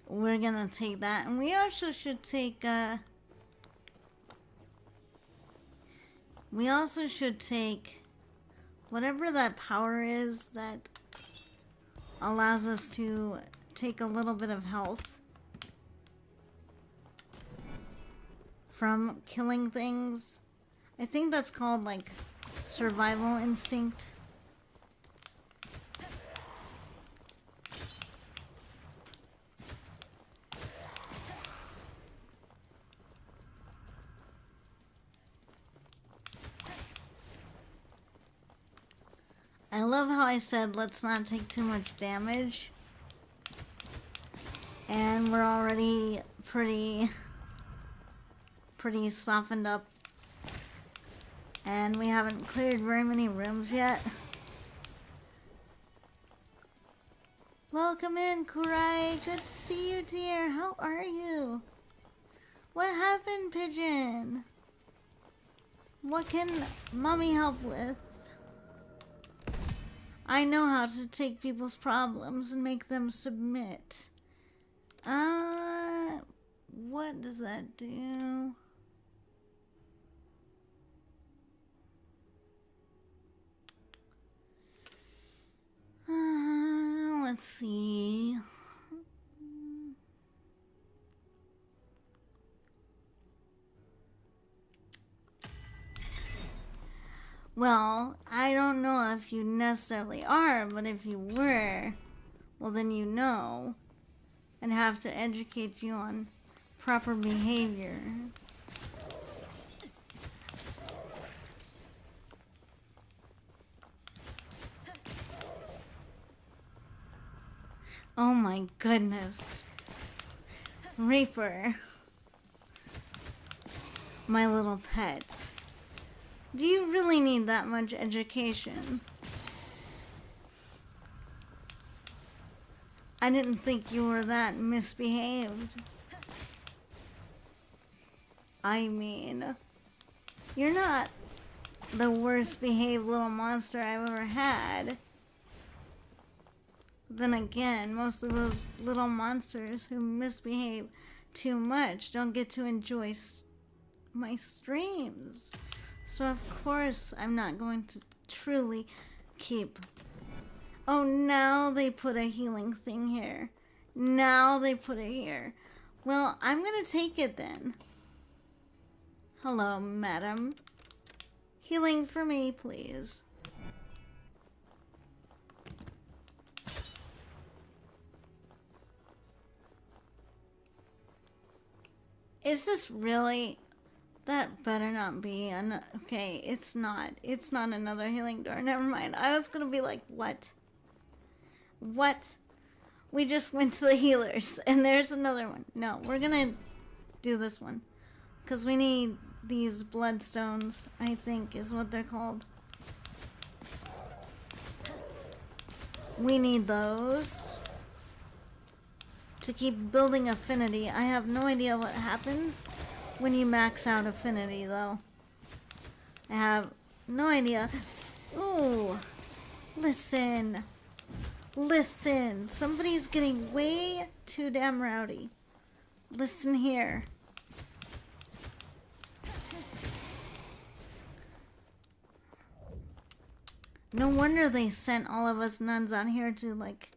We're gonna take that. And we also should take, we also should take whatever that power is that allows us to take a little bit of health from killing things. I think that's called, like, survival instinct. I love how I said let's not take too much damage. And we're already pretty softened up. And we haven't cleared very many rooms yet. Welcome in, Kurai. Good to see you, dear. How are you? What happened, Pigeon? What can Mommy help with? I know how to take people's problems and make them submit. What does that do? Let's see. Well, I don't know if you necessarily are, but if you were, well then you know, and have to educate you on proper behavior. Oh my goodness. Reaper. My little pet. Do you really need that much education? I didn't think you were that misbehaved. I mean, you're not the worst behaved little monster I've ever had. Then again, most of those little monsters who misbehave too much don't get to enjoy my streams. So of course I'm not going to truly keep... Oh, now they put a healing thing here. Now they put it here. Well, I'm gonna take it then. Hello, madam. Healing for me, please. Is this really... That better not be okay, it's not. It's not another healing door. Never mind. I was gonna be like, what? What? We just went to the healers, and there's another one. No, we're gonna do this one. Because we need these bloodstones, I think is what they're called. We need those to keep building affinity. I have no idea what happens when you max out affinity, though. I have no idea. Ooh. Listen. Listen. Somebody's getting way too damn rowdy. Listen here. No wonder they sent all of us nuns out here to, like,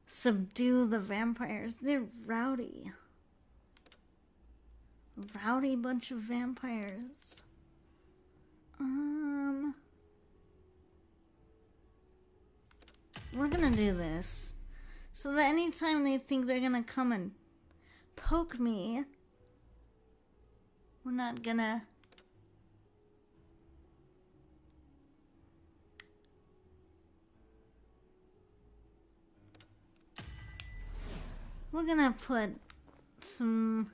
subdue the vampires. They're rowdy. Rowdy bunch of vampires. We're gonna do this so that anytime they think they're gonna come and poke me, we're not gonna... We're gonna put some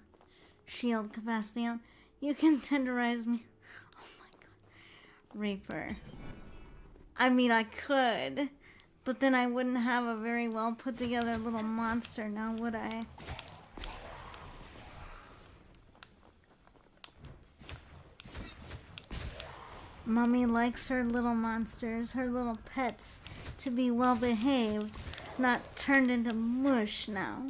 shield capacity on. You can tenderize me. Oh my god. Reaper. I mean, I could. But then I wouldn't have a very well put together little monster now, would I? Mommy likes her little monsters, her little pets, to be well behaved, not turned into mush now.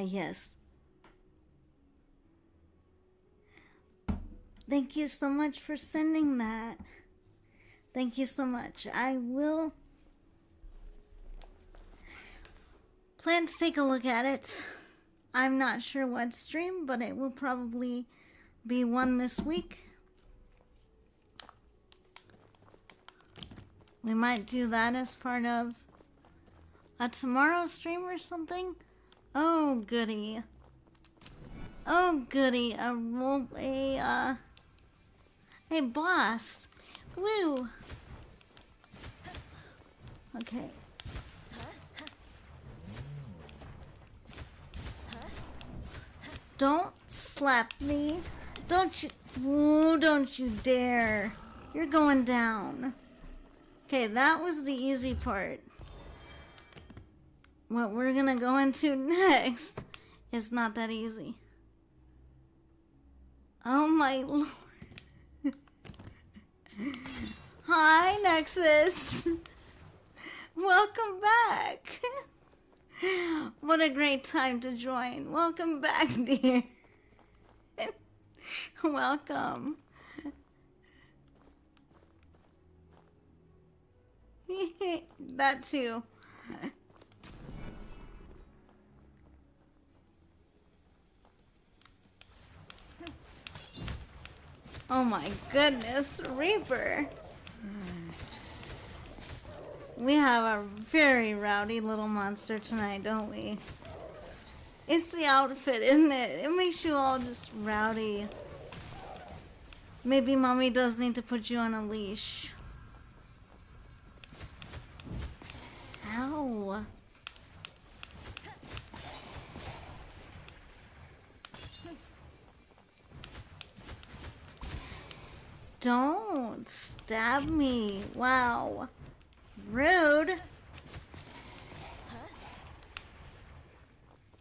Yes. Thank you so much for sending that. Thank you so much. I will plan to take a look at it. I'm not sure what stream, but it will probably be one this week. We might do that as part of a tomorrow stream or something. Oh, goody. Oh, goody. A boss. Woo. Okay. Don't slap me. Don't you. Ooh, don't you dare. You're going down. Okay, that was the easy part. What we're gonna go into next is not that easy. Oh my lord. Hi, Nexus. Welcome back. What a great time to join. Welcome back, dear. Welcome. That too. Oh my goodness, Reaper. We have a very rowdy little monster tonight, don't we? It's the outfit, isn't it? It makes you all just rowdy. Maybe mommy does need to put you on a leash. Ow. Don't stab me. Wow. Rude.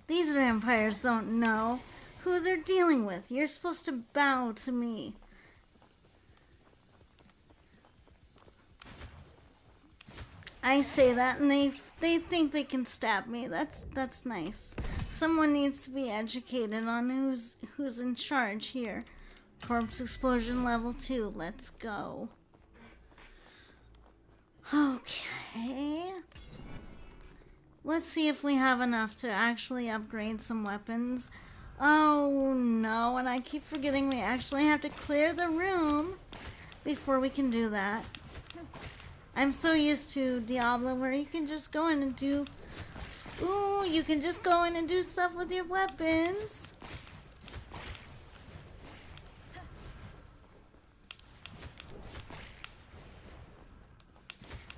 These vampires don't know who they're dealing with. You're supposed to bow to me. I say that and they think they can stab me. That's nice. Someone needs to be educated on who's in charge here. Corpse explosion level 2. Let's go. Okay. Let's see if we have enough to actually upgrade some weapons. Oh no, and I keep forgetting we actually have to clear the room before we can do that. I'm so used to Diablo where you can just go in and do... Ooh, you can just go in and do stuff with your weapons.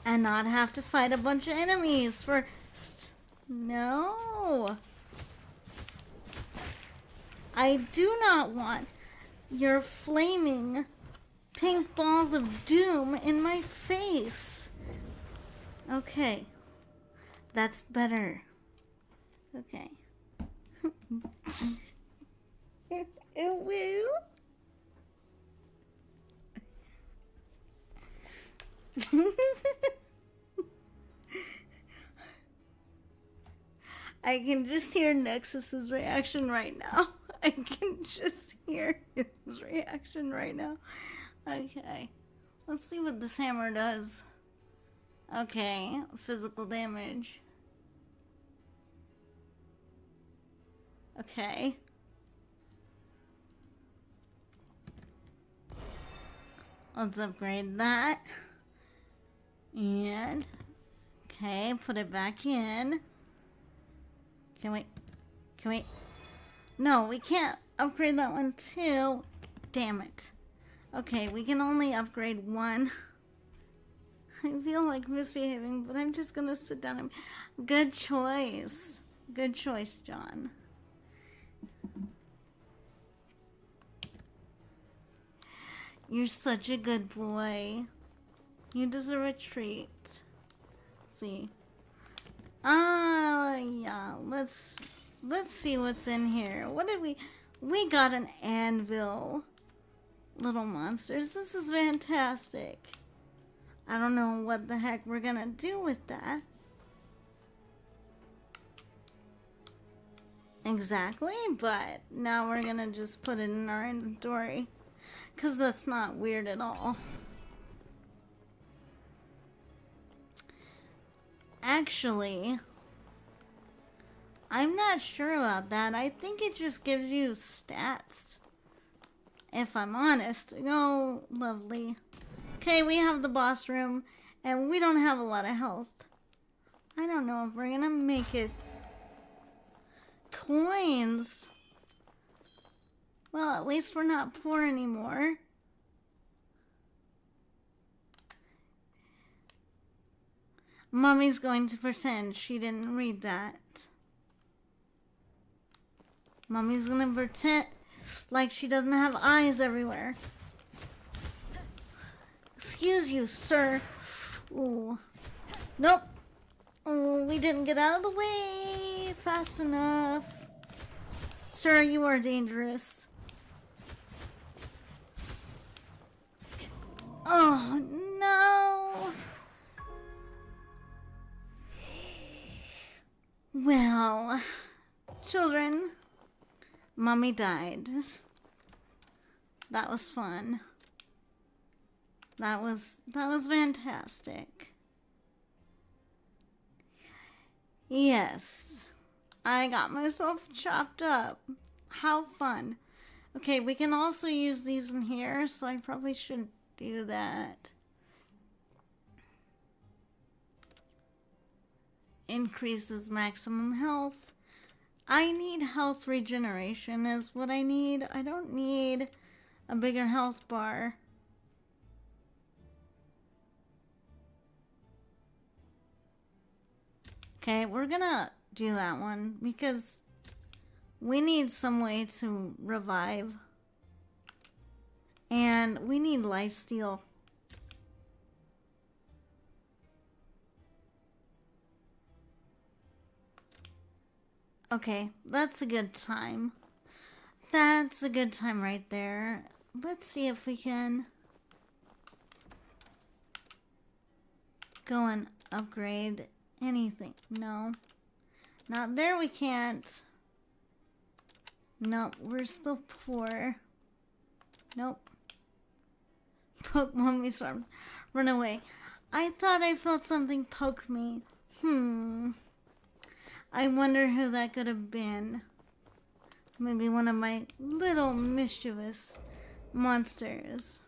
And not have to fight a bunch of enemies for... No. I do not want your flaming pink balls of doom in my face. Okay. That's better. Okay. Woo. I can just hear Nexus's reaction right now. I can just hear his reaction right now. Okay. Let's see what this hammer does. Okay. Physical damage. Okay. Let's upgrade that. And... Okay, put it back in. Can we... No, we can't upgrade that one too. damn it. Okay, we can only upgrade one. I feel like misbehaving, but I'm just gonna sit down and... Good choice. Good choice, John. You're such a good boy. You deserve a treat. Let's see. Yeah. Let's see what's in here. What did we got an anvil. Little monsters. This is fantastic. I don't know what the heck we're gonna do with that. Exactly, but now we're gonna just put it in our inventory. Because that's not weird at all. Actually, I'm not sure about that. I think it just gives you stats. If I'm honest. Oh, lovely. Okay, we have the boss room, and we don't have a lot of health. I don't know if we're gonna make it. Coins. Well, at least we're not poor anymore. Mommy's going to pretend she didn't read that. Mommy's gonna pretend like she doesn't have eyes everywhere. Excuse you, sir. Ooh. Nope. Oh, we didn't get out of the way fast enough. Sir, you are dangerous. Oh, no. Well, children, Mommy died. That was fun. That was fantastic. Yes, I got myself chopped up. How fun. Okay, we can also use these in here, so I probably should do that. Increases maximum health. I need health regeneration is what I need. I don't need a bigger health bar. Okay, we're gonna do that one because we need some way to revive. And we need lifesteal. Okay, that's a good time. That's a good time right there. Let's see if we can go and upgrade anything. No. Not there, we can't. Nope, we're still poor. Nope. Pokemon me storm. Run away. I thought I felt something poke me. I wonder who that could have been. Maybe one of my little mischievous monsters.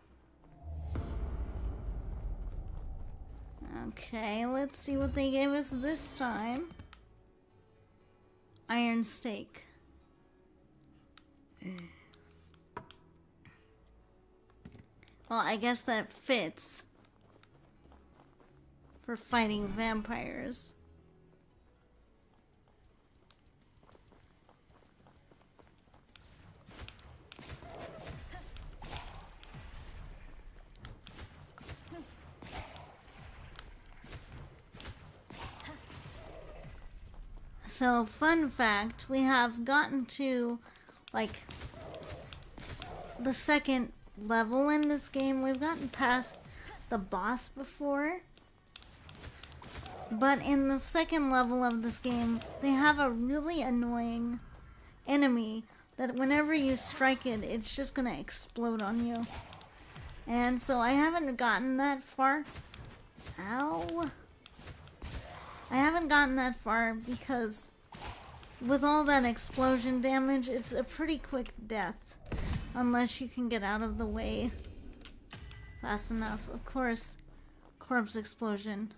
Okay, let's see what they gave us this time. Iron Stake. Well, I guess that fits for fighting vampires. So, fun fact, we have gotten to, like, the second level in this game. We've gotten past the boss before. But in the second level of this game, they have a really annoying enemy that whenever you strike it, it's just gonna explode on you. And so I haven't gotten that far. Ow. I haven't gotten that far because with all that explosion damage, it's a pretty quick death. Unless you can get out of the way fast enough. Of course, corpse explosion.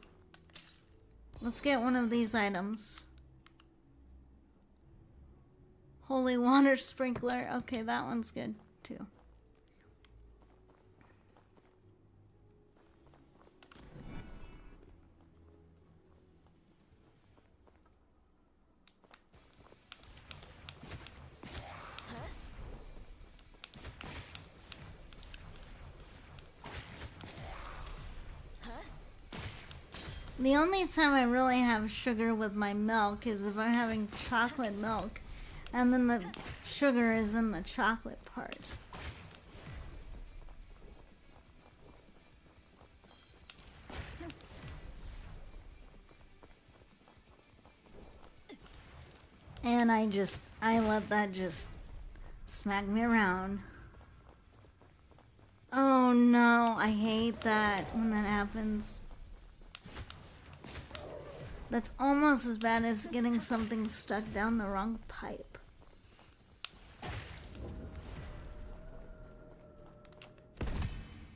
Let's get one of these items. Holy water sprinkler. Okay, that one's good too. The only time I really have sugar with my milk is if I'm having chocolate milk, and then the sugar is in the chocolate part. And I let that just smack me around. Oh no, I hate that when that happens. That's almost as bad as getting something stuck down the wrong pipe.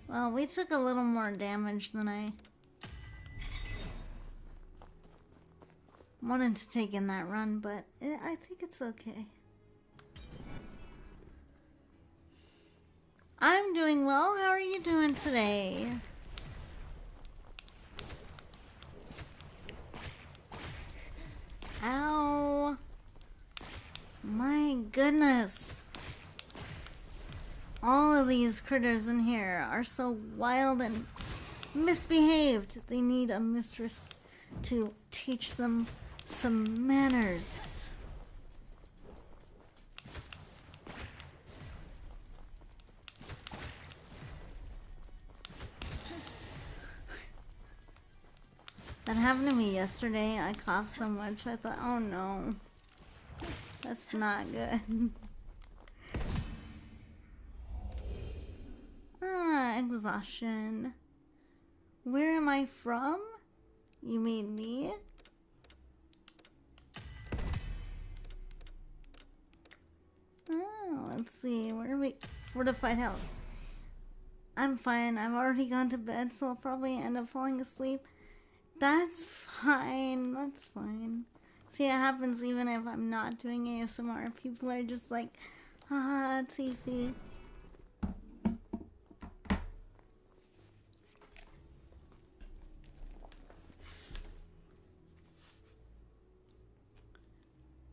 Well, we took a little more damage than I wanted to take in that run, but I think it's okay. I'm doing well. How are you doing today? Ow. My goodness. All of these critters in here are so wild and misbehaved. They need a mistress to teach them some manners. That happened to me yesterday. I coughed so much I thought, oh no, that's not good. Exhaustion. Where am I from? You mean me? Oh, let's see. Where are we? Fortified health. I'm fine. I've already gone to bed, so I'll probably end up falling asleep. That's fine. That's fine. See, it happens even if I'm not doing ASMR. People are just like, haha, Tiefy.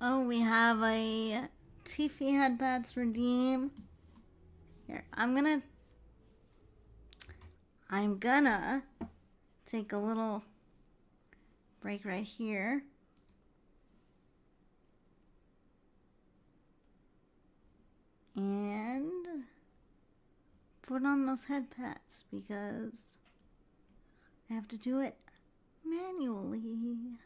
Oh, we have a Tiefy headbats redeem. Here, I'm gonna take a little break right here. And put on those head pats because I have to do it manually.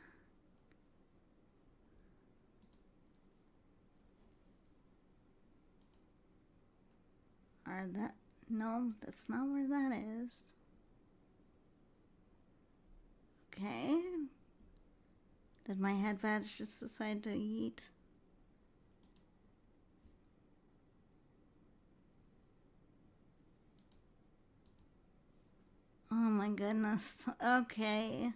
No, that's not where that is. Okay. Did my head pads just decide to eat? Oh my goodness. Okay.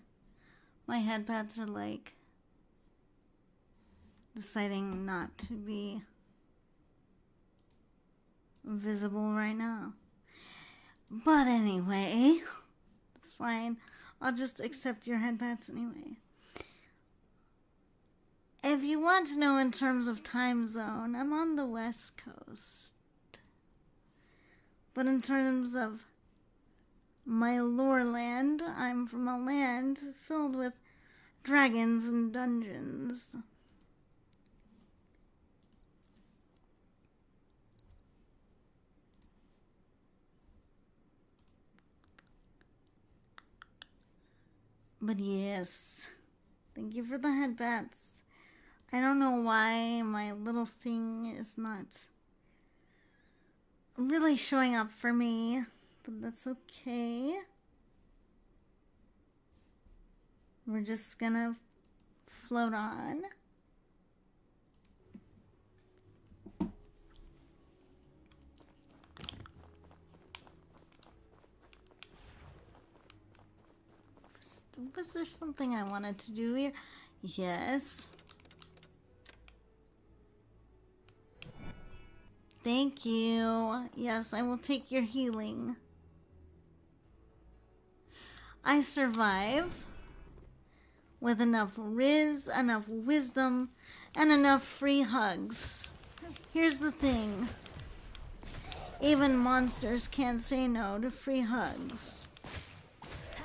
My head pads are like deciding not to be visible right now. But anyway, it's fine. I'll just accept your headbats anyway. If you want to know in terms of time zone, I'm on the West Coast. But in terms of my lore land, I'm from a land filled with dragons and dungeons. But yes, thank you for the headbats. I don't know why my little thing is not really showing up for me, but that's okay. We're just gonna float on. Was there something I wanted to do here? Yes. Thank you. Yes, I will take your healing. I survive with enough riz, enough wisdom, and enough free hugs. Here's the thing. Even monsters can't say no to free hugs.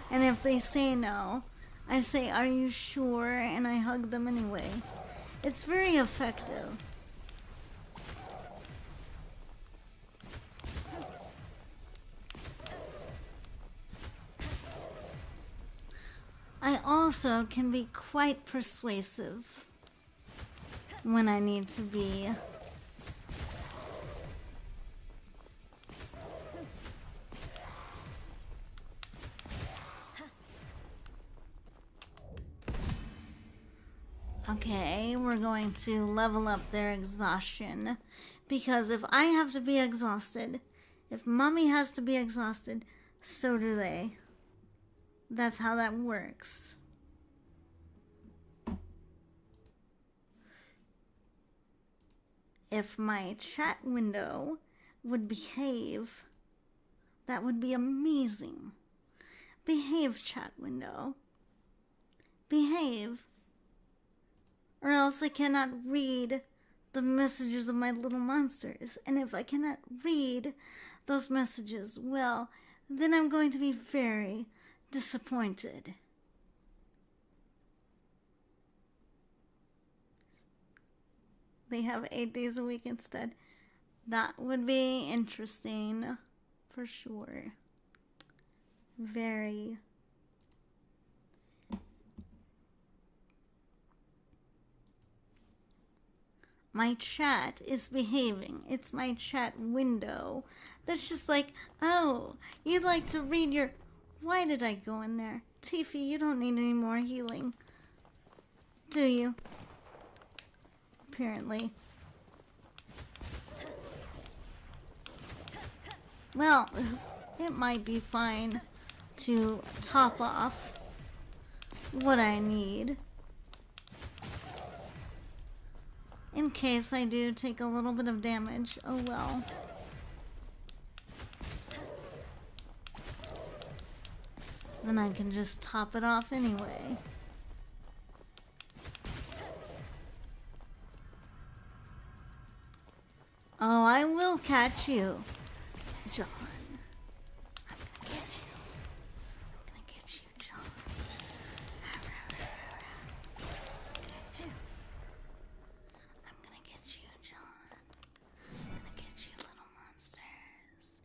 And if they say no, I say, "Are you sure?" and I hug them anyway. It's very effective. I also can be quite persuasive when I need to be. Okay, we're going to level up their exhaustion. Because if I have to be exhausted, if Mommy has to be exhausted, so do they. That's how that works. If my chat window would behave, that would be amazing. Behave, chat window. Behave. Or else I cannot read the messages of my little monsters. And if I cannot read those messages, well, then I'm going to be very disappointed. They have 8 days a week instead. That would be interesting for sure. Very. My chat is behaving. It's my chat window. That's just like, oh, you'd like to read your... Why did I go in there? Tiefy, you don't need any more healing. Do you? Apparently. Well, it might be fine to top off what I need. In case I do take a little bit of damage. Oh well. Then I can just top it off anyway. Oh, I will catch you, John. I'm gonna get you. I'm gonna get you, John. Get you. I'm gonna get you, John. I'm gonna get you, little monsters.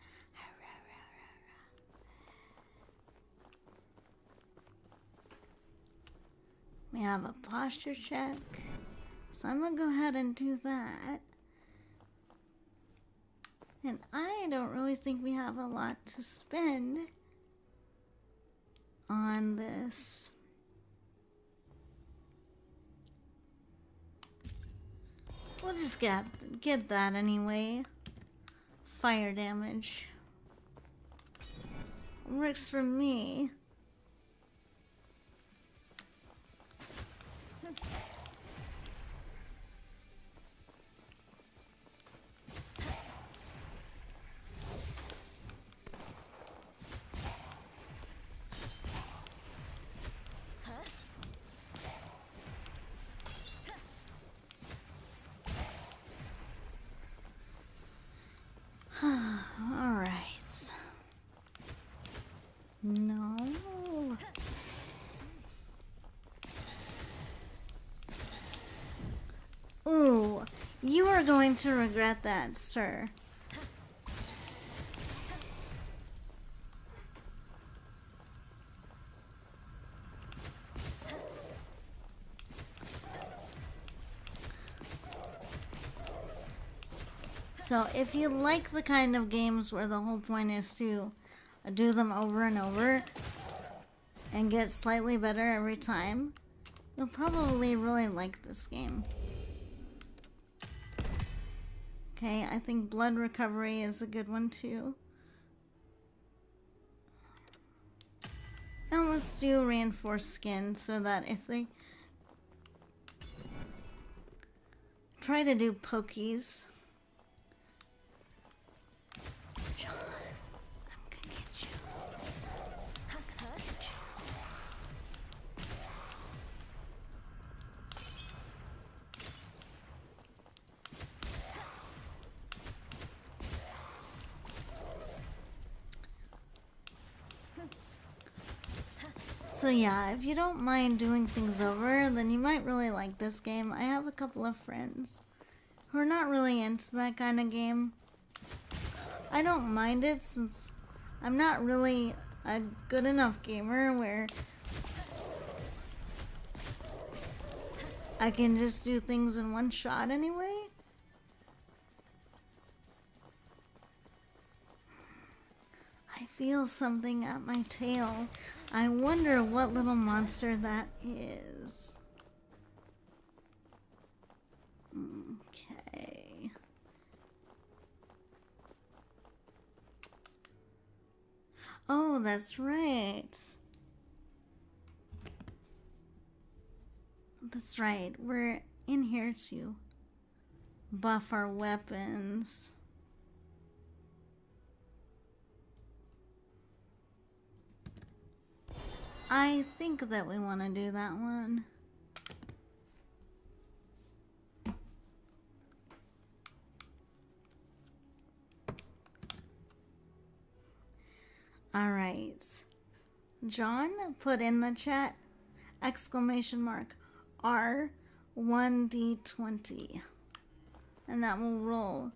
We have a posture check, so I'm gonna go ahead and do that. And I don't really think we have a lot to spend on this. We'll just get that anyway. Fire damage. Works for me. Alright. No. Ooh, you are going to regret that, sir. So if you like the kind of games where the whole point is to do them over and over and get slightly better every time, you'll probably really like this game. Okay, I think blood recovery is a good one too. Now let's do reinforced skin so that if they try to do pokies. John, I'm gonna get you. I'm gonna get you. So yeah, if you don't mind doing things over, then you might really like this game. I have a couple of friends who are not really into that kind of game. I don't mind it since I'm not really a good enough gamer where I can just do things in one shot anyway. I feel something at my tail. I wonder what little monster that is. Okay. Oh, that's right. That's right. We're in here to buff our weapons. I think that we want to do that one. Alright. John put in the chat !R1D20. And that will roll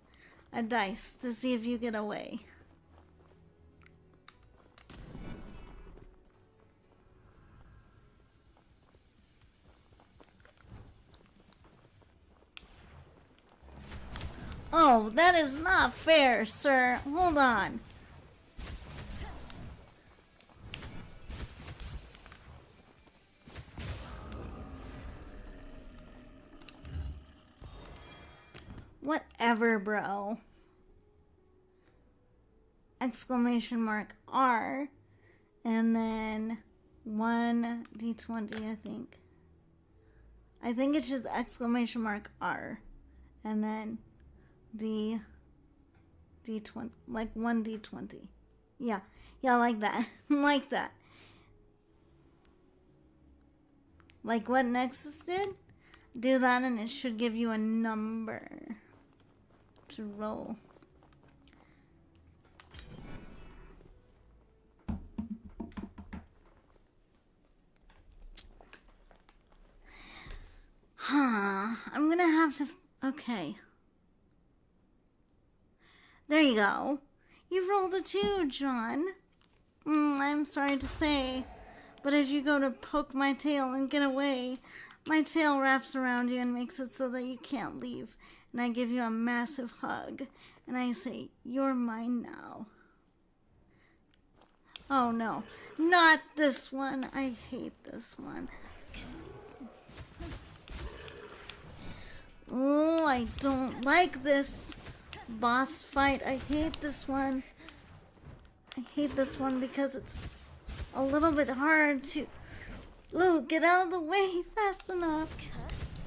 a dice to see if you get away. Oh, that is not fair, sir. Hold on. Whatever, bro. !R. And then 1D20, I think. I think it's just !R. And then D20, like 1D20. Yeah, like that. Like that. Like what Nexus did? Do that and it should give you a number to roll. I'm gonna have to... Okay. There you go. You rolled a 2, John. I'm sorry to say, but as you go to poke my tail and get away, my tail wraps around you and makes it so that you can't leave. And I give you a massive hug. And I say, you're mine now. Oh no, not this one. I hate this one. Oh, I don't like this boss fight. I hate this one. I hate this one because it's a little bit hard to... Ooh, get out of the way fast enough.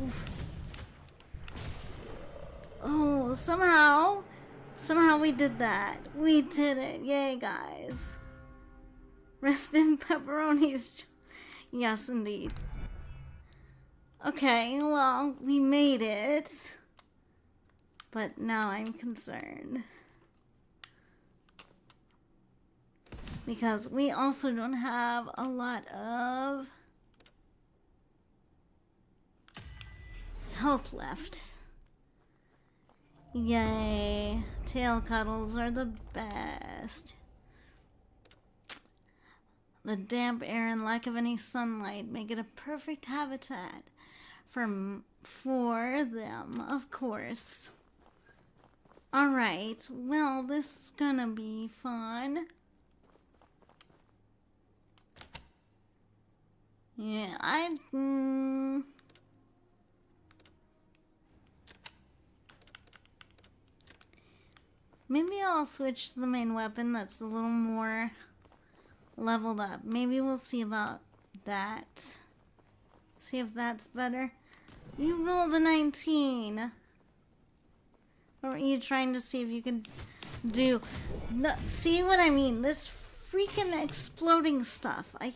Oof. Oh, somehow we did that. We did it. Yay, guys. Rest in pepperonis. Yes, indeed. Okay, well, we made it. But now I'm concerned. Because we also don't have a lot of health left. Yay. Tail cuddles are the best. The damp air and lack of any sunlight make it a perfect habitat for them, of course. Alright, well, this is gonna be fun. Yeah, maybe I'll switch to the main weapon that's a little more leveled up. Maybe we'll see about that. See if that's better. You rolled a 19. Or are you trying to see if you can do... No, see what I mean? This freaking exploding stuff. I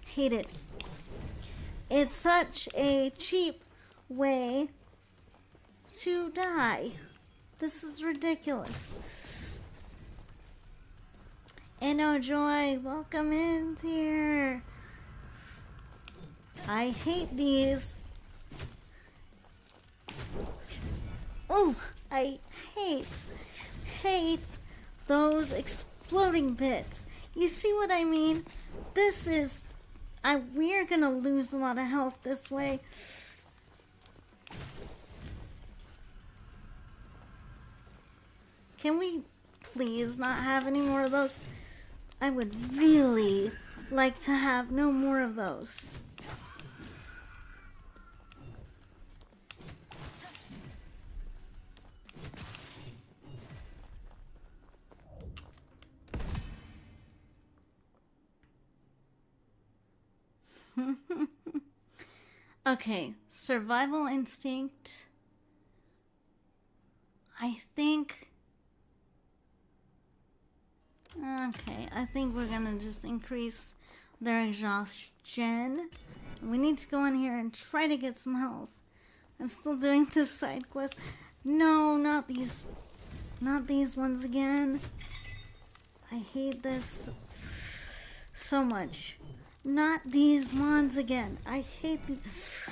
hate it. It's such a cheap way to die. This is ridiculous. Inno Joy, welcome in here. I hate these. Oh, I hate those exploding bits. You see what I mean? This is... we're gonna lose a lot of health this way. Can we please not have any more of those? I would really like to have no more of those. Okay, survival instinct. I think... Okay, I think we're gonna just increase their exhaustion. We need to go in here and try to get some health. I'm still doing this side quest. No, not these. Not these ones again. I hate this so much. Not these ones again. I hate these.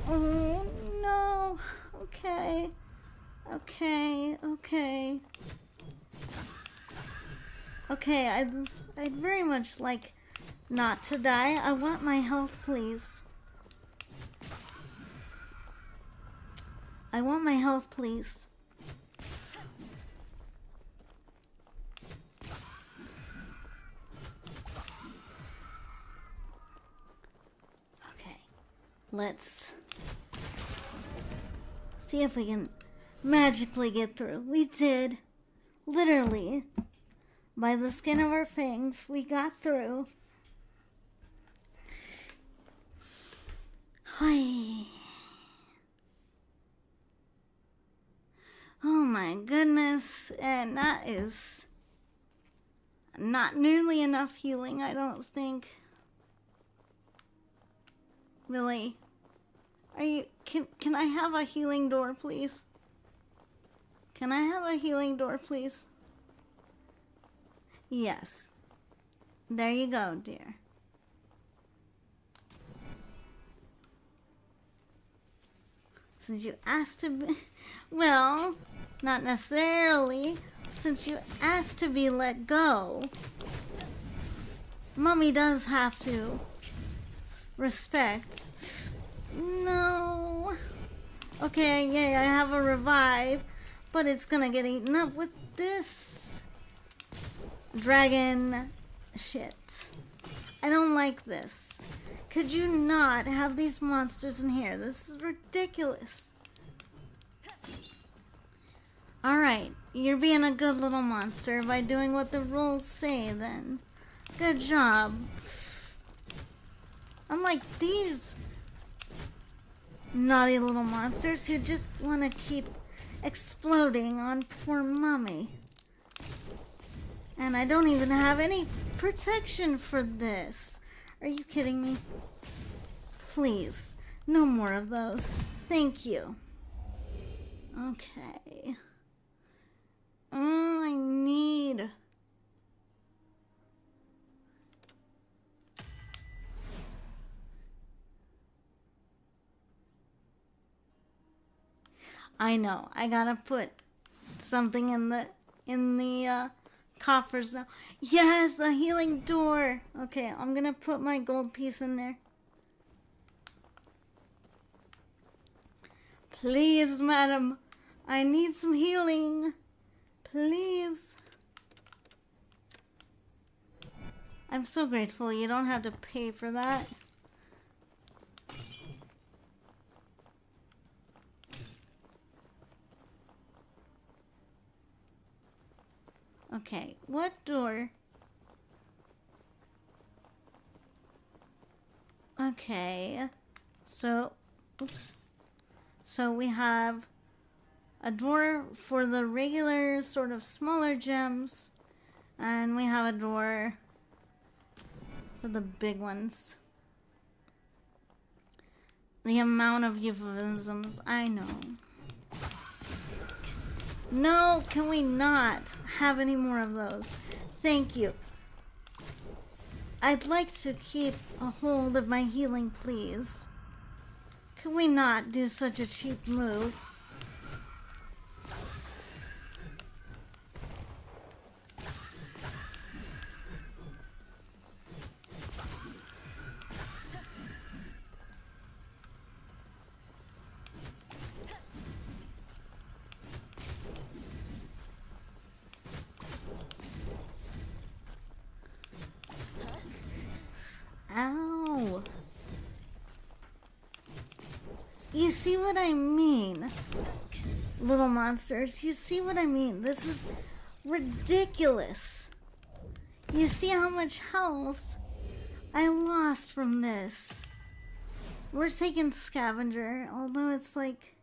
Oh, no. Okay. Okay, okay. Okay, I'd very much like not to die. I want my health, please. I want my health, please. Okay, let's see if we can magically get through. We did. Literally. By the skin of our fangs, we got through. Hi. Oh my goodness, and that is not nearly enough healing, I don't think. Really? Are you, can I have a healing door, please? Can I have a healing door, please? Yes. There you go, dear. Since you asked to be... Well, not necessarily. Since you asked to be let go, Mommy does have to respect. No. Okay, yay, I have a revive, but it's gonna get eaten up with this dragon shit. I don't like this. Could you not have these monsters in here? This is ridiculous. Alright, you're being a good little monster by doing what the rules say then. Good job. Unlike these naughty little monsters who just want to keep exploding on poor Mommy. And I don't even have any protection for this. Are you kidding me? Please, no more of those. Thank you. Okay. I need... I know, I gotta put something in the coffers now. Yes, a healing door. Okay, I'm gonna put my gold piece in there. Please, madam, I need some healing. Please. I'm so grateful you don't have to pay for that. Okay, what door? Okay, so, oops. So we have a door for the regular sort of smaller gems, and we have a door for the big ones. The amount of euphemisms, I know. No, can we not have any more of those? Thank you. I'd like to keep a hold of my healing, please. Could we not do such a cheap move? Ow. You see what I mean, little monsters? You see what I mean? This is ridiculous. You see how much health I lost from this. We're taking Scavenger, although it's like...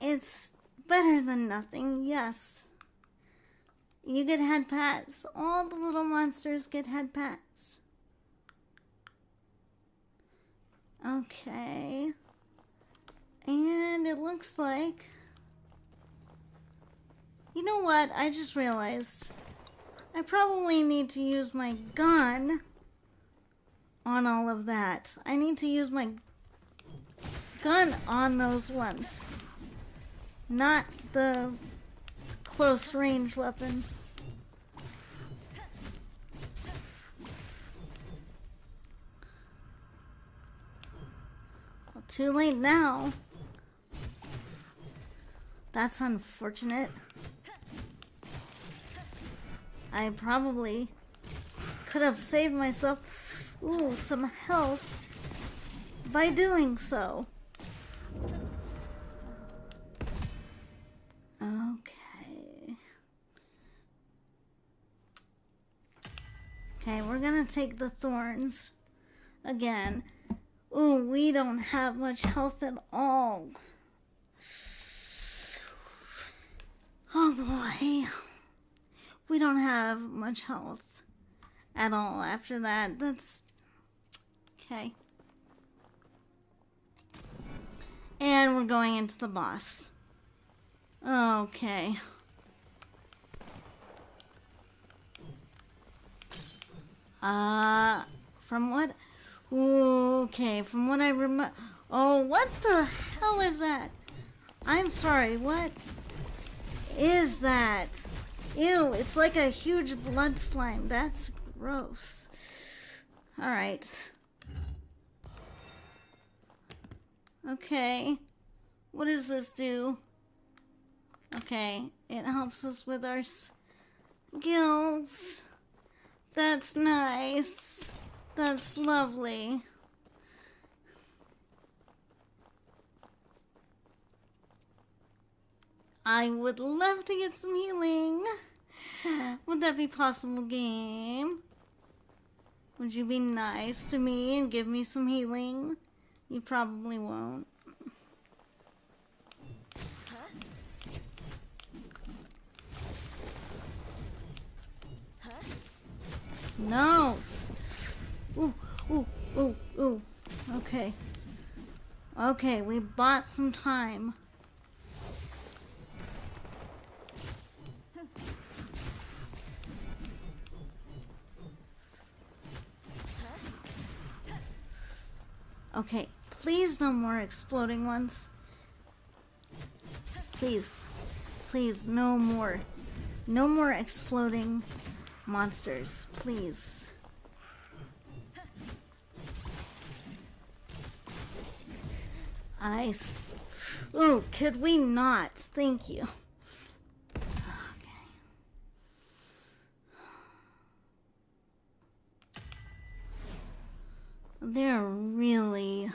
It's better than nothing, yes. You get head pats. All the little monsters get head pats. Okay. And it looks like... You know what? I just realized I probably need to use my gun on all of that. I need to use my gun on those ones. Not the close range weapon. Well, too late now. That's unfortunate. I probably could have saved myself some health by doing so. Okay. Okay, we're gonna take the thorns again. Ooh, we don't have much health at all. Oh boy. We don't have much health at all after that. That's okay. And we're going into the boss. Okay. From what? Okay, from what I remember. Oh, what the hell is that? I'm sorry, what is that? Ew, it's like a huge blood slime. That's gross. Alright. Okay. What does this do? Okay, it helps us with our skills. That's nice. That's lovely. I would love to get some healing. Would that be possible, game? Would you be nice to me and give me some healing? You probably won't. No. Ooh, ooh, ooh, ooh. Okay. Okay, we bought some time. Okay, please no more exploding ones. Please. Please, no more. No more exploding monsters, please. Ice. Ooh, could we not? Thank you. Okay. They're really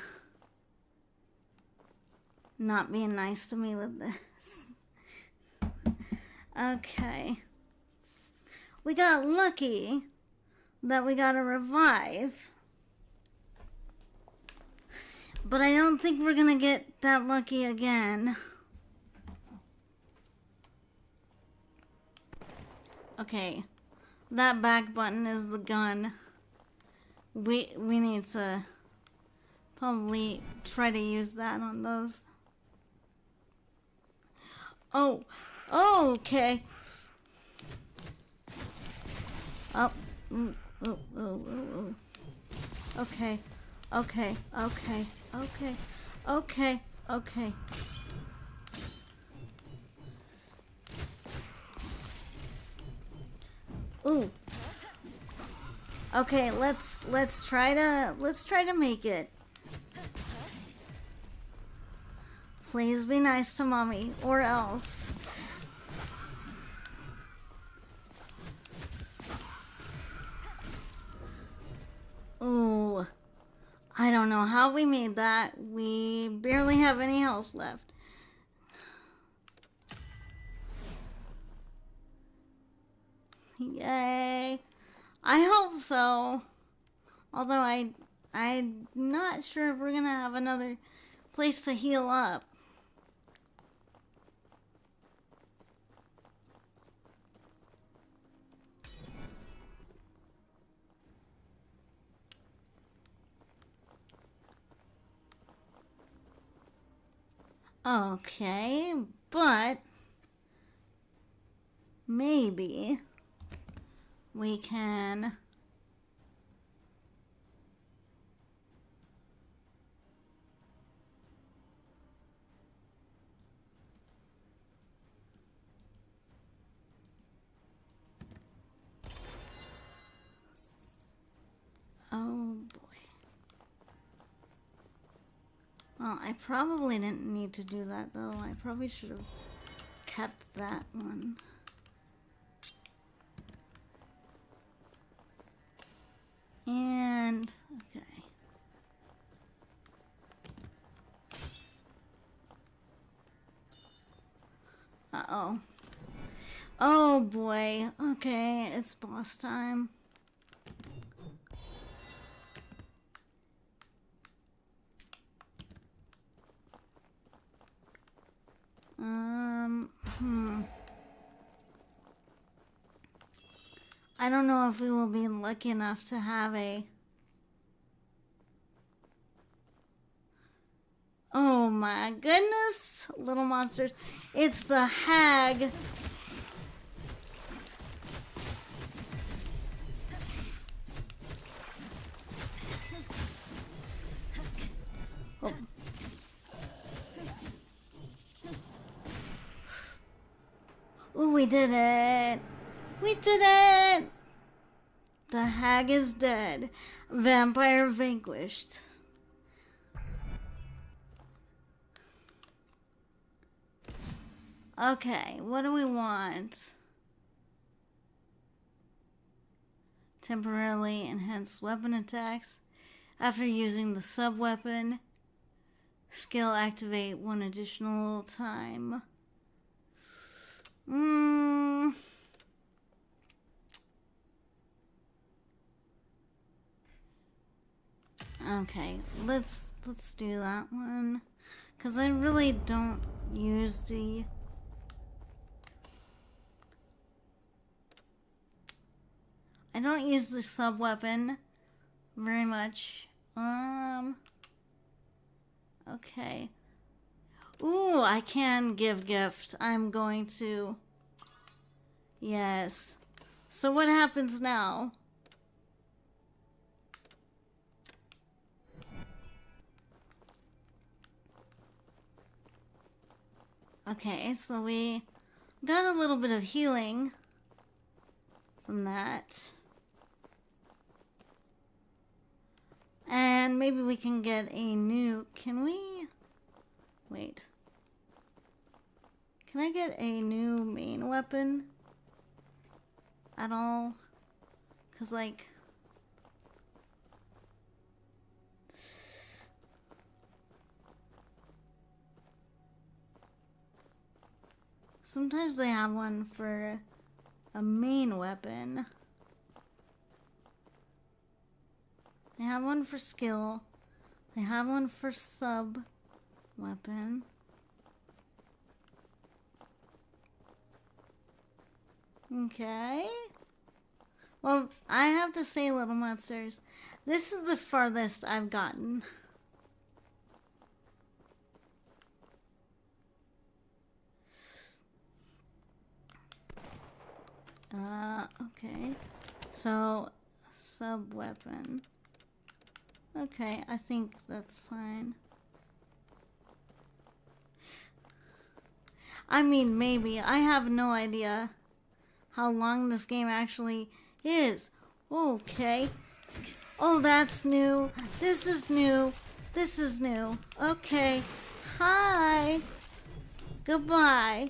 not being nice to me with this. Okay. We got lucky that we got a revive. But I don't think we're gonna get that lucky again. Okay. That back button is the gun. We need to probably try to use that on those. Oh, okay. Oh. Ooh, ooh, ooh, ooh. Okay. Okay. Okay. Okay. Okay. Okay. Ooh. Okay, let's try to make it. Please be nice to mommy, or else. Ooh. I don't know how we made that. We barely have any health left. Yay. I hope so. Although I'm not sure if we're gonna have another place to heal up. Okay, but maybe we can... Oh boy. Well, I probably didn't need to do that though. I probably should have kept that one. And, okay. Uh-oh. Oh boy. Okay, it's boss time. I don't know if we will be lucky enough to have a... Oh my goodness, little monsters. It's the hag. Oh. Ooh, we did it. We did it. The hag is dead. Vampire vanquished. Okay, what do we want? Temporarily enhance weapon attacks. After using the sub-weapon, skill activate one additional time. Okay, let's do that one. 'Cause I really don't use the... I don't use the sub-weapon very much. Okay. Ooh, I can give gift. I'm going to... Yes. So what happens now? Okay, so we got a little bit of healing from that. And maybe we can get a new... Can we... Wait. Can I get a new main weapon? At all? 'Cause like... Sometimes they have one for a main weapon. They have one for skill. They have one for sub weapon. Okay. Well, I have to say, little monsters, this is the farthest I've gotten. Okay. So, sub-weapon. Okay, I think that's fine. I mean, maybe. I have no idea how long this game actually is. Okay. Oh, that's new. This is new. This is new. Okay. Hi. Goodbye.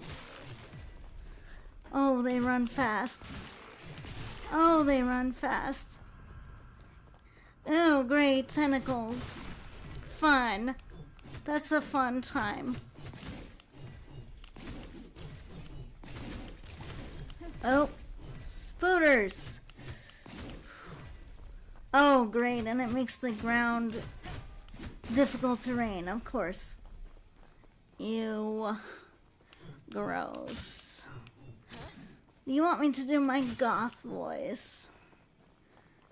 Oh, they run fast. Oh, they run fast. Oh, great. Tentacles. Fun. That's a fun time. Oh, spooters. Oh, great. And it makes the ground difficult terrain, of course. Ew. Gross. You want me to do my goth voice?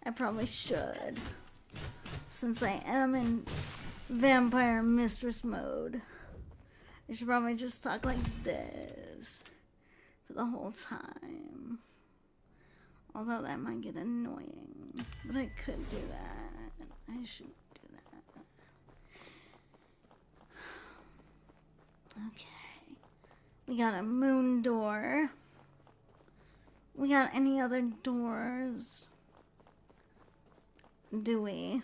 I probably should. Since I am in vampire mistress mode. I should probably just talk like this for the whole time. Although that might get annoying. But I could do that. I should do that. Okay. We got a moon door. We got any other doors? Do we?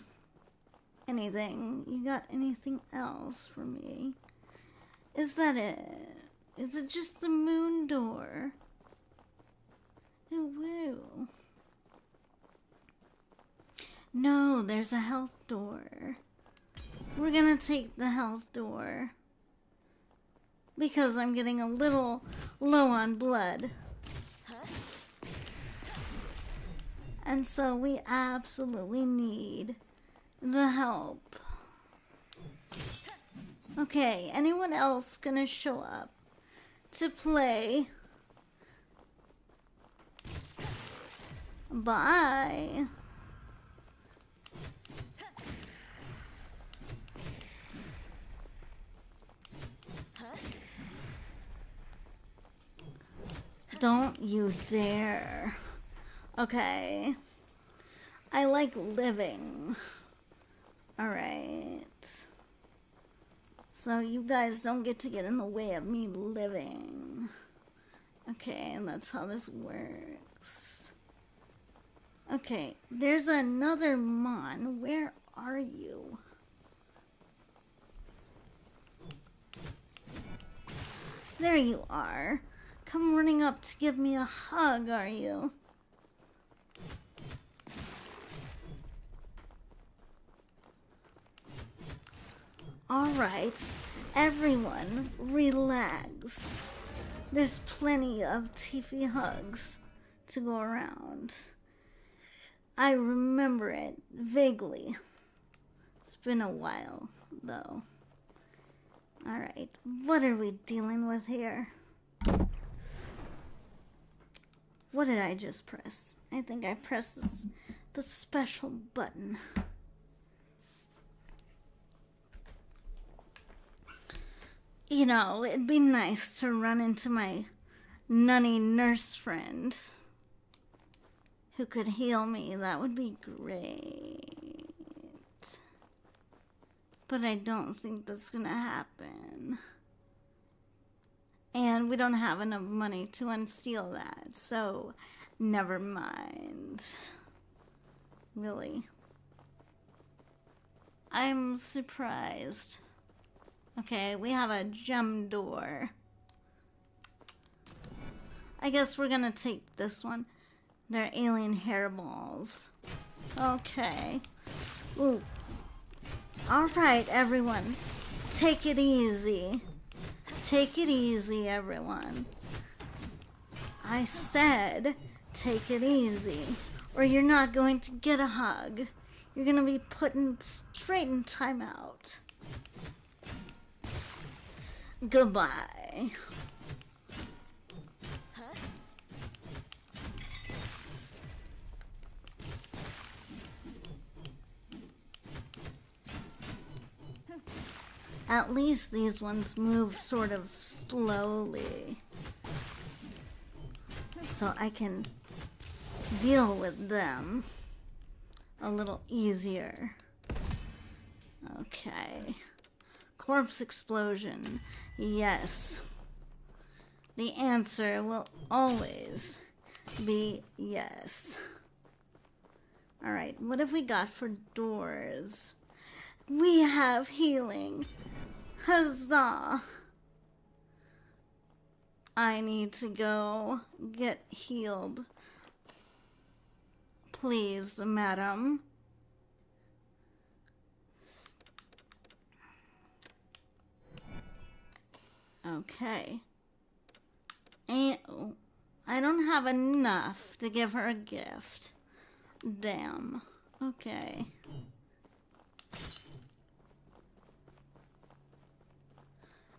Anything? You got anything else for me? Is that it? Is it just the moon door? Ooh, woo. No, there's a health door. We're gonna take the health door. Because I'm getting a little low on blood. And so we absolutely need the help. Okay, anyone else gonna show up to play? Bye. Don't you dare. Okay. I like living. Alright. So you guys don't get to get in the way of me living. Okay, and that's how this works. Okay, there's another Mon. Where are you? There you are. Come running up to give me a hug, are you? Alright, everyone, relax. There's plenty of Tiefy hugs to go around. I remember it vaguely. It's been a while, though. Alright, what are we dealing with here? What did I just press? I think I pressed the special button. You know, it'd be nice to run into my nunny nurse friend who could heal me. That would be great. But I don't think that's gonna happen. And we don't have enough money to unsteal that, so never mind. Really. I'm surprised. Okay, we have a gem door. I guess we're gonna take this one. They're alien hairballs. Okay. Ooh. Alright, everyone. Take it easy. Take it easy, everyone. I said, take it easy. Or you're not going to get a hug. You're gonna be put straight in timeout. Goodbye. At least these ones move sort of slowly. So I can deal with them a little easier. Okay. Corpse explosion. Yes. The answer will always be yes. Alright, what have we got for doors? We have healing. Huzzah! I need to go get healed. Please, madam. Okay. And I don't have enough to give her a gift. Damn. Okay.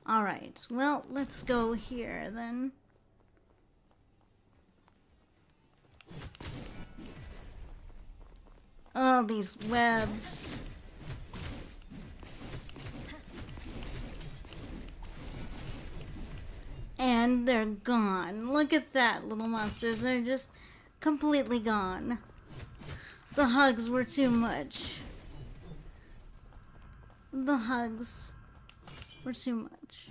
Alright, well, let's go here then. Oh, these webs. And they're gone. Look at that, little monsters. They're just completely gone. The hugs were too much. The hugs were too much.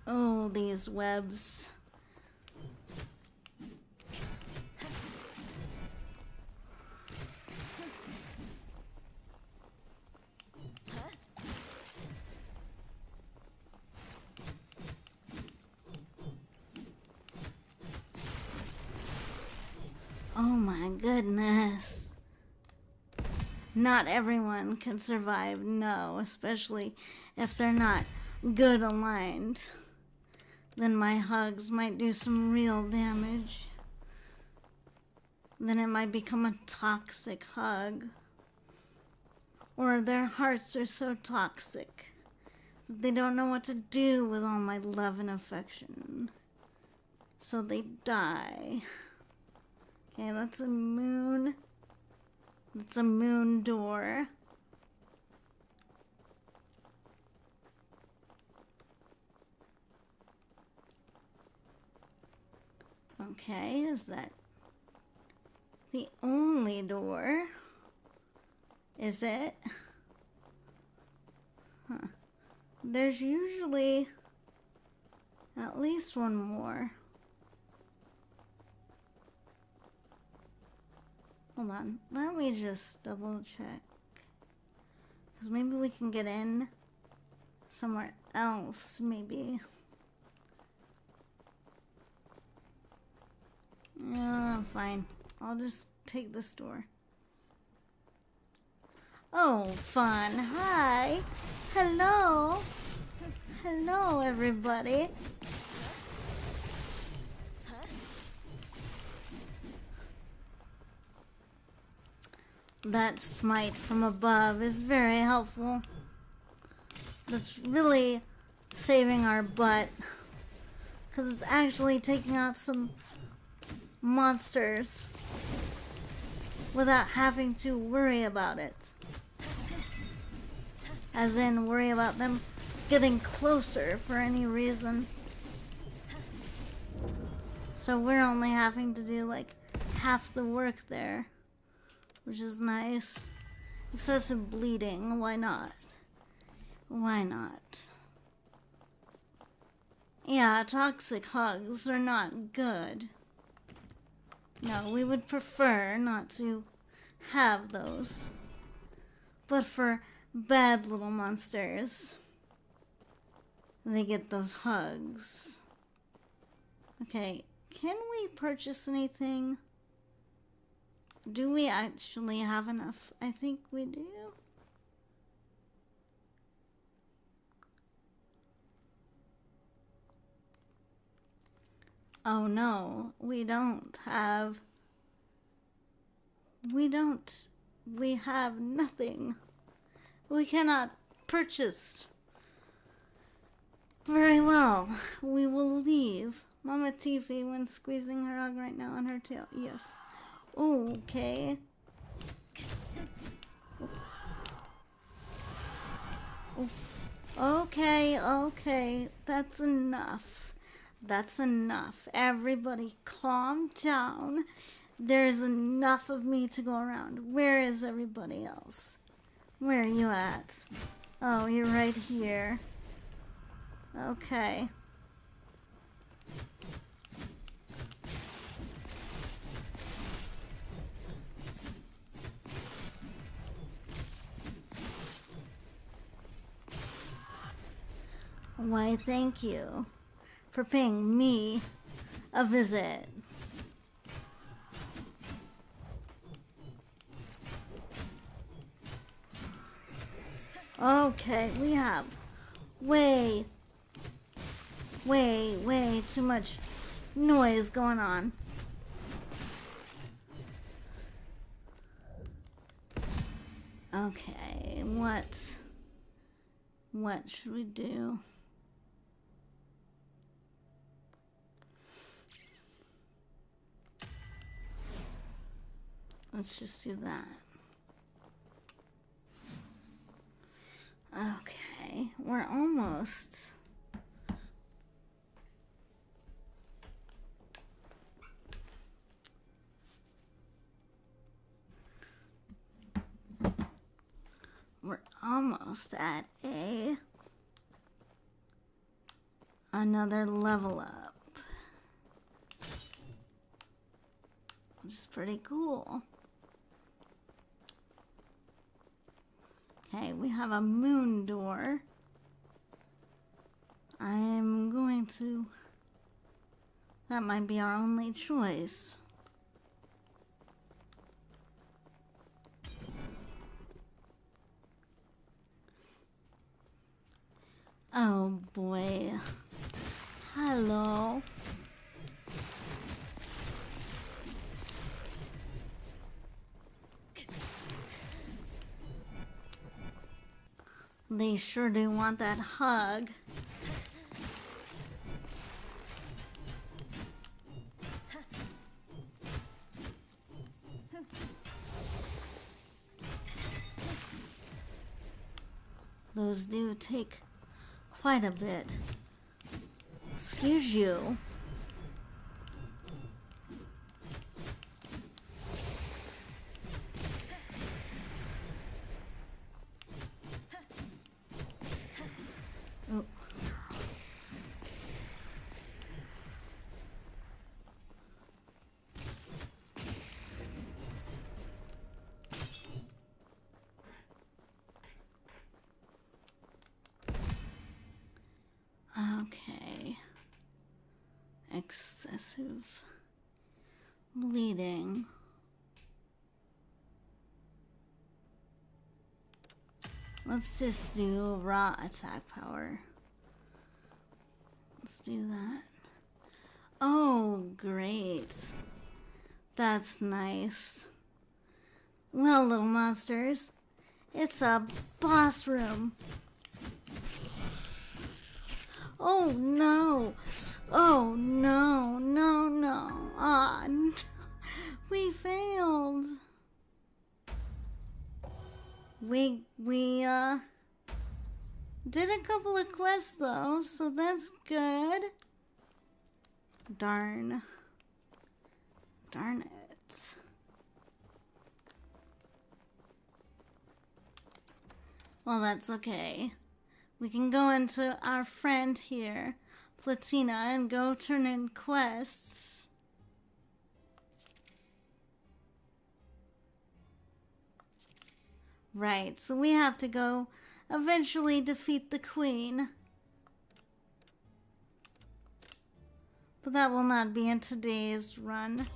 Oh, these webs. Oh my goodness. Not everyone can survive, no, especially if they're not good aligned. Then my hugs might do some real damage. Then it might become a toxic hug. Or their hearts are so toxic that they don't know what to do with all my love and affection. So they die. Okay, that's a moon. That's a moon door. Okay, is that the only door? Is it? Huh. There's usually at least one more. Hold on, let me just double check. Because maybe we can get in somewhere else, maybe. Yeah, fine. I'll just take this door. Oh, fun. Hi. Hello. Hello, everybody. That smite from above is very helpful. That's really saving our butt. Because it's actually taking out some monsters without having to worry about it. As in, worry about them getting closer for any reason. So we're only having to do like half the work there, which is nice. Excessive bleeding, why not? Why not? Yeah, toxic hugs are not good. No, we would prefer not to have those. But for bad little monsters, they get those hugs. Okay, can we purchase anything? Do we actually have enough? I think we do. Oh no, we don't have... We have nothing. We cannot purchase. Very well, we will leave. Mama Tiefy when squeezing her hug right now on her tail. Yes. Okay. Okay. That's enough. That's enough. Everybody calm down. There's enough of me to go around. Where is everybody else? Where are you at? Oh, you're right here. Okay. Why, thank you for paying me a visit. Okay, we have way too much noise going on. Okay, what should we do? Let's just do that. Okay, we're almost. We're almost at another level up. Which is pretty cool. Okay, we have a moon door. I'm going to... That might be our only choice. Oh boy. Hello. They sure do want that hug. Those do take quite a bit. Excuse you. Oh. Okay. Excessive bleeding. Let's just do raw attack power. Let's do that. Oh, great. That's nice. Well, little monsters, it's a boss room. Oh no! Oh no! Ah, no. We failed. We did a couple of quests though, so that's good. Darn it. Well, that's okay. We can go into our friend here, Platina, and go turn in quests. Right, so we have to go eventually defeat the queen. But that will not be in today's run.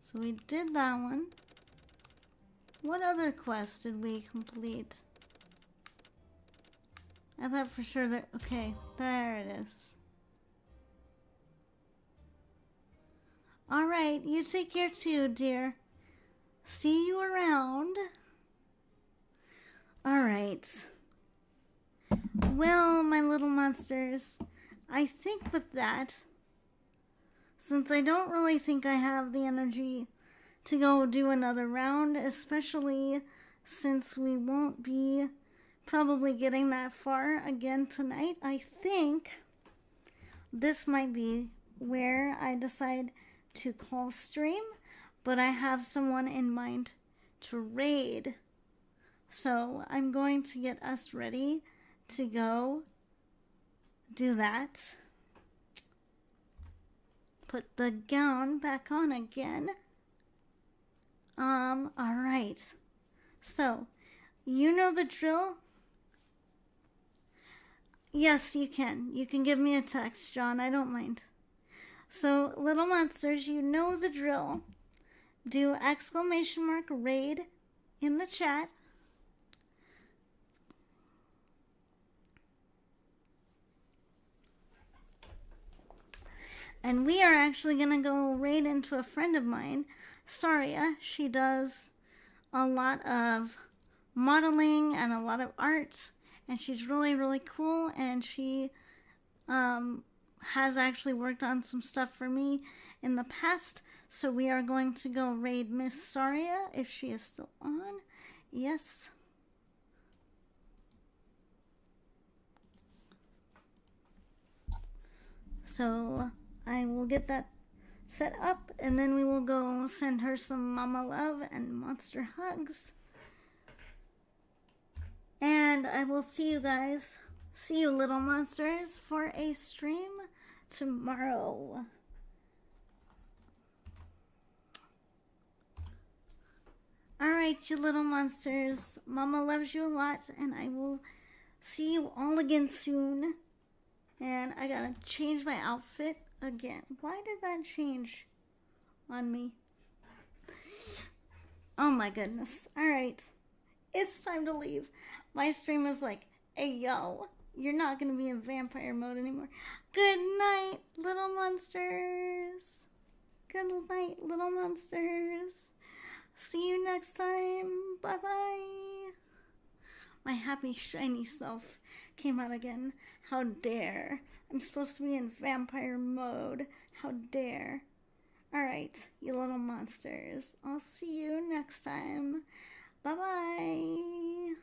So we did that one. What other quest did we complete? I thought for sure that... Okay, there it is. Alright, you take care too, dear. See you around. Alright. Well, my little monsters, I think with that, since I don't really think I have the energy to go do another round, especially since we won't be probably getting that far again tonight. I think this might be where I decide to call stream, but I have someone in mind to raid. So I'm going to get us ready to go do that. Put the gown back on again. Alright. So, you know the drill? Yes, you can. You can give me a text, John. I don't mind. So, little monsters, you know the drill. Do !raid in the chat. And we are actually going to go raid into a friend of mine, Saria. She does a lot of modeling and a lot of art. And she's really, really cool. And she has actually worked on some stuff for me in the past. So we are going to go raid Miss Saria if she is still on. Yes. So I will get that set up, and then we will go send her some mama love and monster hugs. And I will see you guys, little monsters, for a stream tomorrow. Alright, you little monsters. Mama loves you a lot, and I will see you all again soon. And I gotta change my outfit again. Why did that change on me? Oh my goodness. Alright. It's time to leave. My stream is like, hey yo, you're not gonna be in vampire mode anymore. Good night, little monsters. Good night, little monsters. See you next time. Bye bye. My happy shiny self came out again. How dare. I'm supposed to be in vampire mode. How dare. Alright, you little monsters. I'll see you next time. Bye bye.